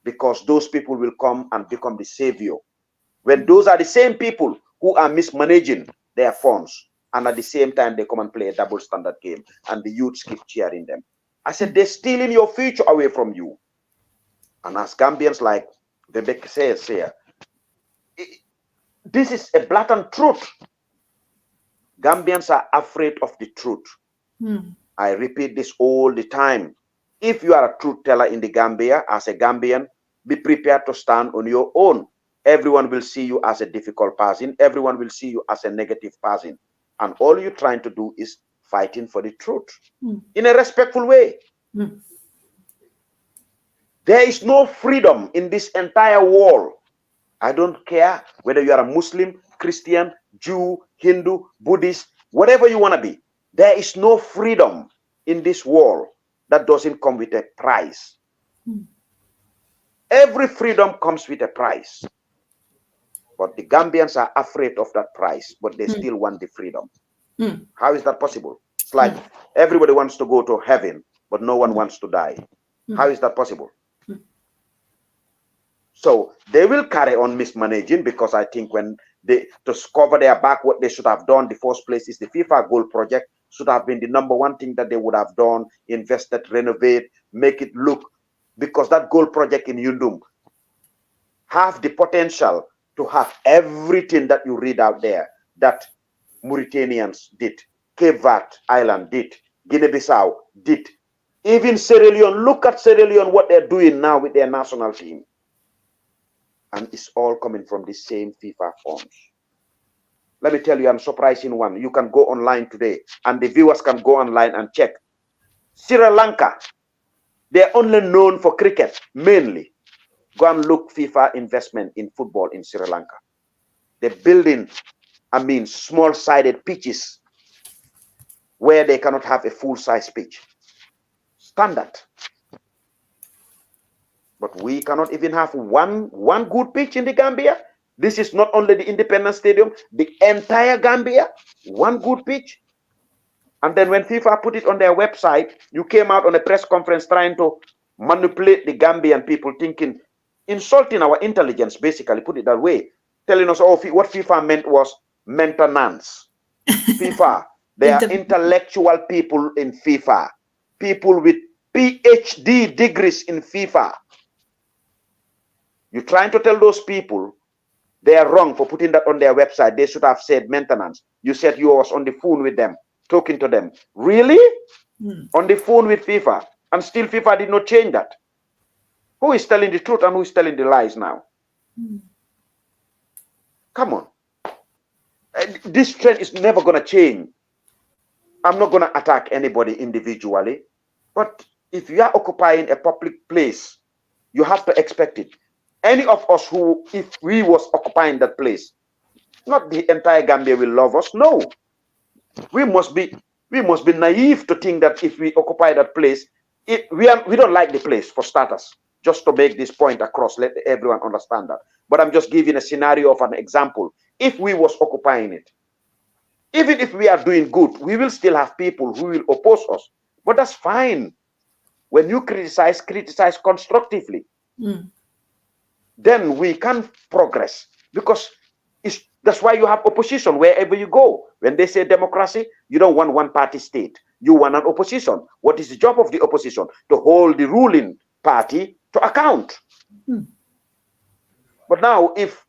Because those people will come and become the savior. When those are the same people who are mismanaging their funds, and at the same time they come and play a double standard game, and the youths keep cheering them. I said, they're stealing your future away from you. And as Gambians, like Rebecca says here, this is a blatant truth. Gambians are afraid of the truth. I repeat this all the time. If you are a truth teller in the Gambia, as a Gambian, be prepared to stand on your own. Everyone will see you as a difficult person. Everyone will see you as a negative person. And all you're trying to do is fighting for the truth in a respectful way. There is no freedom in this entire world. I don't care whether you are a Muslim, Christian, Jew, Hindu, Buddhist, whatever you want to be. There is no freedom in this world that doesn't come with a price. Every freedom comes with a price. But the Gambians are afraid of that price, but they still want the freedom. How is that possible? It's like everybody wants to go to heaven, but no one wants to die. How is that possible? So they will carry on mismanaging, because I think when to cover their back, what they should have done in the first place is the FIFA goal project should have been the #1 thing that they would have done, invested, renovate, make it look, because that goal project in Yundum have the potential to have everything that you read out there that Mauritanians did, Cape Verde Island did, Guinea-Bissau did, even Sierra Leone. Look at Sierra Leone, what they're doing now with their national team. And it's all coming from the same FIFA funds. Let me tell you, I'm surprised in one. You can go online today, and the viewers can go online and check. Sri Lanka, they're only known for cricket, mainly. Go and look FIFA investment in football in Sri Lanka. They're building, small-sided pitches where they cannot have a full-size pitch. Standard. But we cannot even have one good pitch in the Gambia. This is not only the Independence Stadium, the entire Gambia, one good pitch. And then when FIFA put it on their website, you came out on a press conference trying to manipulate the Gambian people, thinking, insulting our intelligence, basically, put it that way, telling us, oh, what FIFA meant was maintenance. FIFA, There are intellectual people in FIFA, people with PhD degrees in FIFA. You're trying to tell those people they are wrong for putting that on their website. They should have said maintenance. You said you was on the phone with them, talking to them. Really? On the phone with FIFA? And still FIFA did not change that. Who is telling the truth and who is telling the lies now? Come on. This trend is never going to change. I'm not going to attack anybody individually. But if you are occupying a public place, you have to expect it. Any of us who, if we was occupying that place, not the entire Gambia will love us. No. We must be naive to think that if we occupy that place, we don't like the place, for starters. Just to make this point across, let everyone understand that. But I'm just giving a scenario of an example. If we was occupying it, even if we are doing good, we will still have people who will oppose us. But that's fine. When you criticize constructively. Then we can progress, because that's why you have opposition wherever you go. When they say democracy, you don't want one party state. You want an opposition. What is the job of the opposition? To hold the ruling party to account. But now, if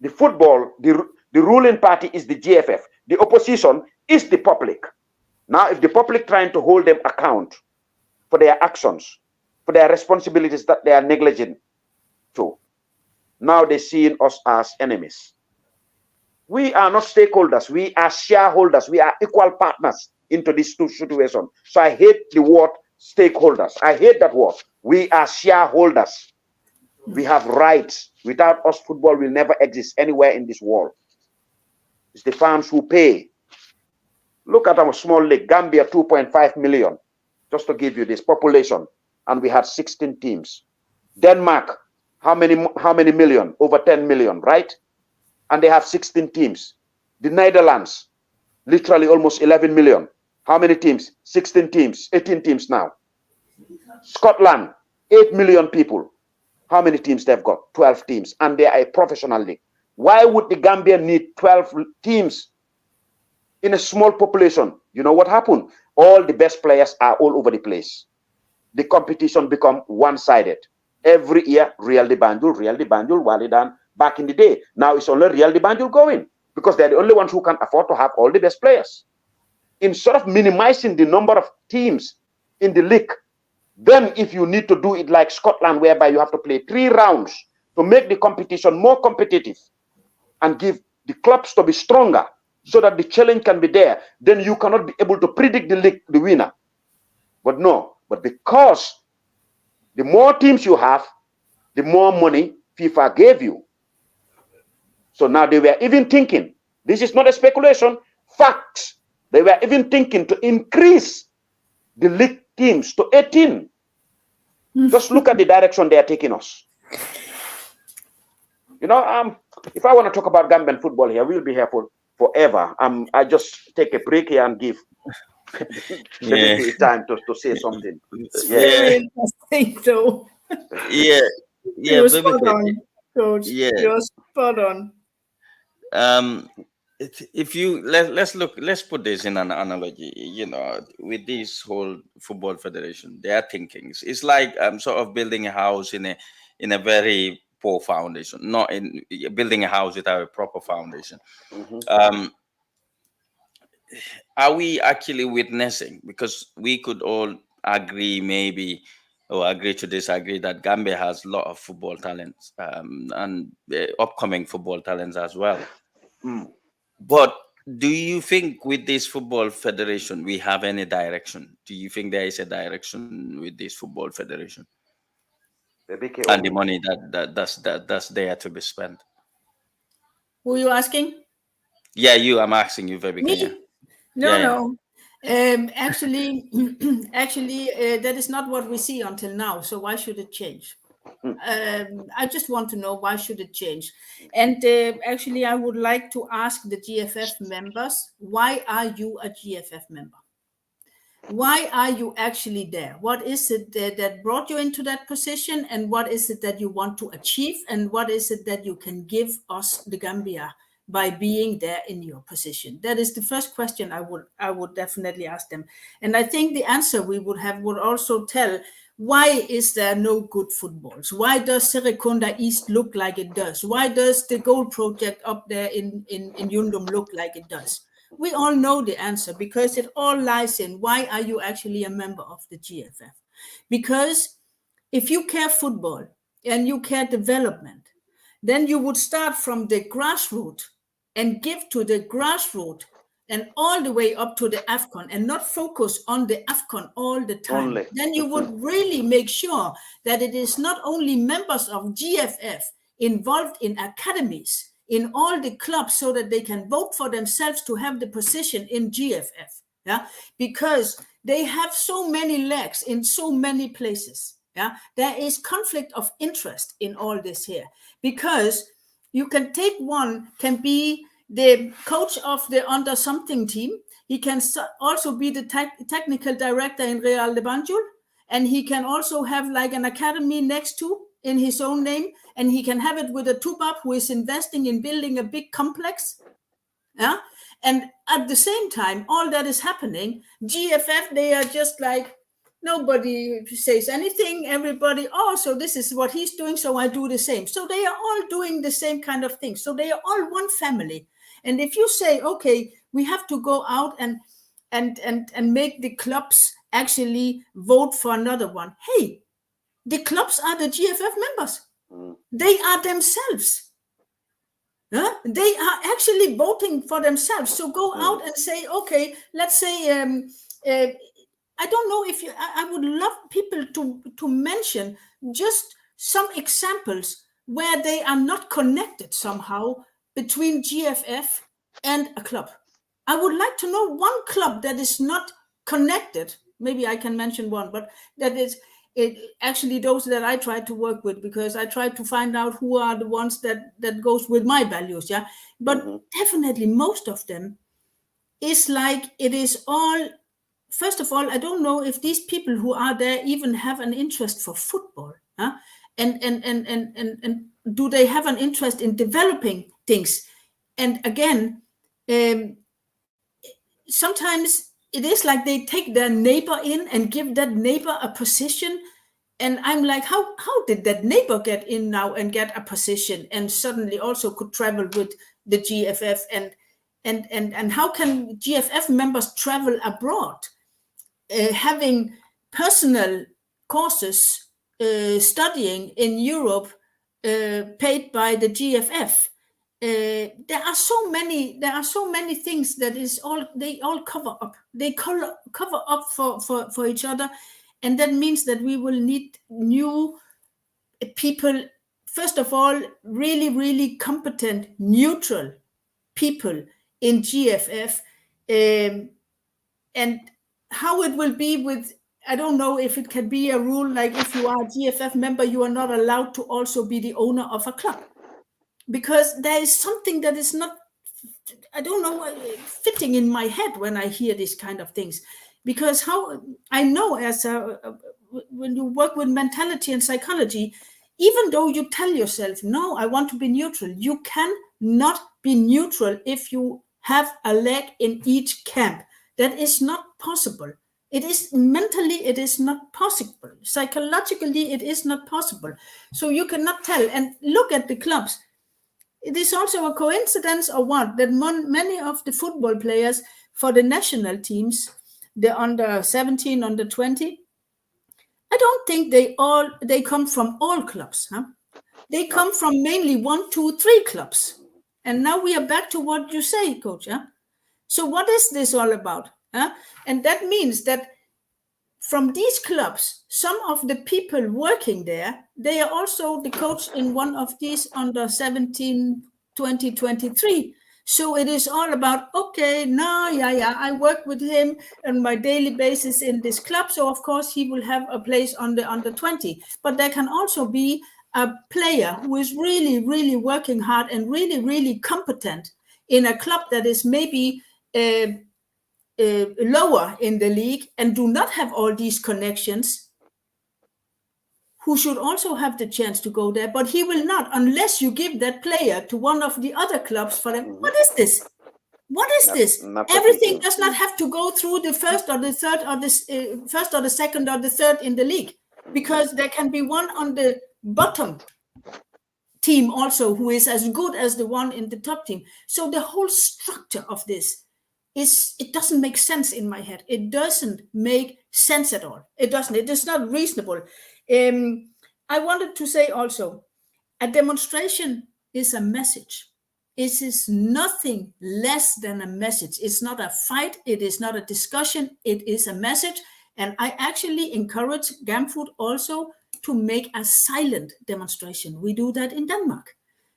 the football, the ruling party is the GFF, the opposition is the public. Now, if the public trying to hold them account for their actions, for their responsibilities that they are negligent to, now they're seeing us as enemies. We are not stakeholders. We are shareholders. We are equal partners into this situation. So I hate the word stakeholders. I hate that word. We are shareholders. We have rights. Without us, football will never exist anywhere in this world. It's the fans who pay. Look at our small league, Gambia, 2.5 million, just to give you this population. And we had 16 teams. Denmark, how many million? Over 10 million, right? And they have 16 teams. The Netherlands, literally almost 11 million. How many teams? 16 teams, 18 teams now. Scotland, 8 million people. How many teams they've got? 12 teams. And they are a professional league. Why would the Gambia need 12 teams in a small population? You know what happened? All the best players are all over the place. The competition become one-sided. Every year, Real de Banjul, Walidan, back in the day. Now it's only Real de Banjul going, because they're the only ones who can afford to have all the best players. Instead of minimizing the number of teams in the league, then if you need to do it like Scotland, whereby you have to play 3 rounds to make the competition more competitive and give the clubs to be stronger so that the challenge can be there, then you cannot be able to predict the league, the winner. But no, but because the more teams you have, the more money FIFA gave you. So now they were even thinking, this is not a speculation, facts. They were even thinking to increase the league teams to 18. Just look at the direction they are taking us. You know, if I want to talk about Gambian football here, we'll be here for forever. I just take a break here and give the time to say something. Very interesting, though. You're spot on, Coach. You're spot on. If you let's put this in an analogy. You know, with this whole football federation, their thinkings, it's like sort of building a house in a very poor foundation, not in building a house without a proper foundation. Are we actually witnessing, because we could all agree maybe, or agree to disagree, that Gambia has a lot of football talents and upcoming football talents as well. But do you think with this football federation we have any direction? Do you think there is a direction with this football federation and the money that's there to be spent? Who are you asking? Yeah, you. I'm asking you, Vebeke. Me? No. Actually, that is not what we see until now. So why should it change? I just want to know, why should it change? And actually, I would like to ask the GFF members, why are you a GFF member? Why are you actually there? What is it that brought you into that position? And what is it that you want to achieve? And what is it that you can give us, the Gambia, by being there in your position? That is the first question I would definitely ask them. And I think the answer we would have would also tell, why is there no good footballs? Why does Serekunda East look like it does? Why does the gold project up there in Yundum look like it does? We all know the answer, because it all lies in, why are you actually a member of the GFF? Because if you care football and you care development, then you would start from the grassroots and give to the grassroots and all the way up to the AFCON, and not focus on the AFCON all the time. Only. Then you would really make sure that it is not only members of GFF involved in academies, in all the clubs, so that they can vote for themselves to have the position in GFF. Yeah, because they have so many legs in so many places. Yeah, there is conflict of interest in all this here, because you can take one, can be the coach of the under something team. He can also be the technical director in Real de Banjul, and he can also have like an academy next to in his own name, and he can have it with a Tubab who is investing in building a big complex. Yeah, and at the same time, all that is happening, GFF, they are just like, nobody says anything. Everybody, oh, so this is what he's doing, so I do the same. So they are all doing the same kind of thing. So they are all one family. And if you say, okay, we have to go out and make the clubs actually vote for another one. Hey, the clubs are the GFF members. They are themselves. They are actually voting for themselves. So go out and say, okay, let's say, I don't know if you, I would love people to mention just some examples where they are not connected somehow between GFF and a club. I would like to know one club that is not connected. Maybe I can mention one, but that is actually those that I try to work with, because I try to find out who are the ones that goes with my values. Yeah, but definitely most of them is like, it is all. First of all, I don't know if these people who are there even have an interest for football, huh? And do they have an interest in developing things? And again, sometimes it is like they take their neighbor in and give that neighbor a position. And I'm like, how did that neighbor get in now and get a position and suddenly also could travel with the GFF? And how can GFF members travel abroad? Having personal courses studying in Europe paid by the GFF. There are so many things that is all, they all cover up. They cover up for each other. And that means that we will need new people, first of all, really, really competent, neutral people in GFF. And how it will be with, I don't know if it can be a rule like, if you are a GFF member, you are not allowed to also be the owner of a club, because there is something that is not, I don't know, fitting in my head when I hear these kind of things. Because how I know, as when you work with mentality and psychology, even though you tell yourself, no, I want to be neutral, you cannot be neutral if you have a leg in each camp. That is not possible. It is mentally, it is not possible. Psychologically, it is not possible. So you cannot tell. And look at the clubs. It is also a coincidence or what, that many of the football players for the national teams, the under 17, under 20, I don't think they come from all clubs. Huh? They come from mainly 1, 2, 3 clubs. And now we are back to what you say, Coach. Huh? So what is this all about? Huh? And that means that from these clubs, some of the people working there, they are also the coach in one of these under 17, 2023. So it is all about, okay, I work with him on my daily basis in this club. So of course he will have a place on the under 20. But there can also be a player who is really, really working hard and really, really competent in a club that is maybe lower in the league and do not have all these connections, who should also have the chance to go there, but he will not unless you give that player to one of the other clubs for them. What is this? What is this? Everything does not have to go through the first or the third or the first or the second or the third in the league, because there can be one on the bottom team also who is as good as the one in the top team. So the whole structure of this it doesn't make sense in my head. It doesn't make sense at all. It doesn't. It is not reasonable. I wanted to say also, a demonstration is a message. It is nothing less than a message. It's not a fight. It is not a discussion. It is a message. And I actually encourage GAMFood also to make a silent demonstration. We do that in Denmark.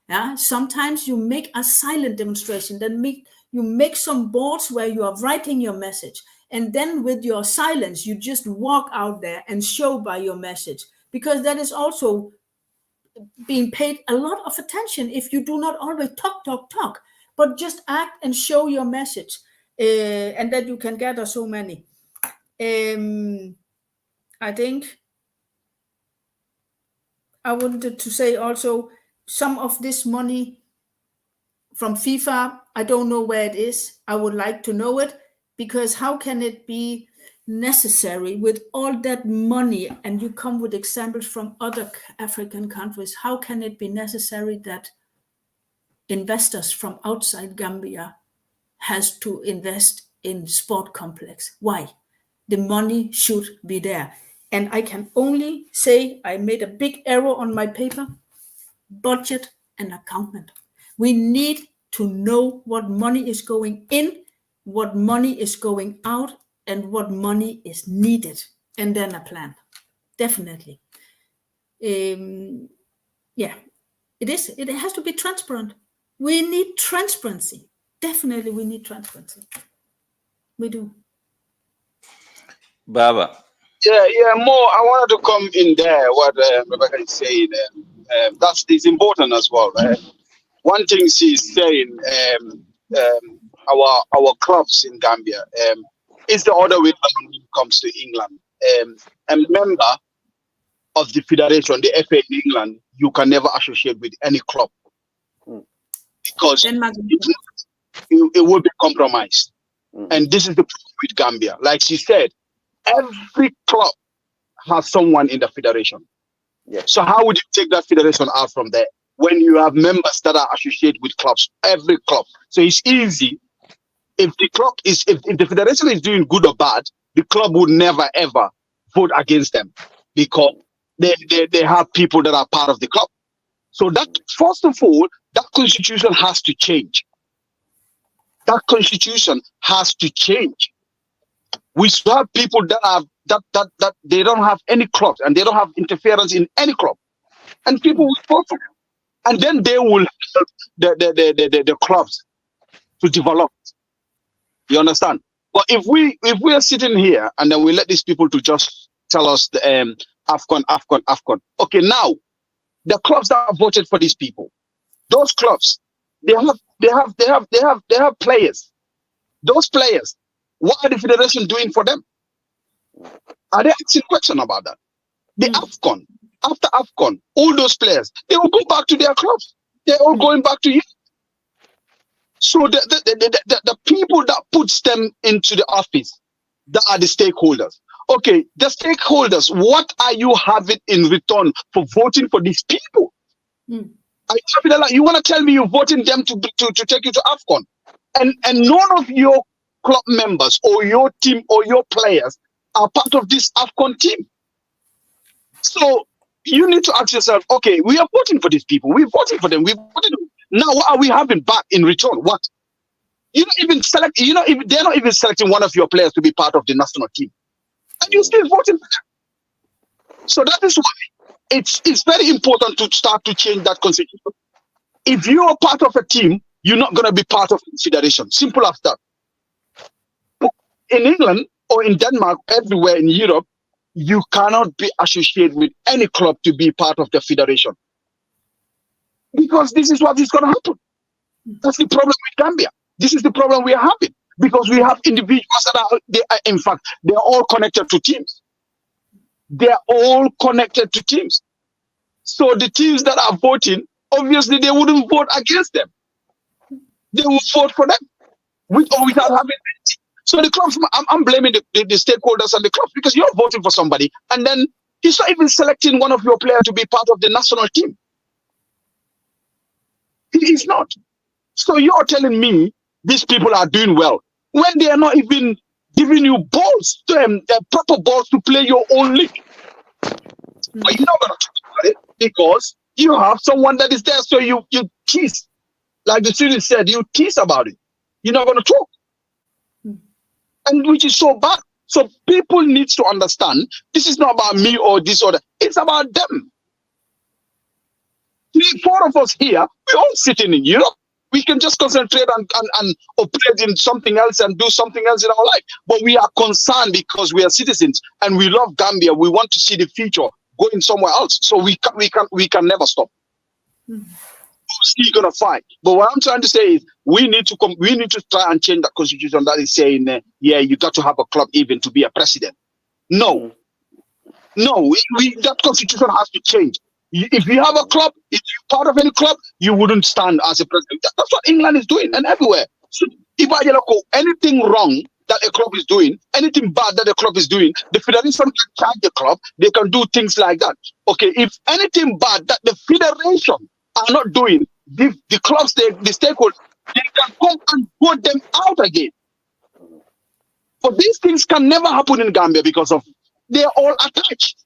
Yeah, sometimes you make a silent demonstration. Then you make some boards where you are writing your message. And then with your silence, you just walk out there and show by your message. Because that is also being paid a lot of attention if you do not always talk, but just act and show your message. And that you can gather so many. I think I wanted to say also, some of this money from FIFA, I don't know where it is. I would like to know it, because how can it be necessary with all that money? And you come with examples from other African countries. How can it be necessary that investors from outside Gambia has to invest in sport complex? Why? The money should be there. And I can only say I made a big error on my paper. Budget and accountment. We need to know what money is going in, what money is going out, and what money is needed, and then a plan. Definitely. Yeah, it is. It has to be transparent. We need transparency. Definitely, we need transparency. We do. Baba. Yeah, more. I wanted to come in there. What Rebecca is saying. It's important as well. Right? One thing she's saying, our clubs in Gambia, is the other way around when it comes to England. A member of the federation, the FA in England, you can never associate with any club because it will be compromised. And this is the problem with Gambia. Like she said, every club has someone in the federation. Yes. So how would you take that federation out from there when you have members that are associated with clubs, every club? So it's easy. If the federation is doing good or bad, the club would never ever vote against them because they have people that are part of the club. So that, first of all, that constitution has to change. That constitution has to change. We should have people that have that they don't have any clubs and they don't have interference in any club, and people will vote for them, and then they will help the clubs to develop. You understand? But if we are sitting here and then we let these people to just tell us the AFCON. Okay, now the clubs that have voted for these people, those clubs, they have players. Those players, what are the federation doing for them? Are they asking question about that? The AFCON, after AFCON, all those players, they will go back to their clubs. They're all going back to you. So the people that puts them into the office, that are the stakeholders. Okay, the stakeholders, what are you having in return for voting for these people? You want to tell me you're voting them to take you to AFCON, and none of your club members or your team or your players are part of this AFCON team. So you need to ask yourself, okay, we are voting for these people. We're voting for them. We voted them. Now, what are we having back in return? What? They're not even selecting one of your players to be part of the national team. And you're still voting for them. So that is why it's very important to start to change that constitution. If you are part of a team, you're not going to be part of the federation. Simple as that. In England or in Denmark, everywhere in Europe, you cannot be associated with any club to be part of the federation. Because this is what is going to happen. That's the problem with Gambia. This is the problem we are having. Because we have individuals that are in fact, they are all connected to teams. they're all connected to teams. So the teams that are voting, obviously they wouldn't vote against them. They will vote for them, with or without having. So the clubs, I'm blaming the stakeholders and the clubs, because you're voting for somebody and then he's not even selecting one of your players to be part of the national team. He's not. So you're telling me these people are doing well when they are not even giving you balls, proper balls to play your own league. But you're not going to talk about it because you have someone that is there. So you tease, like the student said, you tease about it. You're not going to talk. And which is so bad. So people need to understand this is not about me or this or that. It's about them. 3-4 of us here, we're all sitting in Europe. We can just concentrate and operate in something else and do something else in our life. But we are concerned because we are citizens and we love Gambia. We want to see the future going somewhere else. So we can never stop. We're still gonna fight. But what I'm trying to say is we need to try and change that constitution that is saying, yeah, you got to have a club even to be a president. No, that constitution has to change. If you have a club, if you're part of any club, you wouldn't stand as a president. That's what England is doing, and everywhere. So if anything wrong that a club is doing, anything bad that a club is doing, the federation can charge the club. They can do things like that. Okay, if anything bad that the federation are not doing, the clubs, the stakeholders, they can come and vote them out again. But these things can never happen in Gambia because of they're all attached.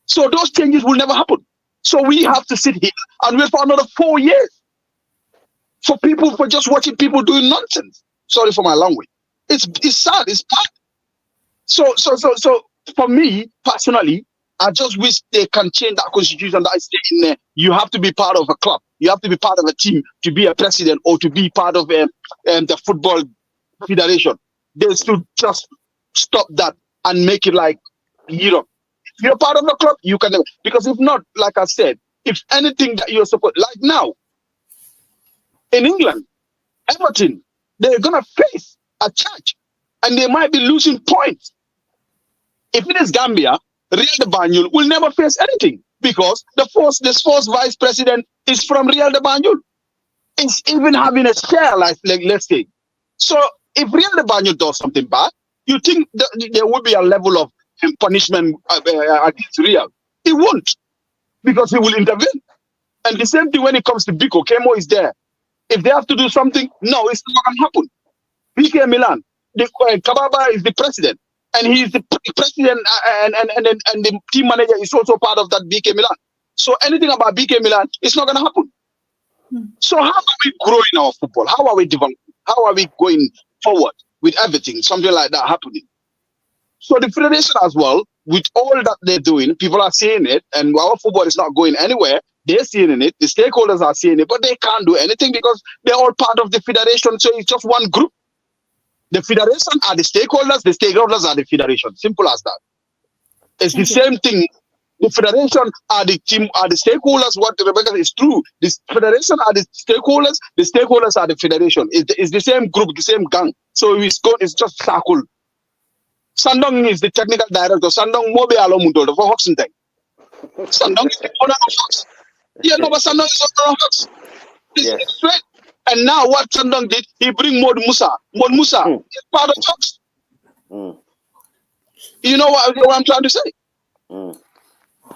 So those changes will never happen. So we have to sit here and wait for another 4 years for just watching people doing nonsense. Sorry for my language. It's sad. It's bad. So for me personally, I just wish they can change that constitution that is in there. You have to be part of a club. You have to be part of a team to be a president or to be part of the football federation. They should just stop that and make it like Europe. If you're part of a club, you can never. Because if not, like I said, if anything that you're supposed, like now, in England, Everton, they're going to face a charge and they might be losing points. If it is Gambia, Real de Banjul will never face anything because this first vice president is from Real de Banjul. It's even having a share, like let's say. So if Real de Banjul does something bad, you think that there will be a level of punishment against Real? It won't, because he will intervene. And the same thing when it comes to Biko, Kemo is there. If they have to do something, no, it's not going to happen. BK Milan, Kababa is the president, and he's the president, and the team manager is also part of that BK Milan. So anything about BK Milan, it's not going to happen. So how are we growing our football? How are we developing? How are we going forward with everything? Something like that happening. So the federation as well, with all that they're doing, people are seeing it, and our football is not going anywhere. They're seeing it, the stakeholders are seeing it, but they can't do anything because they're all part of the federation. So it's just one group. The federation are the stakeholders are the federation. Simple as that. It's the same thing. The federation are the team, are the stakeholders. What Rebecca is true. The federation are the stakeholders are the federation. It's the same group, the same gang. So it's just circle. Sandong is the technical director. Sandong Mobe Alomundo for Hoxton. Sandong is the owner of Hox. Yeah, no, but Sandong is owner of Hox. It's straight. And now what Sandong did, he bring Mod Musa. Mod Musa is part of Hox. You know what I'm trying to say?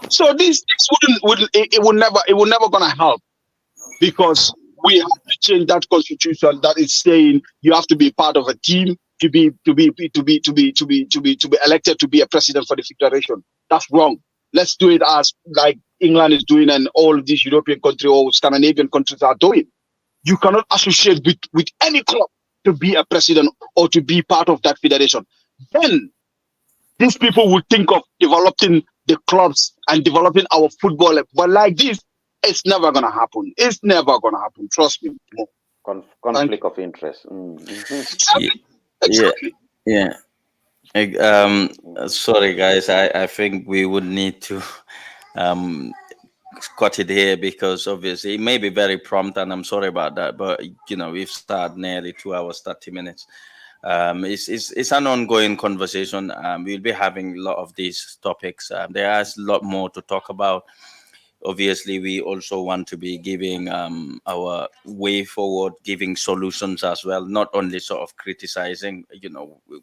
So this would never gonna help, because we have to change that constitution that is saying you have to be part of a team to be elected to be a president for the federation. That's wrong. Let's do it as like England is doing and all these European countries or Scandinavian countries are doing. You cannot associate with any club to be a president or to be part of that federation. Then these people would think of developing the clubs and developing our football. But like this, it's never going to happen. It's never going to happen. Trust me. Conflict of interest. Exactly. Yeah. Sorry, guys. I think we would need to cut it here, because obviously it may be very prompt, and I'm sorry about that. But we've started nearly 2 hours 30 minutes. It's an ongoing conversation. We'll be having a lot of these topics. There is a lot more to talk about. Obviously, we also want to be giving our way forward, giving solutions as well, not only sort of criticizing.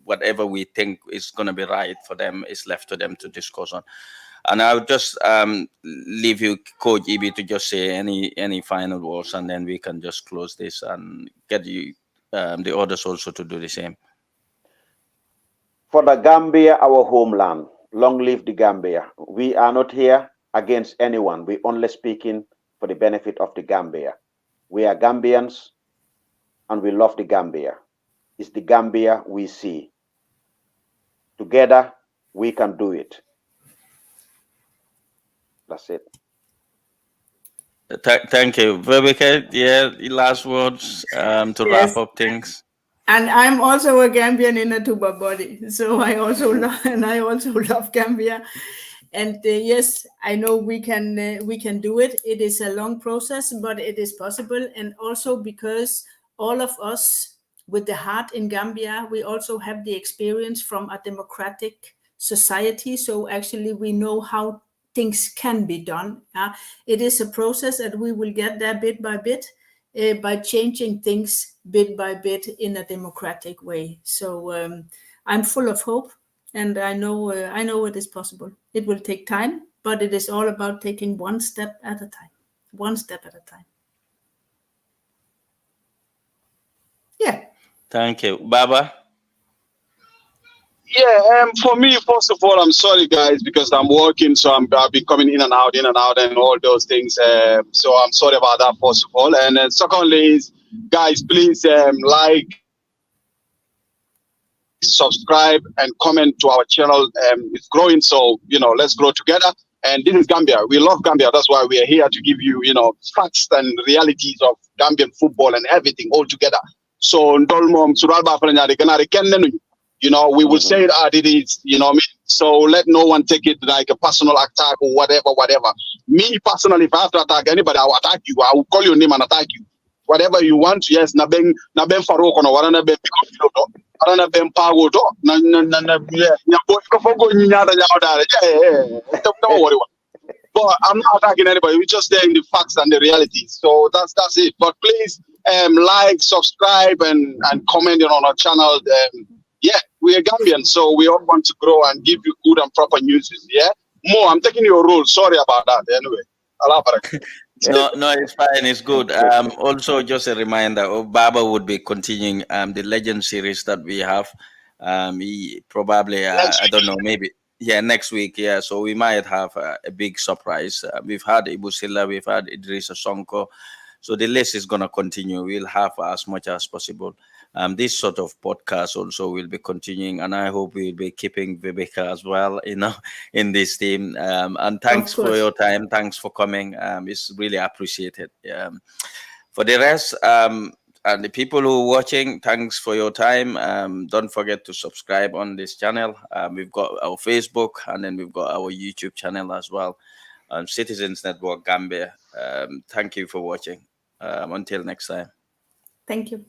Whatever we think is going to be right for them is left to them to discuss on. And I'll just leave you, Coach Ibi, to just say any final words, and then we can just close this and get you the others also to do the same. For the Gambia, our homeland, long live the Gambia. We are not here against anyone. We only speaking for the benefit of the Gambia. We are Gambians and we love the Gambia. It's the Gambia we see. Together, we can do it. That's it. Thank you. Rebecca, yeah, last words to Yes. wrap up things. And I'm also a Gambian in a tuba body, so I also love Gambia. And yes, I know we can do it. It is a long process, but it is possible. And also because all of us with the heart in Gambia, we also have the experience from a democratic society. So actually, we know how things can be done. It is a process, and we will get there bit by bit. By changing things bit by bit in a democratic way. So I'm full of hope, and I know it is possible. It will take time, but it is all about taking one step at a time. One step at a time. Yeah. Thank you. Baba? Yeah, for me, first of all, I'm sorry, guys, because I'm working, so I'll be coming in and out, and all those things. So I'm sorry about that, first of all. And then secondly is, guys, please like, subscribe, and comment to our channel. It's growing, so, let's grow together. And this is Gambia. We love Gambia. That's why we are here to give you, facts and realities of Gambian football and everything all together. So, we will say it as it is, so let no one take it like a personal attack or whatever. Me personally, if I have to attack anybody, I will attack you. I will call your name and attack you. Whatever you want, yes, na ben Farouk no warana ben warana ben Pago do na boy ko fogo nyaada don't worry. But I'm not attacking anybody. We're just saying the facts and the realities. So that's it. But please like, subscribe, and comment on our channel. Yeah, we are Gambian, so we all want to grow and give you good and proper news. Yeah, Mo, I'm taking your role. Sorry about that. Anyway, Allah Barak. No, it's fine. It's good. Also, just a reminder, Baba would be continuing the Legend series that we have. He probably, I don't know, maybe next week. Yeah, so we might have a big surprise. We've had Ibu Silla, we've had Idrissa Sonko. So the list is going to continue. We'll have as much as possible. This sort of podcast also will be continuing, and I hope we'll be keeping Viveka as well, in this team. And thanks for your time. Thanks for coming. It's really appreciated. For the rest, and the people who are watching, thanks for your time. Don't forget to subscribe on this channel. We've got our Facebook, and then we've got our YouTube channel as well. Citizens Network Gambia. Thank you for watching. Until next time. Thank you.